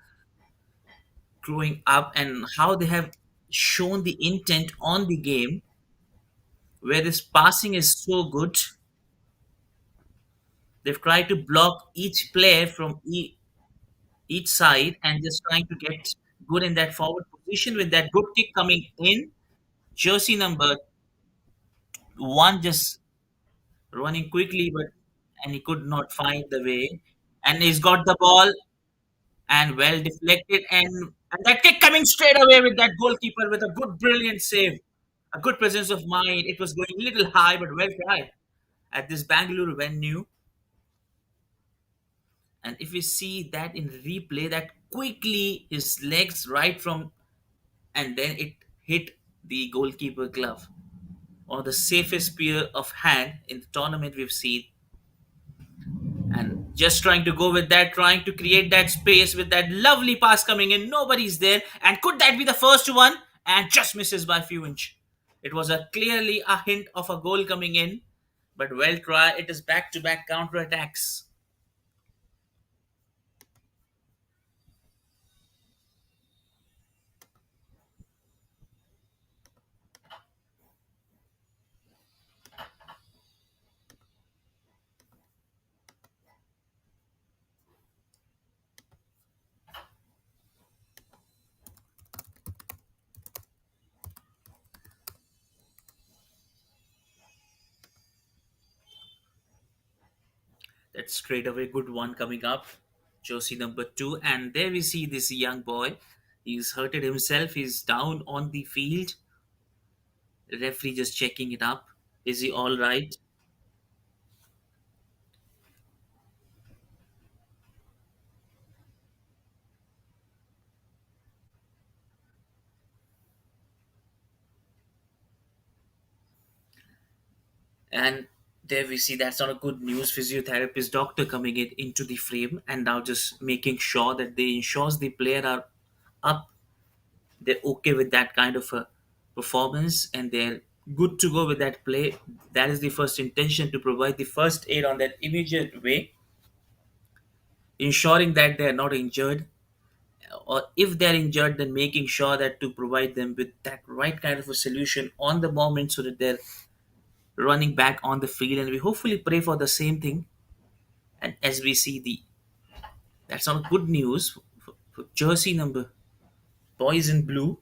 growing up and how they have shown the intent on the game, where this passing is so good. They've tried to block each player from each side and just trying to get good in that forward position with that good kick coming in. Jersey number one just running quickly, but and he could not find the way. And he's got the ball and well deflected, and that kick coming straight away with that goalkeeper with a good, brilliant save, a good presence of mind. It was going a little high, but well tried at this Bangalore venue. And if we see that in replay, that quickly his legs right from, and then it hit the goalkeeper glove. One of the safest pair of hand in the tournament we've seen. And just trying to go with that, trying to create that space with that lovely pass coming in. Nobody's there. And could that be the first one? And just misses by a few inch. It was a clearly a hint of a goal coming in. But well try. It is back to back counter attacks. That's straight away good one coming up. Josie number two. And there we see this young boy. He's hurted himself. He's down on the field. The referee just checking it up. Is he all right? And there we see that's not a good news. Physiotherapist doctor coming in into the frame and now just making sure that they ensures the player are up. They're okay with that kind of a performance and they're good to go with that play. That is the first intention, to provide the first aid on that immediate way, ensuring that they're not injured, or if they're injured then making sure that to provide them with that right kind of a solution on the moment so that they're running back on the field. And we hopefully pray for the same thing. And as we see the, that's not good news for jersey number boys in blue.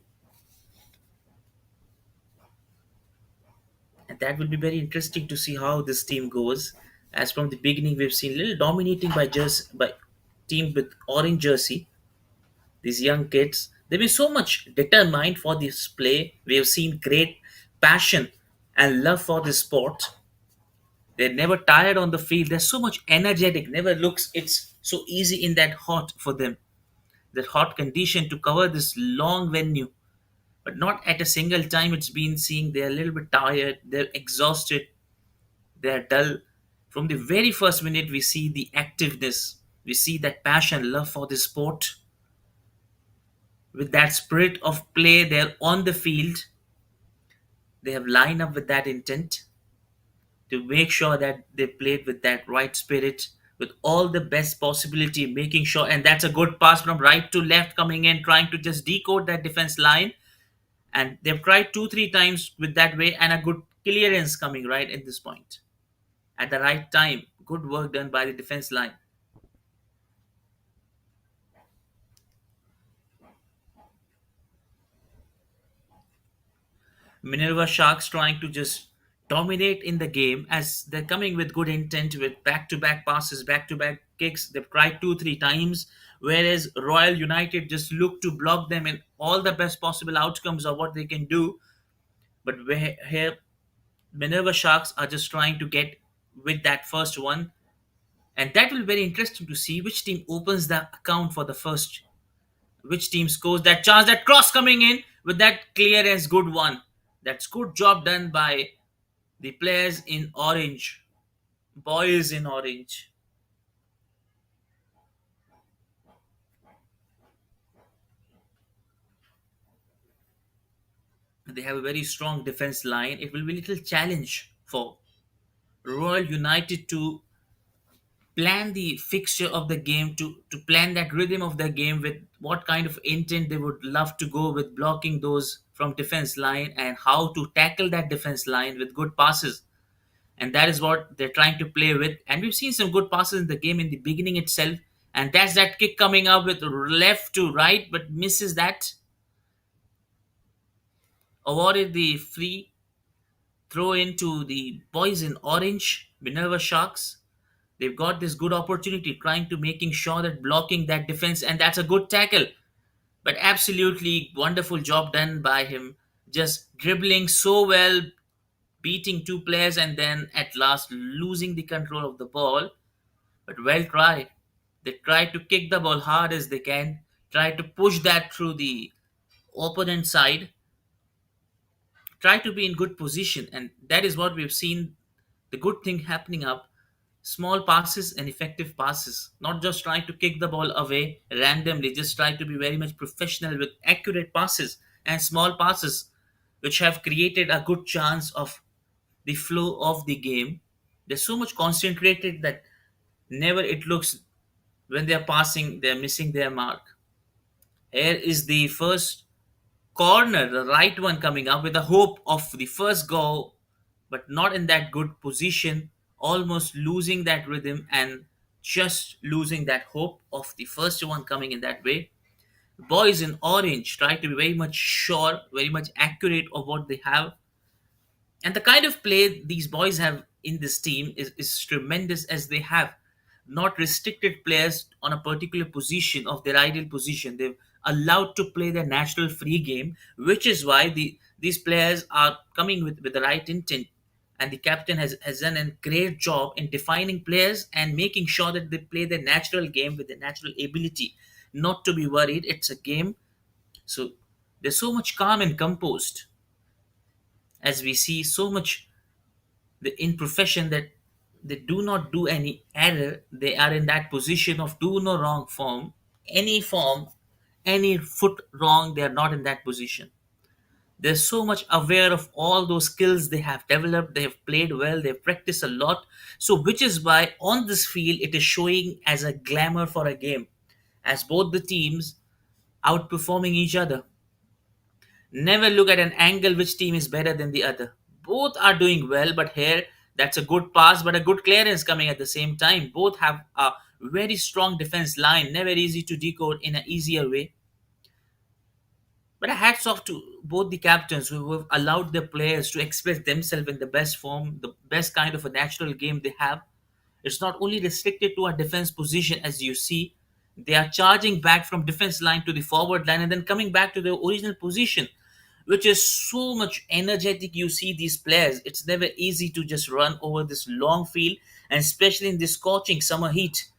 And that will be very interesting to see how this team goes. As from the beginning, we've seen little dominating by team with orange jersey. These young kids, they've been so much determined for this play. We have seen great passion and love for this sport. They're never tired on the field. They're so much energetic. Never looks it's so easy in that hot for them. That hot condition to cover this long venue. But not at a single time it's been seeing they're a little bit tired, they're exhausted, they're dull. From the very first minute we see the activeness, we see that passion, love for the sport. With that spirit of play, they're on the field. They have lined up with that intent to make sure that they played with that right spirit, with all the best possibility, making sure. And that's a good pass from right to left coming in, trying to just decode that defense line. And they've tried two, three times with that way, and a good clearance coming right at this point. At the right time. Good work done by the defense line. Minerva Sharks trying to just dominate in the game as they're coming with good intent with back to back passes, back to back kicks. They've tried two, three times, whereas Royal United just look to block them in all the best possible outcomes of what they can do. But here, Minerva Sharks are just trying to get with that first one. And that will be very interesting to see which team opens the account for the first, which team scores that chance, that cross coming in with that clearance, good one. That's good job done by the players in orange, boys in orange. They have a very strong defense line. It will be a little challenge for Royal United to plan the fixture of the game, to plan that rhythm of the game with what kind of intent they would love to go with blocking those from defense line and how to tackle that defense line with good passes. And that is what they're trying to play with. And we've seen some good passes in the game in the beginning itself. And that's that kick coming up with left to right, but misses that. Awarded the free throw into the boys in orange, Minerva Sharks. They've got this good opportunity trying to making sure that blocking that defense, and that's a good tackle. But absolutely wonderful job done by him. Just dribbling so well, beating two players, and then at last losing the control of the ball. But well tried. They try to kick the ball hard as they can, try to push that through the opponent side, try to be in good position, and that is what we've seen the good thing happening up. Small passes and effective passes, not just trying to kick the ball away randomly, just try to be very much professional with accurate passes and small passes, which have created a good chance of the flow of the game. They're so much concentrated that never it looks when they're passing, they're missing their mark. Here is the first corner, the right one coming up with the hope of the first goal, but not in that good position, almost losing that rhythm and just losing that hope of the first one coming in that way. Boys in orange try to be very much sure, very much accurate of what they have. And the kind of play these boys have in this team is tremendous as they have not restricted players on a particular position of their ideal position. They've allowed to play their natural free game, which is why these players are coming with the right intent. And the captain has done a great job in defining players and making sure that they play their natural game with their natural ability, not to be worried. It's a game. So they're so much calm and composed as we see so much in profession that they do not do any error. They are in that position of do no wrong form, any foot wrong, they are not in that position. They're so much aware of all those skills they have developed, they have played well, they've practiced a lot. So which is why on this field it is showing as a glamour for a game, as both the teams outperforming each other. Never look at an angle which team is better than the other. Both are doing well, but here that's a good pass, but a good clearance coming at the same time. Both have a very strong defense line, never easy to decode in an easier way. But a hats off to both the captains who have allowed their players to express themselves in the best form, the best kind of a natural game they have. It's not only restricted to a defense position as you see, they are charging back from defense line to the forward line and then coming back to their original position, which is so much energetic. You see these players, it's never easy to just run over this long field, and especially in this scorching summer heat.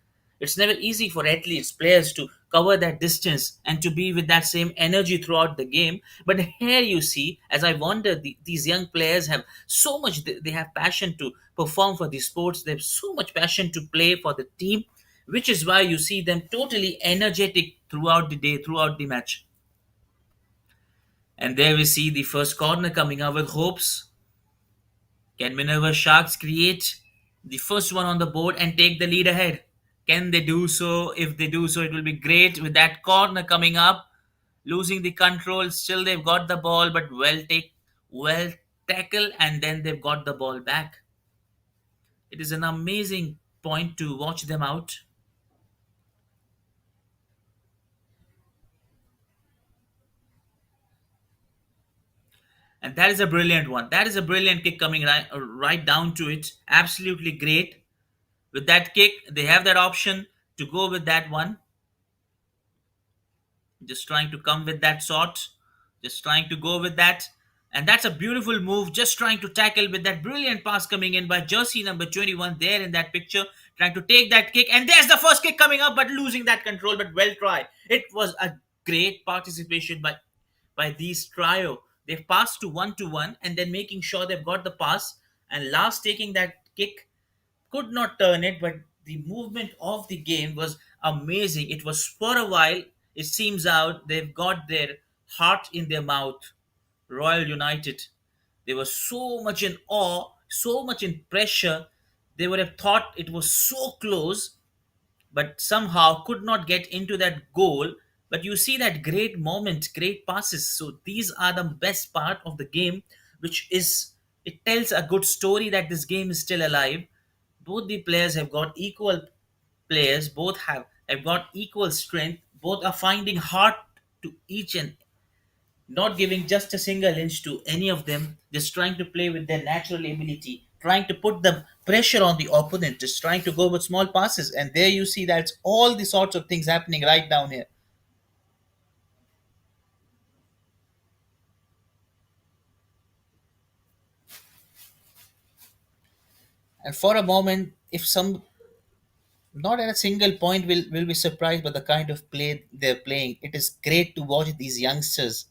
It's never easy for athletes, players to cover that distance and to be with that same energy throughout the game. But here you see, as I wonder, these young players have so much, they have passion to perform for the sports. They have so much passion to play for the team, which is why you see them totally energetic throughout the day, throughout the match. And there we see the first corner coming up with hopes. Can Minerva Sharks create the first one on the board and take the lead ahead? Can they do so? If they do so, it will be great with that corner coming up. Losing the control, still they've got the ball, but well tackle, and then they've got the ball back. It is an amazing point to watch them out. And that is a brilliant one. That is a brilliant kick coming right down to it. Absolutely great. With that kick, they have that option to go with that one. Just trying to come with that shot, just trying to go with that. And that's a beautiful move, just trying to tackle with that brilliant pass coming in by jersey number 21 there in that picture, trying to take that kick. And there's the first kick coming up, but losing that control, but well tried. It was a great participation by these trio. They've passed to one and then making sure they've got the pass, and last taking that kick, could not turn it, but the movement of the game was amazing. It was for a while, it seems out, they've got their heart in their mouth. Royal United. They were so much in awe, so much in pressure. They would have thought it was so close, but somehow could not get into that goal. But you see that great moment, great passes. So these are the best part of the game, which is, it tells a good story that this game is still alive. Both the players have got equal players, both have got equal strength, both are finding heart to each and not giving just a single inch to any of them, just trying to play with their natural ability, trying to put the pressure on the opponent, just trying to go with small passes. And there you see that's all the sorts of things happening right down here. And for a moment, if some, not at a single point will be surprised by the kind of play they're playing. It is great to watch these youngsters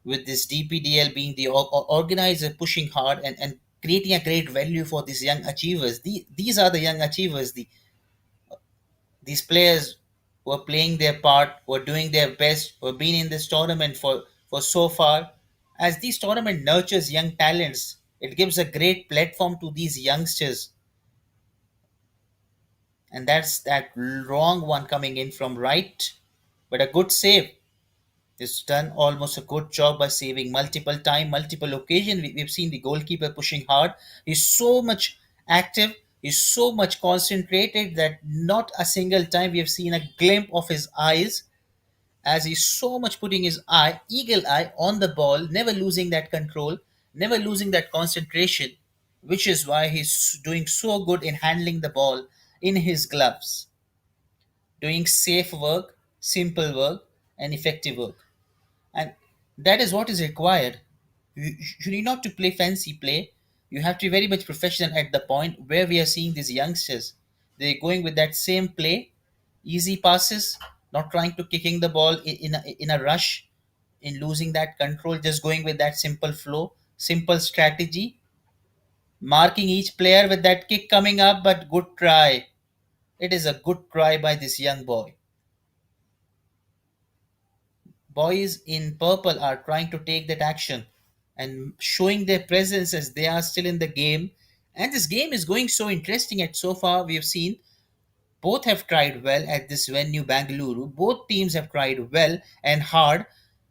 with this DPDL being the organizer pushing hard and creating a great value for these young achievers. These are the young achievers, these players who are playing their part, who are doing their best, who have been in this tournament for so far. As this tournament nurtures young talents, it gives a great platform to these youngsters. And that's that wrong one coming in from right, but a good save. It's done almost a good job by saving multiple time, multiple occasion. We've seen the goalkeeper pushing hard. He's so much active. He's so much concentrated that not a single time we have seen a glimpse of his eyes, as he's so much putting his eagle eye on the ball, never losing that control, never losing that concentration, which is why he's doing so good in handling the ball in his gloves, doing safe work, simple work, and effective work. And that is what is required. You need not to play fancy play. You have to be very much professional at the point where we are seeing these youngsters. They're going with that same play, easy passes, not trying to kicking the ball in a rush, in losing that control, just going with that simple flow, simple strategy, marking each player with that kick coming up, but good try. It is a good try by this young boy. Boys in purple are trying to take that action and showing their presence as they are still in the game. And this game is going so interesting at so far. We have seen both have tried well at this venue, Bangalore. Both teams have tried well and hard.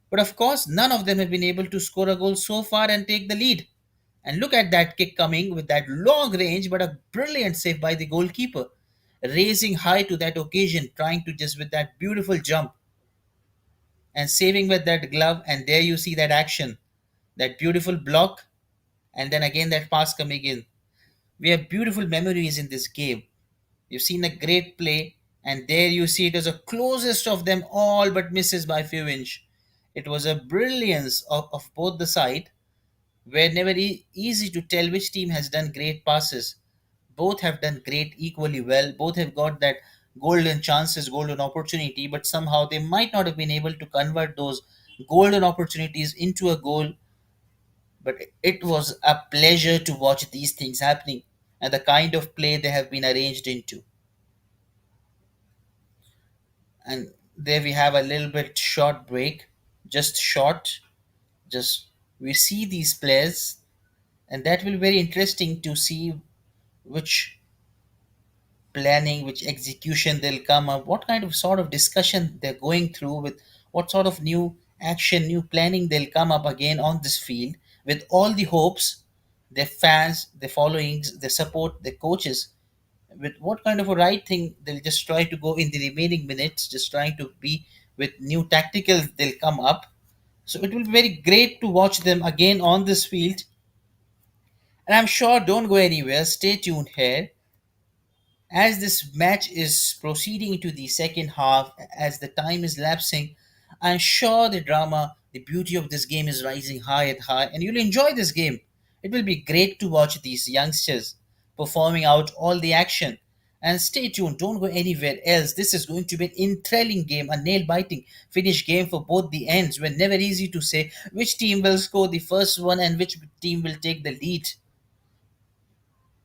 But of course, none of them have been able to score a goal so far and take the lead. And look at that kick coming with that long range, but a brilliant save by the goalkeeper. Raising high to that occasion, trying to just with that beautiful jump and saving with that glove. And there you see that action, that beautiful block, and then again that pass coming in. We have beautiful memories in this game. You've seen a great play, and there you see it as a closest of them all, but misses by few inch. It was a brilliance of both the side, where never easy to tell which team has done great passes. Both have done great equally well. Both have got that golden chances, golden opportunity, but somehow they might not have been able to convert those golden opportunities into a goal. But it was a pleasure to watch these things happening and the kind of play they have been arranged into. And there we have a little bit short break, just short. Just we see these players, and that will be very interesting to see which planning, which execution they'll come up, what kind of sort of discussion they're going through with, what sort of new action, new planning they'll come up again on this field. with all the hopes, their fans, their followings, their support, their coaches, with what kind of a right thing they'll just try to go in the remaining minutes, just trying to be with new tacticals they'll come up. So it will be very great to watch them again on this field. And I'm sure don't go anywhere, stay tuned here as this match is proceeding into the second half, as the time is lapsing. I'm sure the drama, the beauty of this game is rising high and high, and you'll enjoy this game. It will be great to watch these youngsters performing out all the action. And stay tuned, don't go anywhere else. This is going to be an enthralling game, a nail biting finish game for both the ends. We're never easy to say which team will score the first one and which team will take the lead.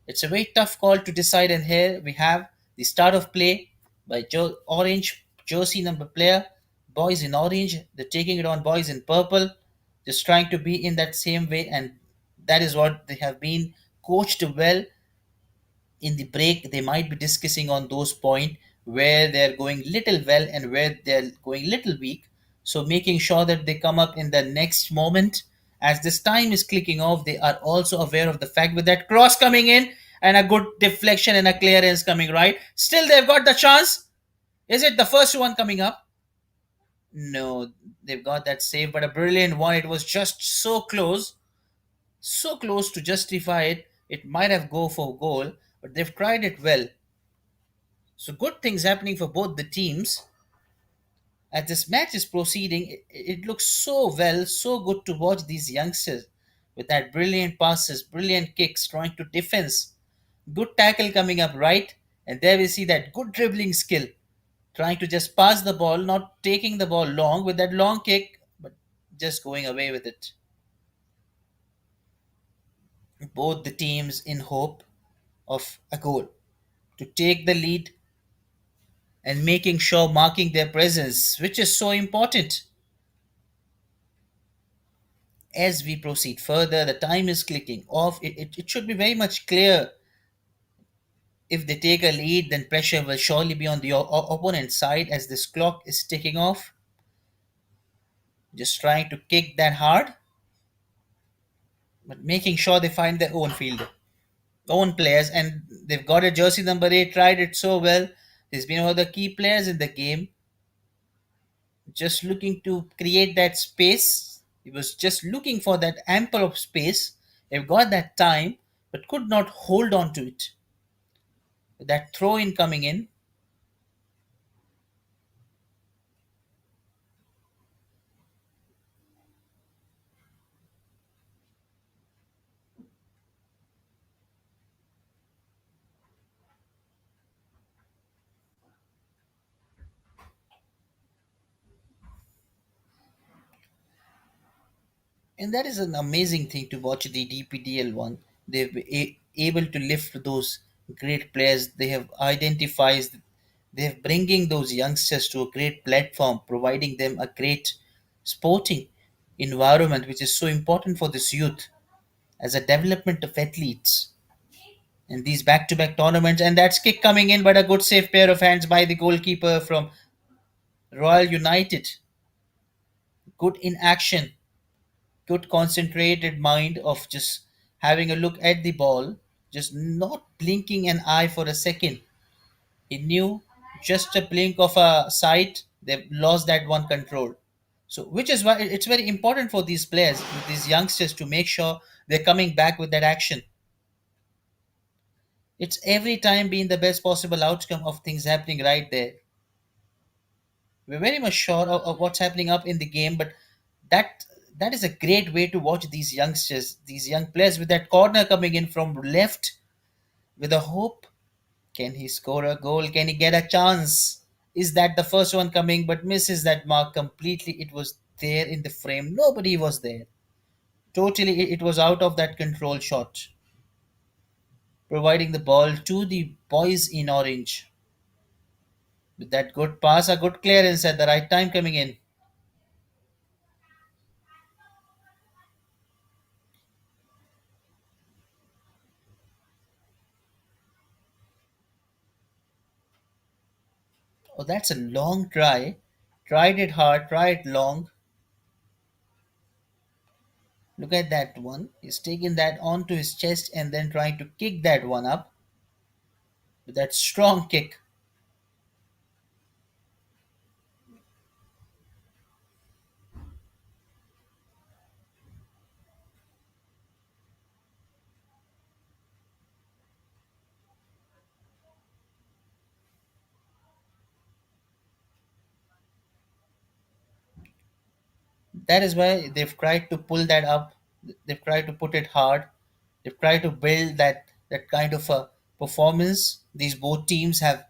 It's a very tough call to decide, and here we have the start of play by orange jersey number player. Boys in orange, they're taking it on boys in purple, just trying to be in that same way, and that is what they have been coached well. In the break they might be discussing on those points where they're going little well and where they're going little weak, so making sure that they come up in the next moment. As this time is clicking off, they are also aware of the fact with that cross coming in and a good deflection and a clearance coming right, still they've got the chance. Is it the first one coming up? No, they've got that save, but a brilliant one. It was just so close to justify it. It might have go for goal, but they've tried it well. So good things happening for both the teams. As this match is proceeding, it looks so well, so good to watch these youngsters with that brilliant passes, brilliant kicks, trying to defense. Good tackle coming up right, and there we see that good dribbling skill, trying to just pass the ball, not taking the ball long with that long kick, but just going away with it. Both the teams in hope of a goal to take the lead and making sure marking their presence, which is so important. As we proceed further, the time is clicking off. It should be very much clear. If they take a lead, then pressure will surely be on the opponent's side as this clock is ticking off. Just trying to kick that hard, but making sure they find their own fielder, own players, and they've got a jersey number 8, tried it so well. He's been one of the key players in the game, just looking to create that space. He was just looking for that ample of space. They've got that time, but could not hold on to it. With that throw in coming in, and that is an amazing thing to watch the DPDL one. They've been able to lift those great players. They have identified. They have bringing those youngsters to a great platform, providing them a great sporting environment, which is so important for this youth as a development of athletes. And these back-to-back tournaments, and that's kick coming in, but a good safe pair of hands by the goalkeeper from Royal United. Good in action, good concentrated mind of just having a look at the ball, just not blinking an eye for a second. He knew just a blink of a sight, they've lost that one control. So, which is why it's very important for these players, these youngsters, to make sure they're coming back with that action. It's every time being the best possible outcome of things happening right there. We're very much sure of what's happening up in the game, but that that is a great way to watch these youngsters, these young players, with that corner coming in from left with a hope. Can he score a goal? Can he get a chance? Is that the first one coming but misses that mark completely? It was there in the frame. Nobody was there. Totally, it was out of that control shot. Providing the ball to the boys in orange. With that good pass, a good clearance at the right time coming in. Oh, that's a long try. Tried it hard, tried it long. Look at that one. He's taking that onto his chest and then trying to kick that one up with that strong kick. That is why they've tried to pull that up. They've tried to put it hard. They've tried to build that kind of a performance. These both teams have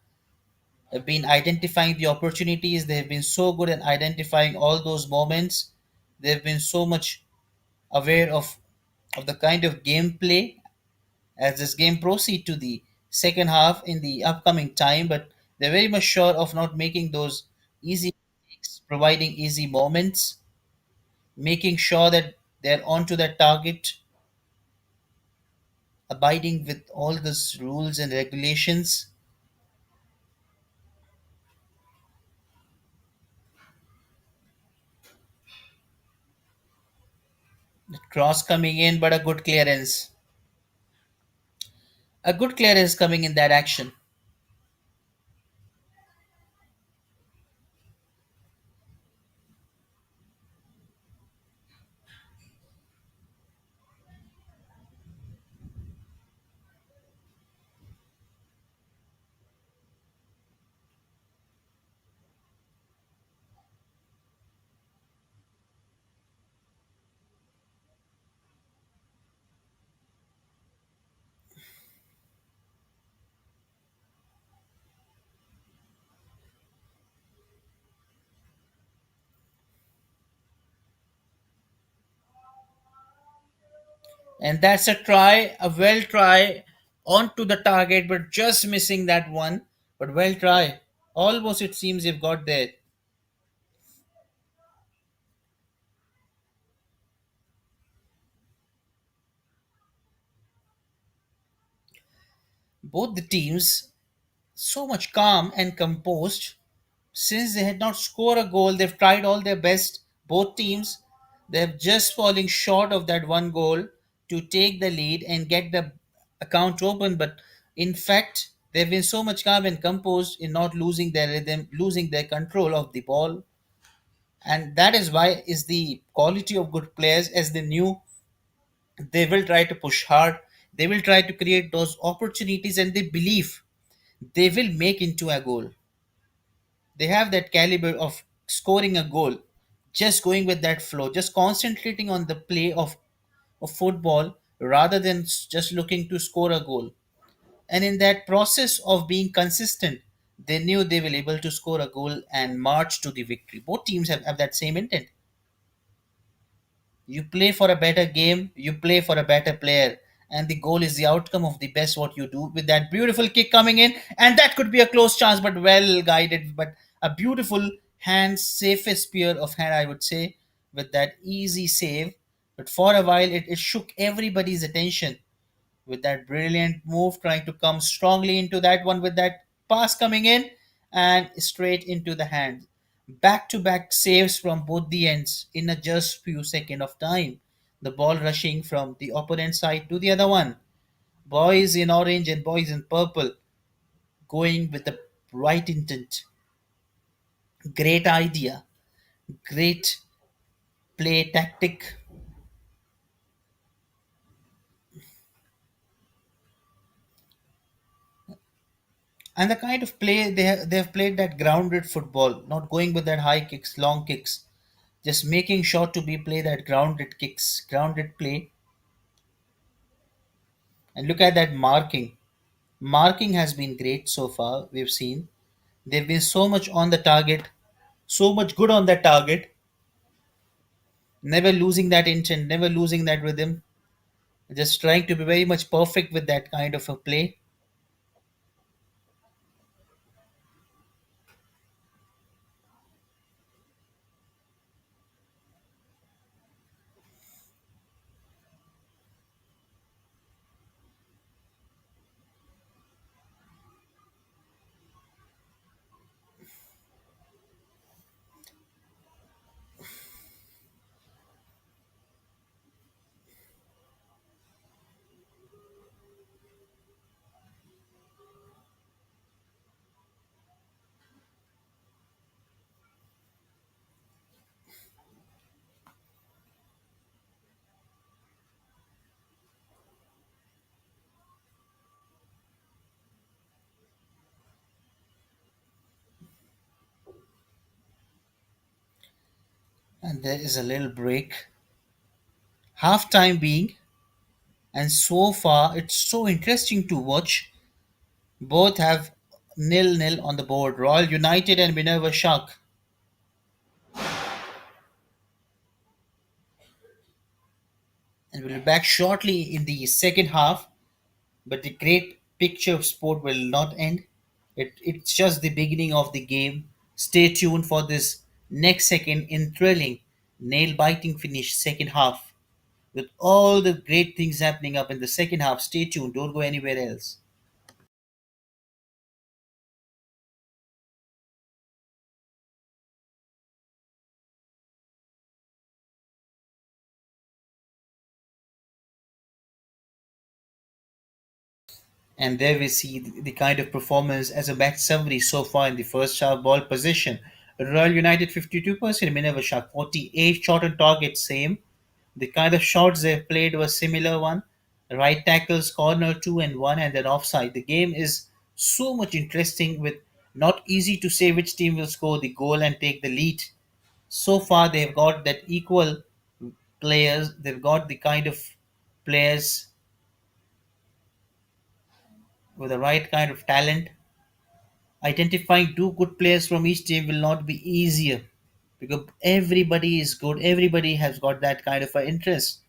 been identifying the opportunities. They've been so good at identifying all those moments. They've been so much aware of the kind of gameplay as this game proceed to the second half in the upcoming time. But they're very much sure of not making those easy mistakes, providing easy moments, making sure that they're onto that target, abiding with all these rules and regulations. The cross coming in, but a good clearance. A good clearance coming in that action. And that's a try, a well try onto the target, but just missing that one. But well try. Almost it seems you've got there. Both the teams so much calm and composed. Since they had not scored a goal, they've tried all their best. Both teams, they're just falling short of that one goal to take the lead and get the account open. But in fact, they've been so much calm and composed in not losing their rhythm, losing their control of the ball. And that is why is the quality of good players as they knew they will try to push hard. They will try to create those opportunities and they believe they will make into a goal. They have that caliber of scoring a goal, just going with that flow, just concentrating on the play of football rather than just looking to score a goal. And in that process of being consistent, they knew they were able to score a goal and march to the victory. Both teams have that same intent. You play for a better game, you play for a better player, and the goal is the outcome of the best what you do with that beautiful kick coming in. And that could be a close chance, but well guided, but a beautiful hand, safest spear of hand, I would say, with that easy save. But for a while, it shook everybody's attention with that brilliant move, trying to come strongly into that one with that pass coming in and straight into the hand. Back to back saves from both the ends in a just few seconds of time. The ball rushing from the opponent side to the other one. Boys in orange and boys in purple going with the right intent. Great idea. Great play tactic. And the kind of play they've played that grounded football, not going with that high kicks, long kicks, just making sure to be play that grounded kicks, grounded play. And look at that marking. Marking has been great so far. We've seen they've been so much on the target, so much good on that target, never losing that intent, never losing that rhythm. Just trying to be very much perfect with that kind of a play. And there is a little break. Half time being, and so far it's so interesting to watch. Both have nil-nil on the board. Royal United and Minerva Shark. And we'll be back shortly in the second half. But the great picture of sport will not end. It's just the beginning of the game. Stay tuned for this next second in thrilling, nail biting finish second half. With all the great things happening up in the second half, stay tuned. Don't go anywhere else. And there we see the kind of performance as a match summary so far in the first half. Ball position: Royal United 52%, Minerva Shark 48, shot on target same. The kind of shots they played was similar one. Right tackles, corner 2 and 1, and then offside. The game is so much interesting with not easy to say which team will score the goal and take the lead. So far they've got that equal players, they've got the kind of players with the right kind of talent. Identifying two good players from each team will not be easier because everybody is good, everybody has got that kind of an interest,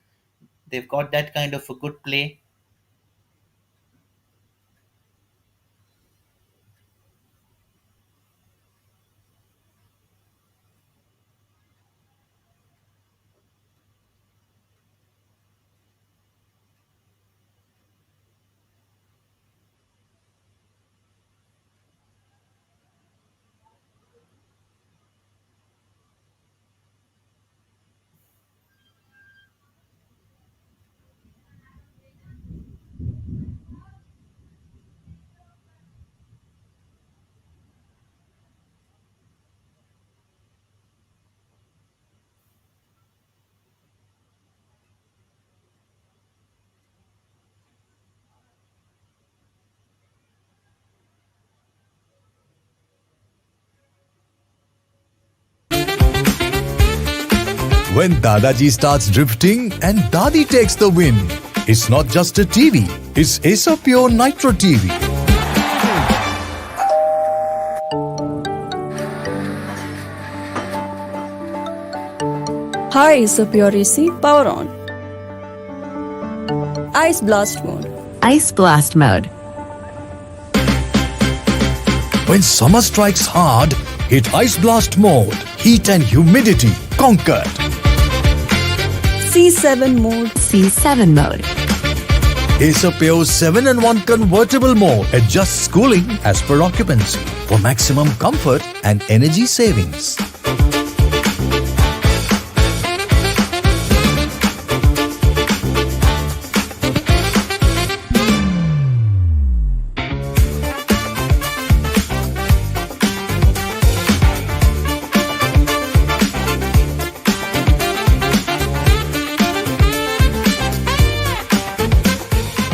they've got that kind of a good play. When Dadaji starts drifting and Dadi takes the win, it's not just a TV, it's Acer Pure Nitro TV. Hi, is a pure AC. Power on. Ice blast mode. Ice blast mode. When summer strikes hard, hit Ice Blast mode. Heat and humidity conquered. C7 mode. C7 mode. Acer Pure 7-in-1 convertible mode adjusts cooling as per occupancy for maximum comfort and energy savings.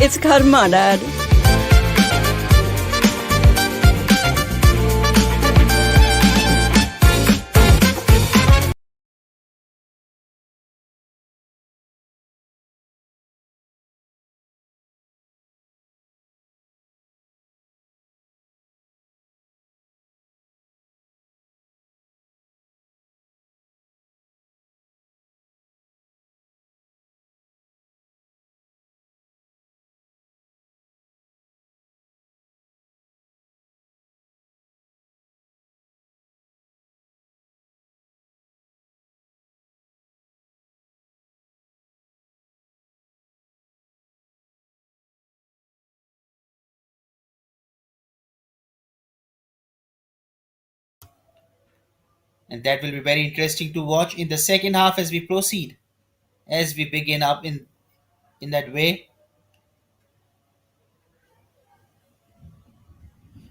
It's karma, Dad. And that will be very interesting to watch in the second half as we proceed, as we begin up in that way.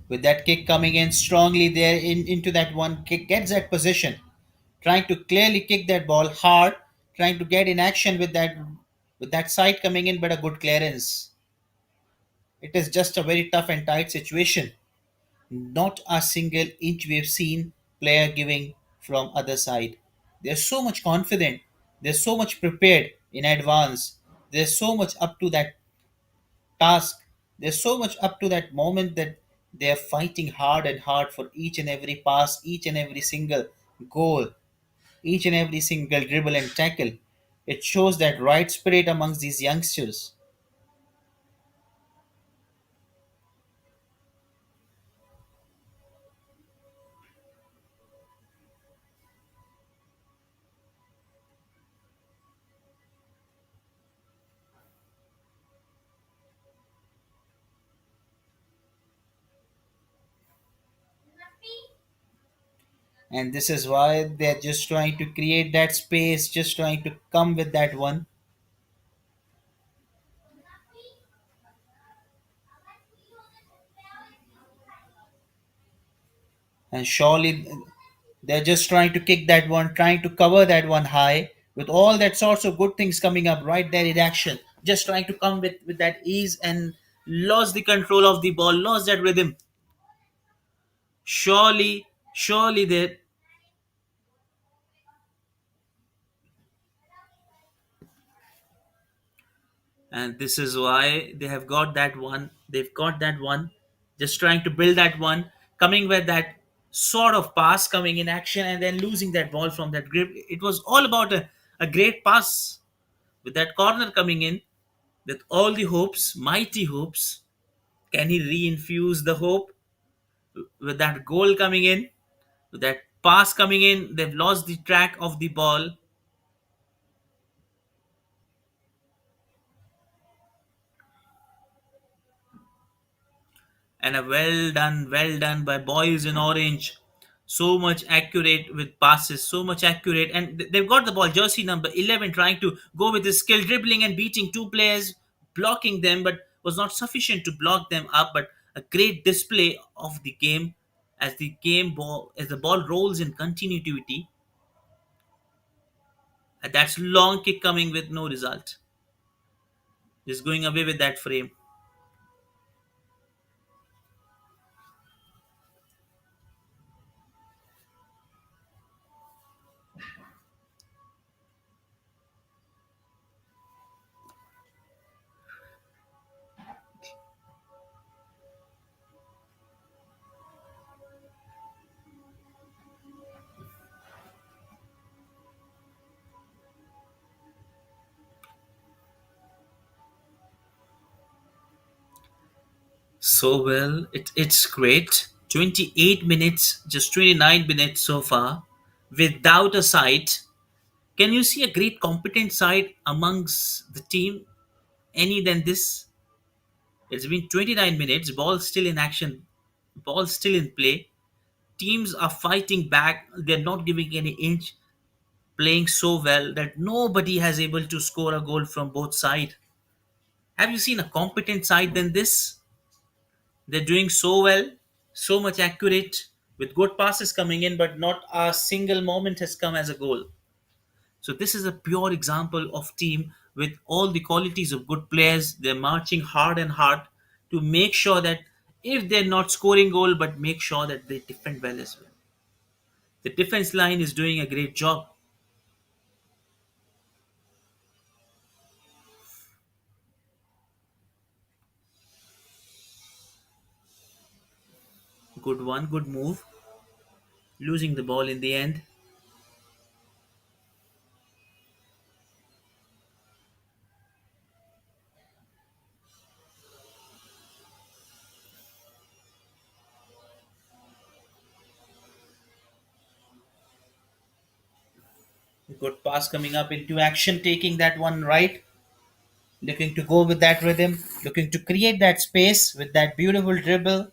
With that kick coming in strongly there into that one kick, gets that position, trying to clearly kick that ball hard, trying to get in action with that side coming in, but a good clearance. It is just a very tough and tight situation. Not a single inch we've seen player giving from other side. They're so much confident. They're so much prepared in advance. They're so much up to that task. They're so much up to that moment that they're fighting hard and hard for each and every pass, each and every single goal, each and every single dribble and tackle. It shows that right spirit amongst these youngsters. And this is why they're just trying to create that space, just trying to come with that one. And surely they're just trying to kick that one, trying to cover that one high with all that sorts of good things coming up right there in action. Just trying to come with that ease and lost the control of the ball, lost that rhythm. Surely they. And this is why they have got that one. They've got that one, just trying to build that one, coming with that sort of pass, coming in action and then losing that ball from that grip. It was all about a great pass with that corner coming in with all the hopes, mighty hopes. Can he reinfuse the hope with that goal coming in, with that pass coming in? They've lost the track of the ball. And a well done by boys in orange. So much accurate with passes, so much accurate, and they've got the ball. Jersey number 11 trying to go with his skill, dribbling and beating two players, blocking them, but was not sufficient to block them up. But a great display of the game as the ball rolls in continuity. And that's long kick coming with no result, just going away with that frame. So well, it's great. 28 minutes, just 29 minutes so far, without a side. Can you see a great competent side amongst the team any than this? It's been 29 minutes, ball still in action, ball still in play. Teams are fighting back, they're not giving any inch, playing so well that nobody has able to score a goal from both sides. Have you seen a competent side than this? They're doing so well, so much accurate, with good passes coming in, but not a single moment has come as a goal. So this is a pure example of team with all the qualities of good players. They're marching hard and hard to make sure that if they're not scoring goal, but make sure that they defend well as well. The defense line is doing a great job. Good one, good move. Losing the ball in the end. Good pass coming up into action, taking that one right. Looking to go with that rhythm, looking to create that space with that beautiful dribble,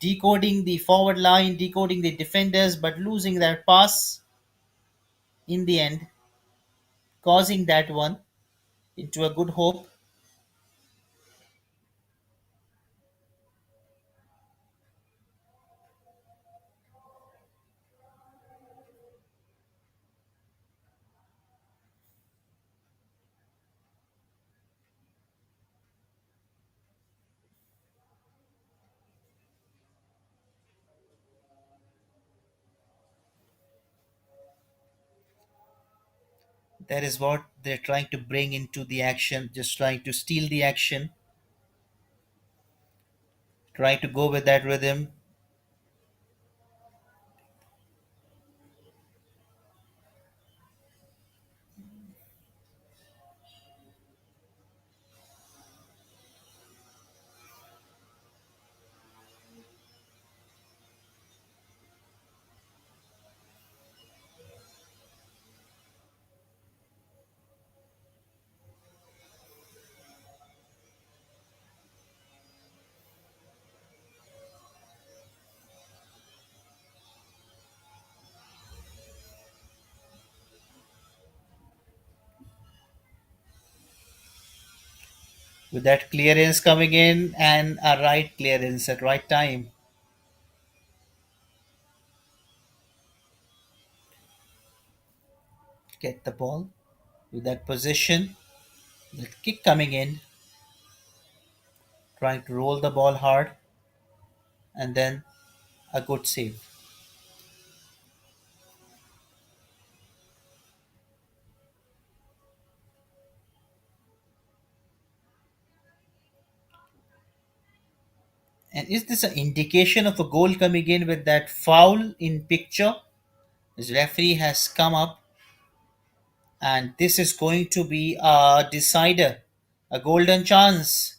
decoding the forward line, decoding the defenders, but losing that pass in the end, causing that one into a good hope. That is what they're trying to bring into the action, just trying to steal the action, trying to go with that rhythm. With that clearance coming in and a right clearance at right time. Get the ball with that position, the kick coming in, trying to roll the ball hard, and then a good save. And is this an indication of a goal coming in with that foul in picture? This referee has come up, and this is going to be a decider, a golden chance.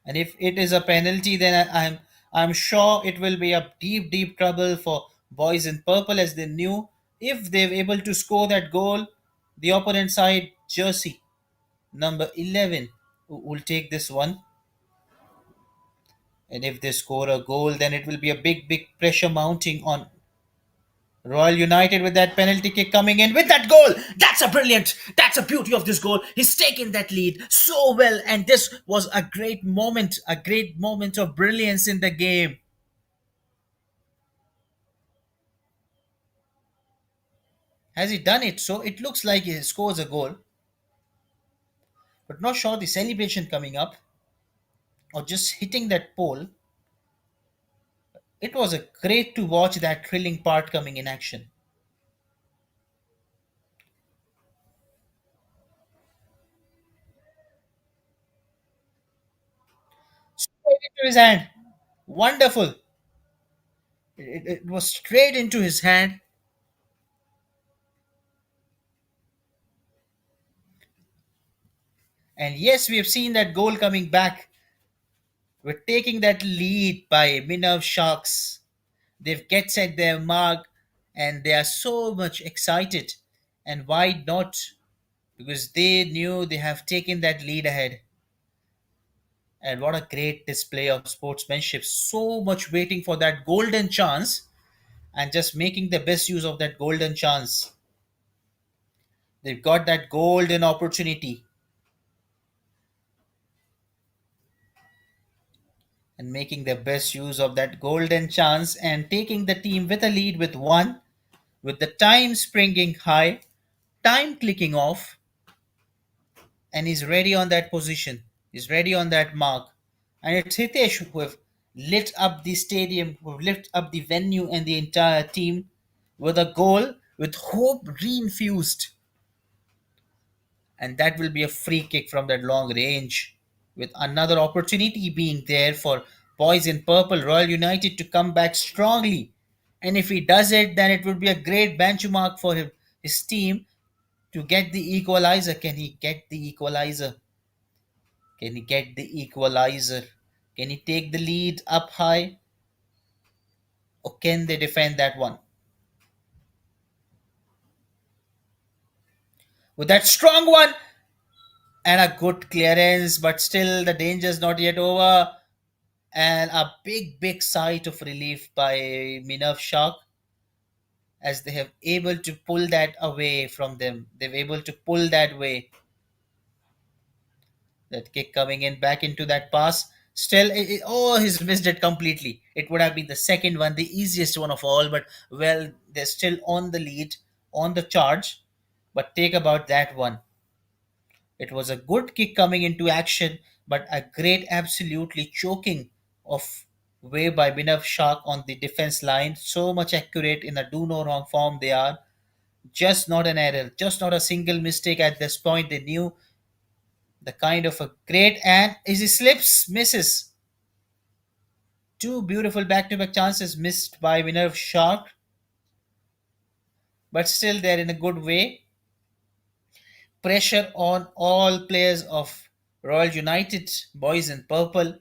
And if it is a penalty, then I'm sure it will be a deep, deep trouble for boys in purple, as they knew if they're able to score that goal, the opponent side jersey number 11 will take this one. And if they score a goal, then it will be a big, big pressure mounting on Royal United with that penalty kick coming in with that goal. That's a brilliant. That's a beauty of this goal. He's taken that lead so well, and this was a great moment of brilliance in the game. Has he done it? So it looks like he scores a goal, but not sure the celebration coming up or just hitting that pole. It was a great to watch that thrilling part coming in action. Straight into his hand. Wonderful. It was straight into his hand. And yes, we have seen that goal coming back. We're taking that lead by Minerva Sharks. They've get set their mark and they are so much excited. And why not? Because they knew they have taken that lead ahead. And what a great display of sportsmanship. So much waiting for that golden chance and just making the best use of that golden chance. They've got that golden opportunity and making the best use of that golden chance and taking the team with a lead with one, with the time springing high, time clicking off, and he's ready on that position. He's ready on that mark. And it's Hitesh who have lit up the stadium, who have lit up the venue and the entire team with a goal with hope reinfused. And that will be a free kick from that long range, with another opportunity being there for boys in purple Royal United to come back strongly. And if he does it, then it would be a great benchmark for his team to get the equalizer. Can he get the equalizer? Can he get the equalizer? Can he take the lead up high? Or can they defend that one? With that strong one and a good clearance, but still the danger is not yet over. And a big, big sigh of relief by Minerva Shark, as they have able to pull that away from them. They've able to pull that way. That kick coming in back into that pass. Still, oh, he's missed it completely. It would have been the second one, the easiest one of all. But well, they're still on the lead, on the charge. But take about that one. It was a good kick coming into action, but a great, absolutely choking of way by Minerva Shark on the defense line. So much accurate in a do no wrong form they are. Just not an error, just not a single mistake at this point. They knew the kind of a great, and as he slips, misses. Two beautiful back-to-back chances missed by Minerva Shark, but still they're in a good way. Pressure on all players of Royal United, boys in purple,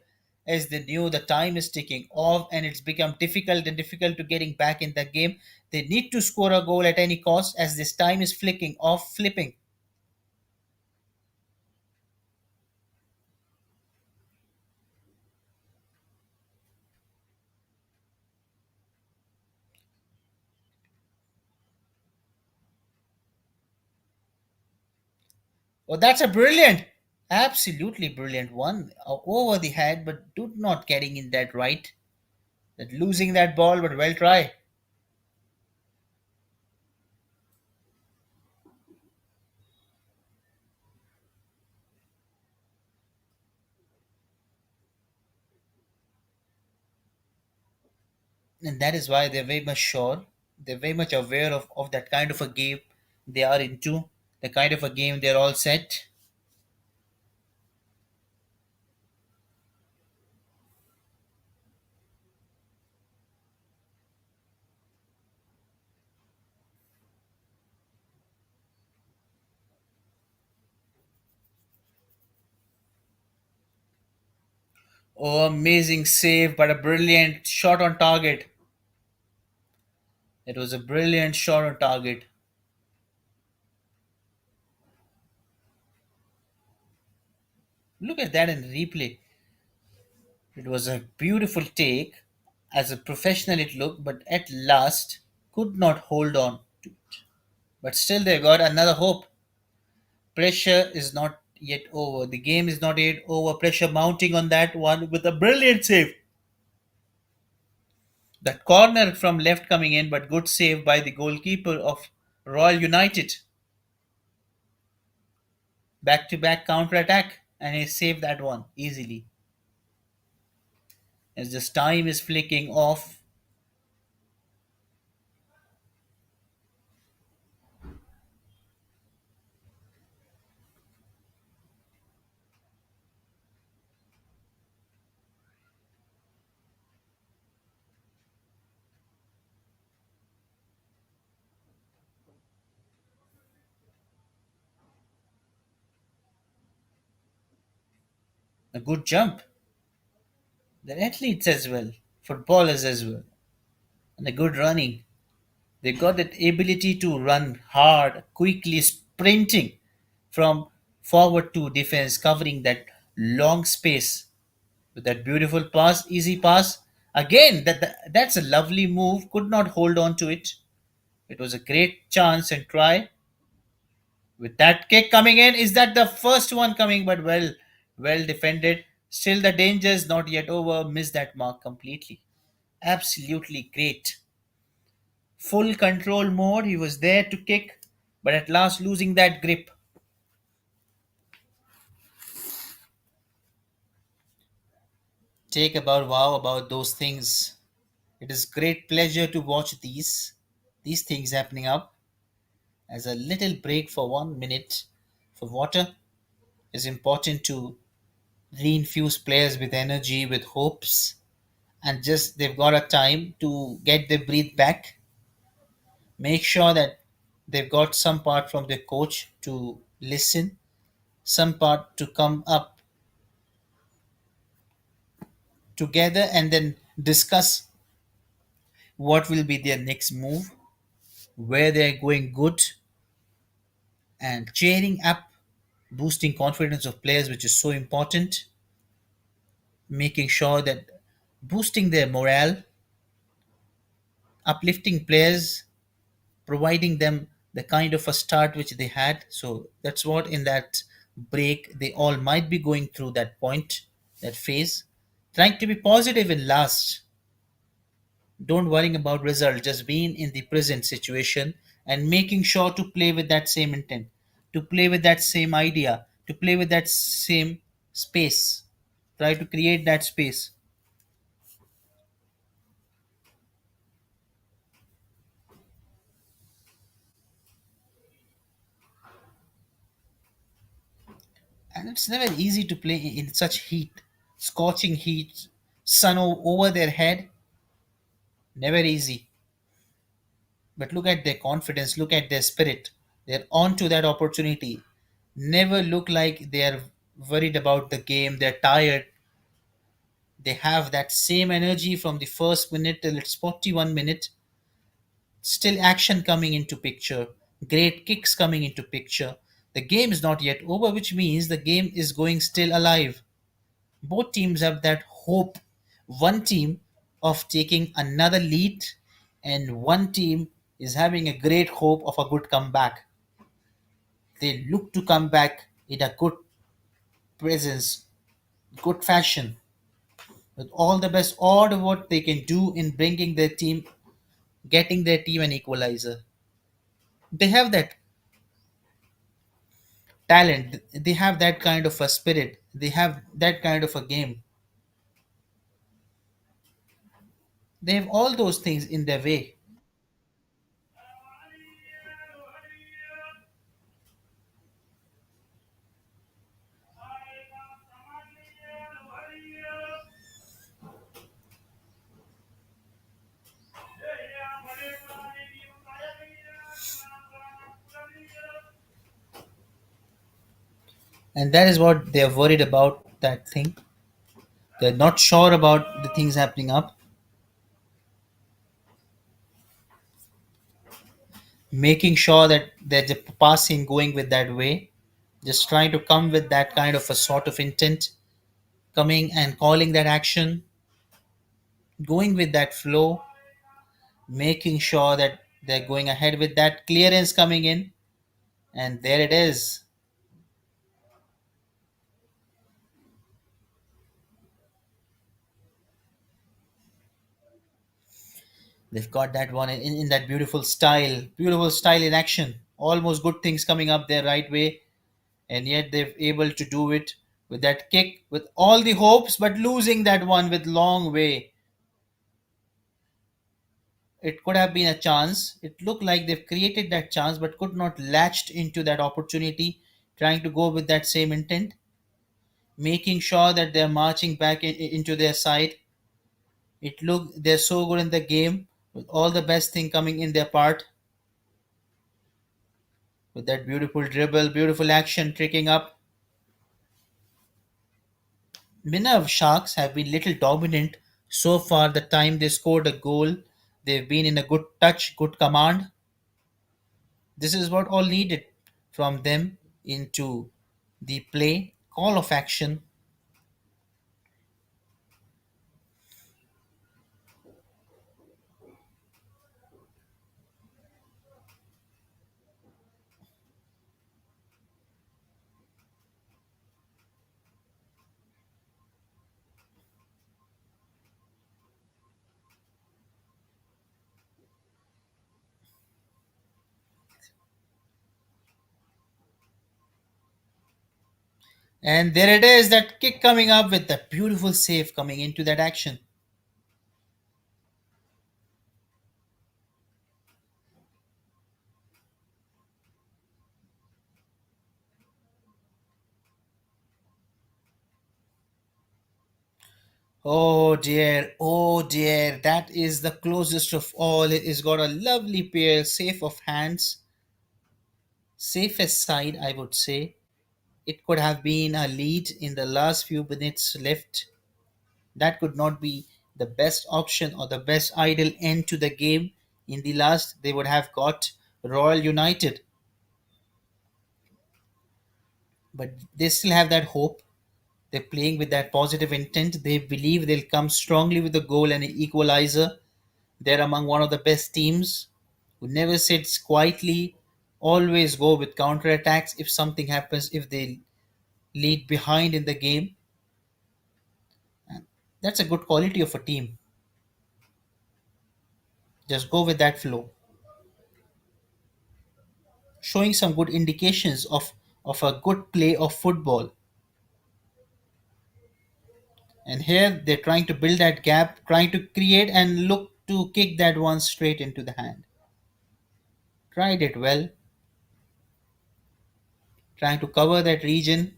as they knew the time is ticking off and it's become difficult and difficult to getting back in the game. They need to score a goal at any cost as this time is flicking off, flipping. Oh, that's a brilliant, absolutely brilliant one. Over the head, but do not getting in that right. That losing that ball, but well try. And that is why they're very much sure. They're very much aware of that kind of a game they are into, the kind of a game they're all set. Oh, amazing save, but a brilliant shot on target. It was a brilliant shot on target. Look at that in replay. It was a beautiful take. As a professional, it looked, but at last could not hold on to it. But still, they got another hope. Pressure is not yet over. The game is not yet over. Pressure mounting on that one with a brilliant save. That corner from left coming in, but good save by the goalkeeper of Royal United. Back to back counter attack, and he saved that one easily. As this time is flicking off, a good jump. They're athletes as well, footballers as well, and a good running. They got that ability to run hard, quickly sprinting from forward to defense, covering that long space with that beautiful pass, easy pass. Again, that's a lovely move. Could not hold on to it. It was a great chance and try. With that kick coming in, is that the first one coming? But well defended. Still, the danger is not yet over. Missed that mark completely. Absolutely great. Full control mode. He was there to kick, but at last losing that grip. Take about wow about those things. It is great pleasure to watch these things happening up. As a little break for 1 minute for water is important to reinfuse players with energy, with hopes, and just they've got a time to get their breath back. Make sure that they've got some part from their coach to listen, some part to come up together and then discuss what will be their next move, where they're going good, and cheering up, boosting confidence of players, which is so important, making sure that boosting their morale, uplifting players, providing them the kind of a start which they had. So that's what in that break they all might be going through that point, that phase, trying to be positive in last. Don't worrying about result, just being in the present situation and making sure to play with that same intent, to play with that same idea, to play with that same space. Try to create that space. And it's never easy to play in such heat, scorching heat, sun over their head. Never easy. But look at their confidence, look at their spirit. They're on to that opportunity. Never look like they're worried about the game, they're tired. They have that same energy from the first minute till it's 41 minute. Still action coming into picture, great kicks coming into picture. The game is not yet over, which means the game is going still alive. Both teams have that hope. One team of taking another lead, and one team is having a great hope of a good comeback. They look to come back in a good presence, good fashion, with all the best, all the what they can do in bringing their team, getting their team an equalizer. They have that talent, they have that kind of a spirit, they have that kind of a game. They have all those things in their way. And that is what they're worried about, that thing. They're not sure about the things happening up, making sure that they're just passing, going with that way, just trying to come with that kind of a sort of intent, coming and calling that action, going with that flow, making sure that they're going ahead with that clearance coming in, and there it is. They've got that one in that beautiful style in action. Almost good things coming up their right way, and yet they're able to do it with that kick, with all the hopes, but losing that one with long way. It could have been a chance. It looked like they've created that chance, but could not latched into that opportunity, trying to go with that same intent, making sure that they're marching back into their side. It looked they're so good in the game, with all the best thing coming in their part, with that beautiful dribble, beautiful action tricking up. Minerva Sharks have been little dominant so far. The time they scored a goal, they've been in a good touch, good command. This is what all needed from them into the play, call of action. And there it is, that kick coming up with that beautiful save coming into that action. Oh dear, that is the closest of all. It has got a lovely pair, safe of hands, safest side, I would say. It could have been a lead in the last few minutes left. That could not be the best option or the best ideal end to the game. In the last, they would have got Royal United, but they still have that hope. They're playing with that positive intent. They believe they'll come strongly with a goal and an equalizer. They're among one of the best teams who never sits quietly, always go with counter attacks if something happens, if they lead behind in the game. That's a good quality of a team. Just go with that flow, showing some good indications of a good play of football. And here they're trying to build that gap, trying to create and look to kick that one straight into the hand. Tried it well, trying to cover that region.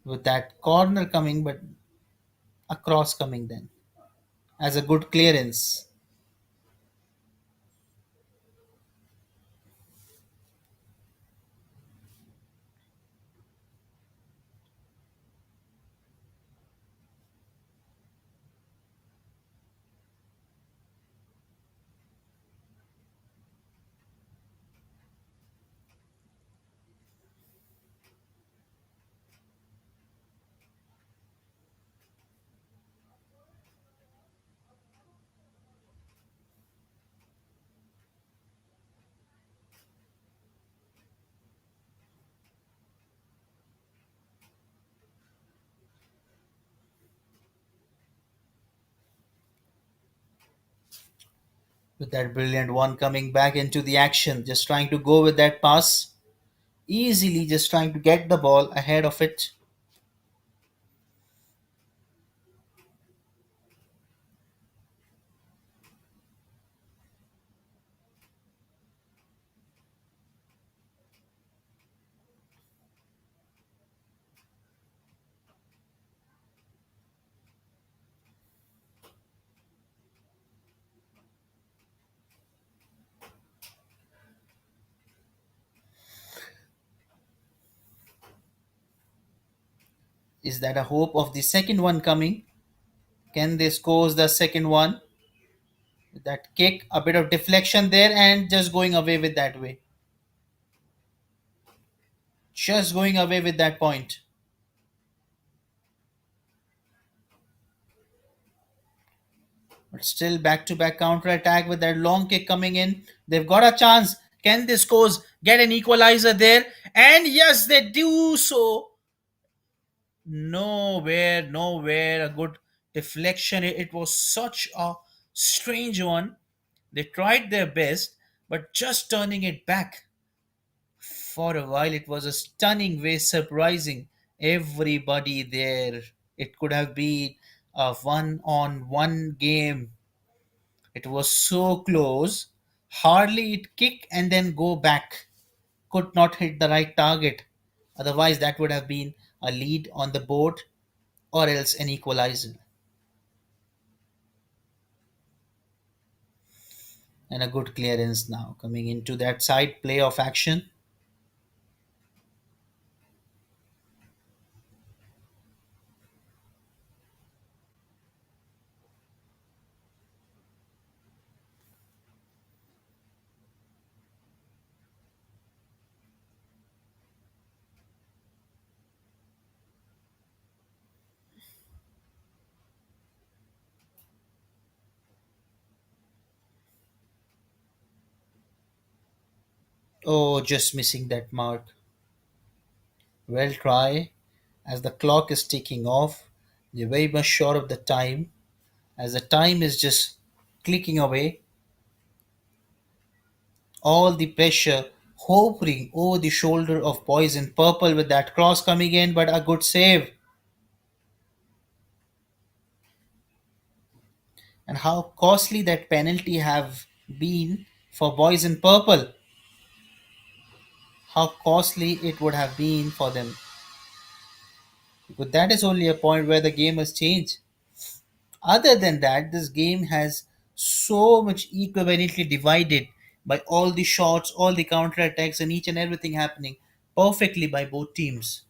with that corner coming, but a cross coming then as a good clearance. With that brilliant one coming back into the action, just trying to go with that pass, easily just trying to get the ball ahead of it. Is that a hope of the second one coming? Can they score the second one? With that kick, a bit of deflection there, and just going away with that way. Just going away with that point. But still back to back counter attack with that long kick coming in. They've got a chance. Can they scores get an equalizer there? And yes, they do so. Nowhere, nowhere. A good deflection. It was such a strange one. They tried their best, but just turning it back for a while, it was a stunning way, surprising everybody there. It could have been a one on one game. It was so close. Hardly it kick and then go back. Could not hit the right target. Otherwise, that would have been a lead on the board or else an equalizer. And a good clearance now coming into that side play of action. Oh, just missing that mark. Well try. As the clock is ticking off, you're very much sure of the time. As the time is just clicking away, all the pressure hovering over the shoulder of boys in purple with that cross coming in, but a good save. And how costly that penalty have been for boys in purple. How costly it would have been for them. But that is only a point where the game has changed. Other than that, this game has so much equivalently divided by all the shots, all the counter attacks, and each and everything happening perfectly by both teams.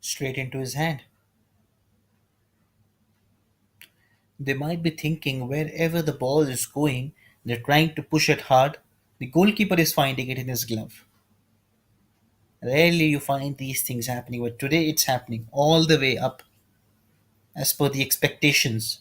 Straight into his hand. They might be thinking wherever the ball is going, they're trying to push it hard. The goalkeeper is finding it in his glove. Rarely you find these things happening, but today it's happening all the way up as per the expectations.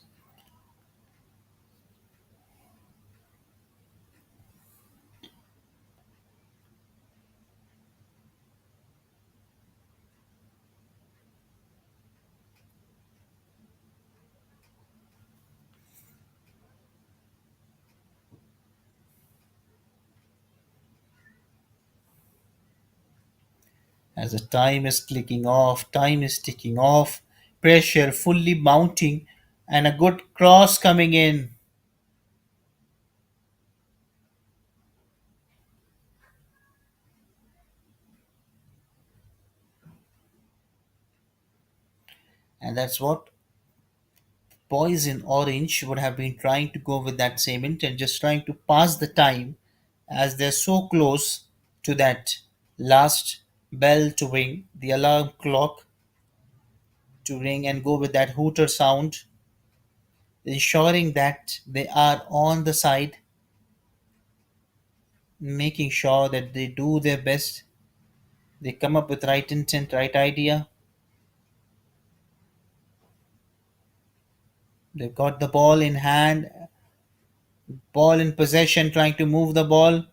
As the time is clicking off, time is ticking off, pressure fully mounting, and a good cross coming in. And that's what boys in orange would have been trying to go with that same intent, just trying to pass the time as they're so close to that last bell to ring, the alarm clock to ring, and go with that hooter sound, ensuring that they are on the side, making sure that they do their best, they come up with right intent, right idea. They've got the ball in hand, ball in possession, trying to move the ball.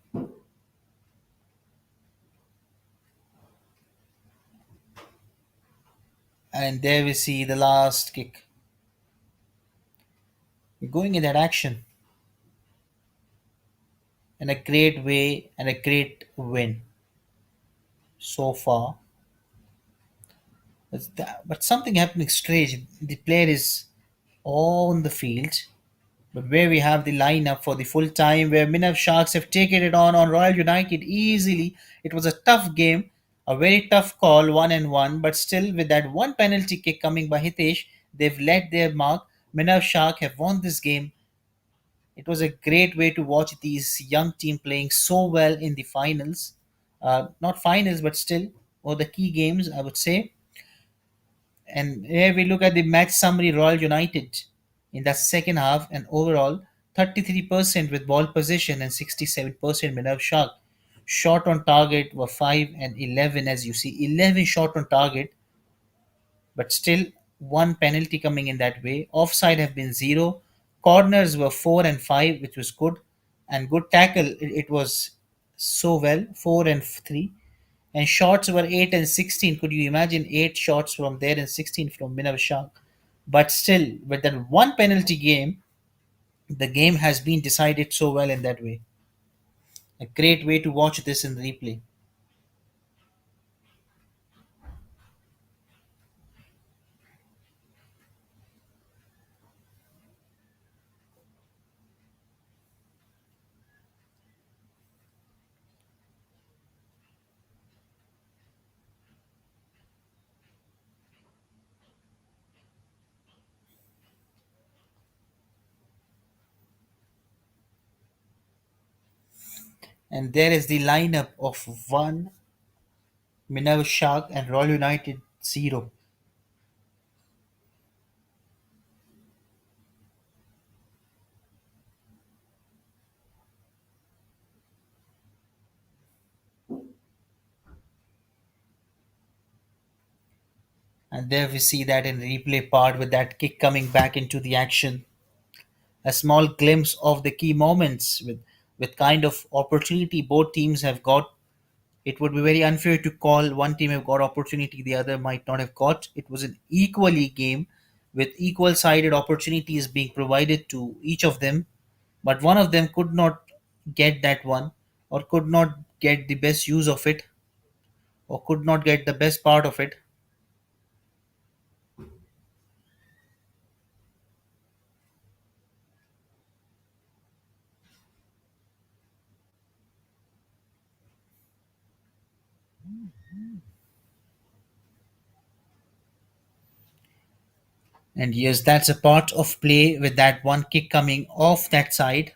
And there we see the last kick. Going in that action in a great way and a great win so far. But something happening strange. The player is on the field, but where we have the lineup for the full time, where Minerva Sharks have taken it on Royal United easily. It was a tough game, a very tough call, 1-1, but still with that one penalty kick coming by Hitesh, they've led their mark. Minerva Shark have won this game. It was a great way to watch these young team playing so well in the finals. Not finals, but still, or the key games, I would say. And here we look at the match summary. Royal United in the second half and overall 33% with ball possession and 67% Minerva Shark. Shot on target were 5 and 11, as you see. 11 shot on target, but still one penalty coming in that way. Offside have been 0. Corners were 4 and 5, which was good. And good tackle, it was so well, 4 and 3. And shots were 8 and 16. Could you imagine 8 shots from there and 16 from Minerva Shark? But still, with that one penalty game, the game has been decided so well in that way. A great way to watch this in replay. And there is the lineup of 1 Minerva Shark and Royal United 0. And there we see that in replay part with that kick coming back into the action. A small glimpse of the key moments with kind of opportunity both teams have got. It would be very unfair to call one team have got opportunity, the other might not have got. It was an equally game with equal sided opportunities being provided to each of them, but one of them could not get that one, or could not get the best use of it, or could not get the best part of it. And yes, that's a part of play with that one kick coming off that side.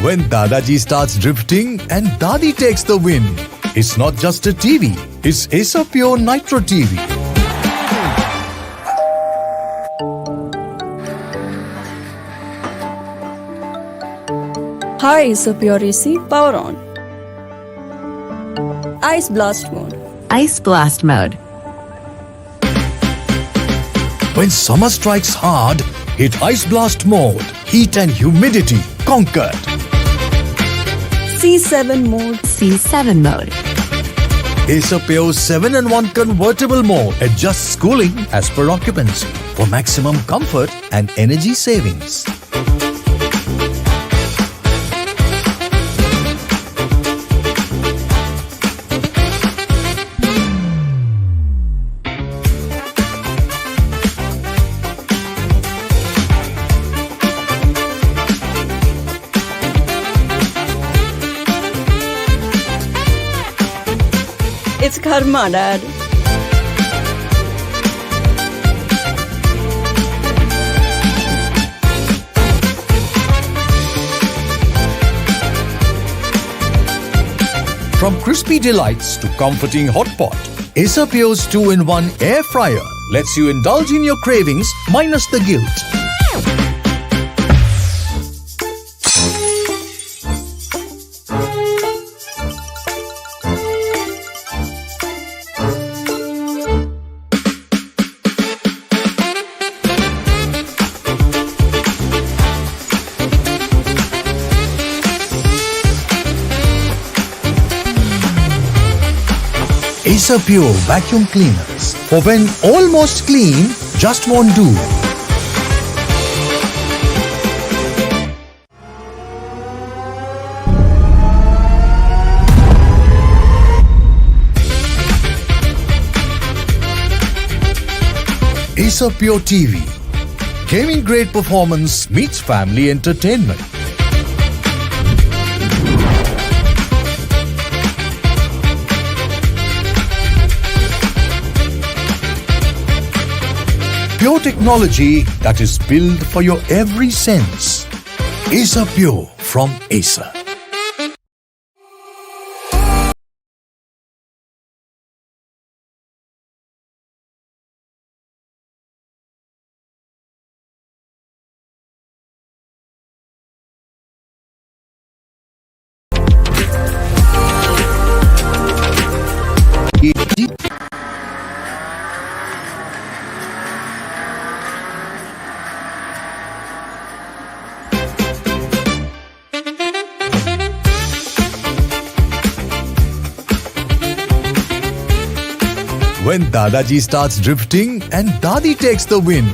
When Dadaji starts drifting and Dadi takes the win, it's not just a TV, it's Acer Pure Nitro TV. High is a pure AC, power on. Ice blast mode. Ice blast mode. When summer strikes hard, hit Ice Blast mode. Heat and humidity conquered. C7 mode. C7 mode. Acer Pure 7-in-1 convertible mode adjusts cooling as per occupancy for maximum comfort and energy savings. It's karma, Dad. From crispy delights to comforting hot pot, Acer Pure's 2-in-1 air fryer lets you indulge in your cravings minus the guilt. Acer Pure vacuum cleaners for when almost clean just won't do. Acer Pure TV. Gaming grade performance meets family entertainment. Pure technology that is built for your every sense. Acer Pure from Acer. When Dadaji starts drifting and Dadi takes the win,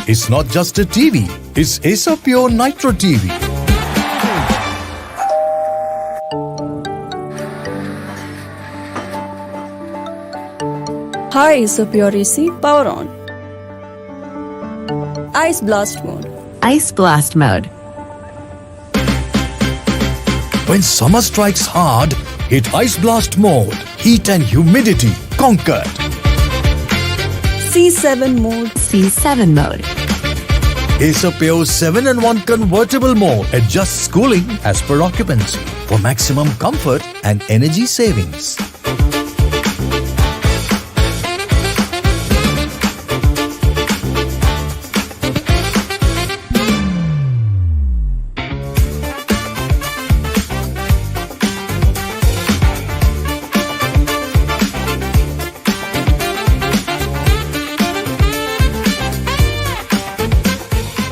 it's not just a TV, it's Acer Pure Nitro TV. High is a pure AC, power on. Ice blast mode. Ice blast mode. When summer strikes hard, hit Ice Blast mode. Heat and humidity conquered. C7 mode. C7 mode. Acer Pure 7-in-1 convertible mode adjusts cooling as per occupancy for maximum comfort and energy savings.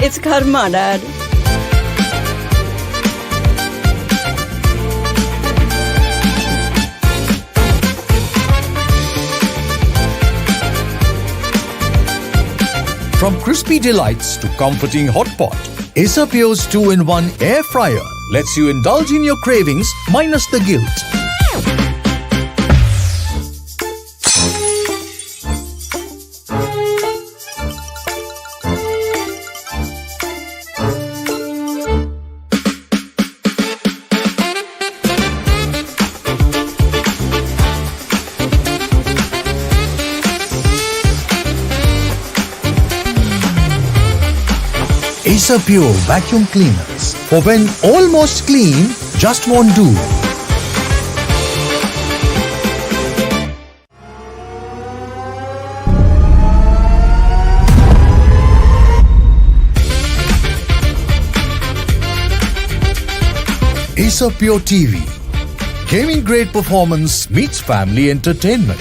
It's karma, Dad. From crispy delights to comforting hot pot, Acer Pure's 2-in-1 air fryer lets you indulge in your cravings minus the guilt. Acer Acer Pure vacuum cleaners. For when almost clean just won't do. Acer Pure TV. Gaming grade performance meets family entertainment.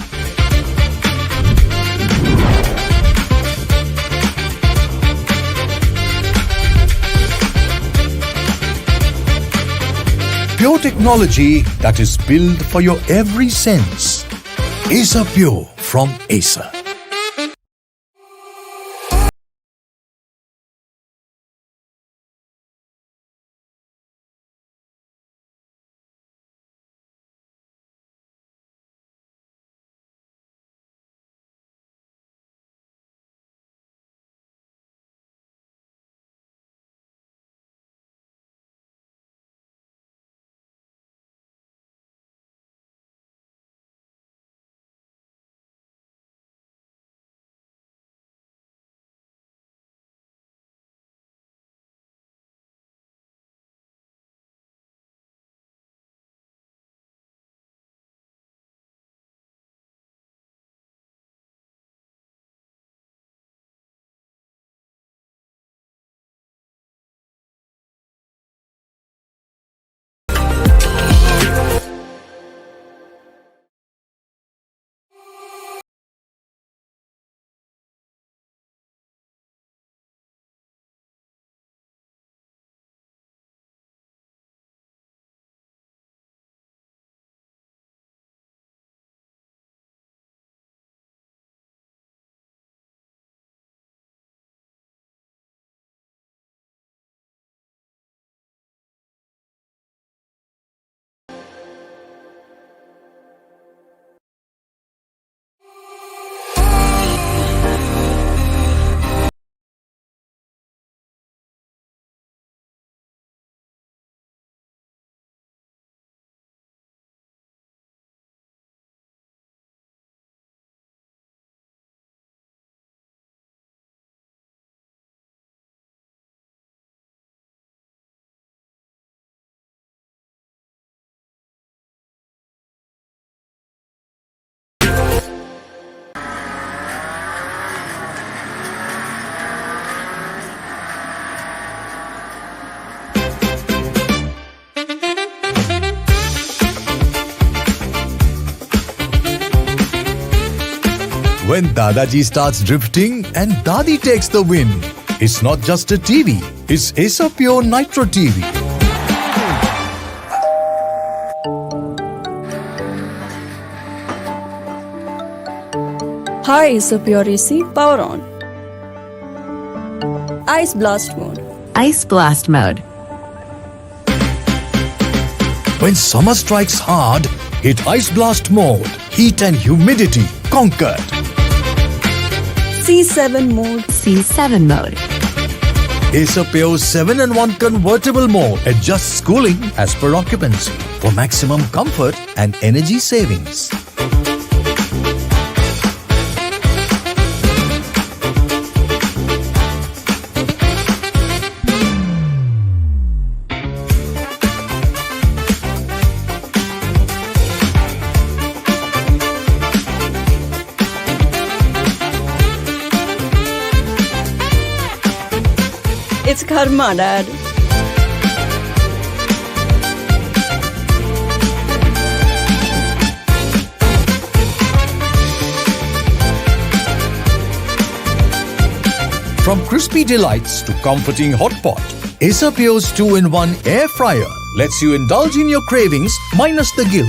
Pure technology that is built for your every sense. Acer Pure from Acer. When Dadaji starts drifting and Dadi takes the win, it's not just a TV, it's Acer Pure Nitro TV. Hi, Acer Pure AC, power on. Ice blast mode. Ice blast mode. When summer strikes hard, hit Ice Blast mode. Heat and humidity conquered. C7 mode. C7 mode. Acer Pure 7-in-1 convertible mode adjusts cooling as per occupancy for maximum comfort and energy savings. It's karma, Dad. From crispy delights to comforting hot pot, Acer Pure's 2-in-1 air fryer lets you indulge in your cravings minus the guilt.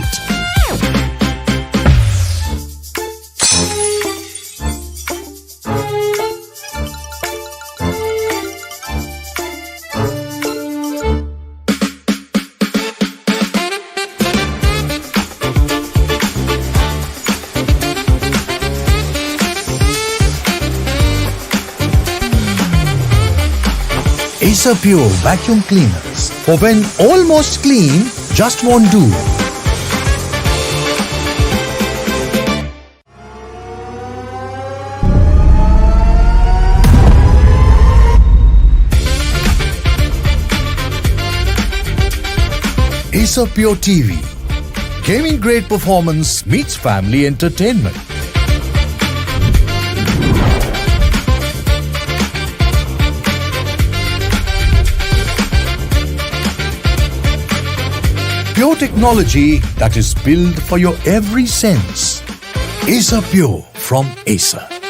Acer Pure vacuum cleaners. For when almost clean just won't do. Acer Pure TV. Gaming grade performance meets family entertainment. Pure technology that is built for your every sense. Acer Pure from Acer.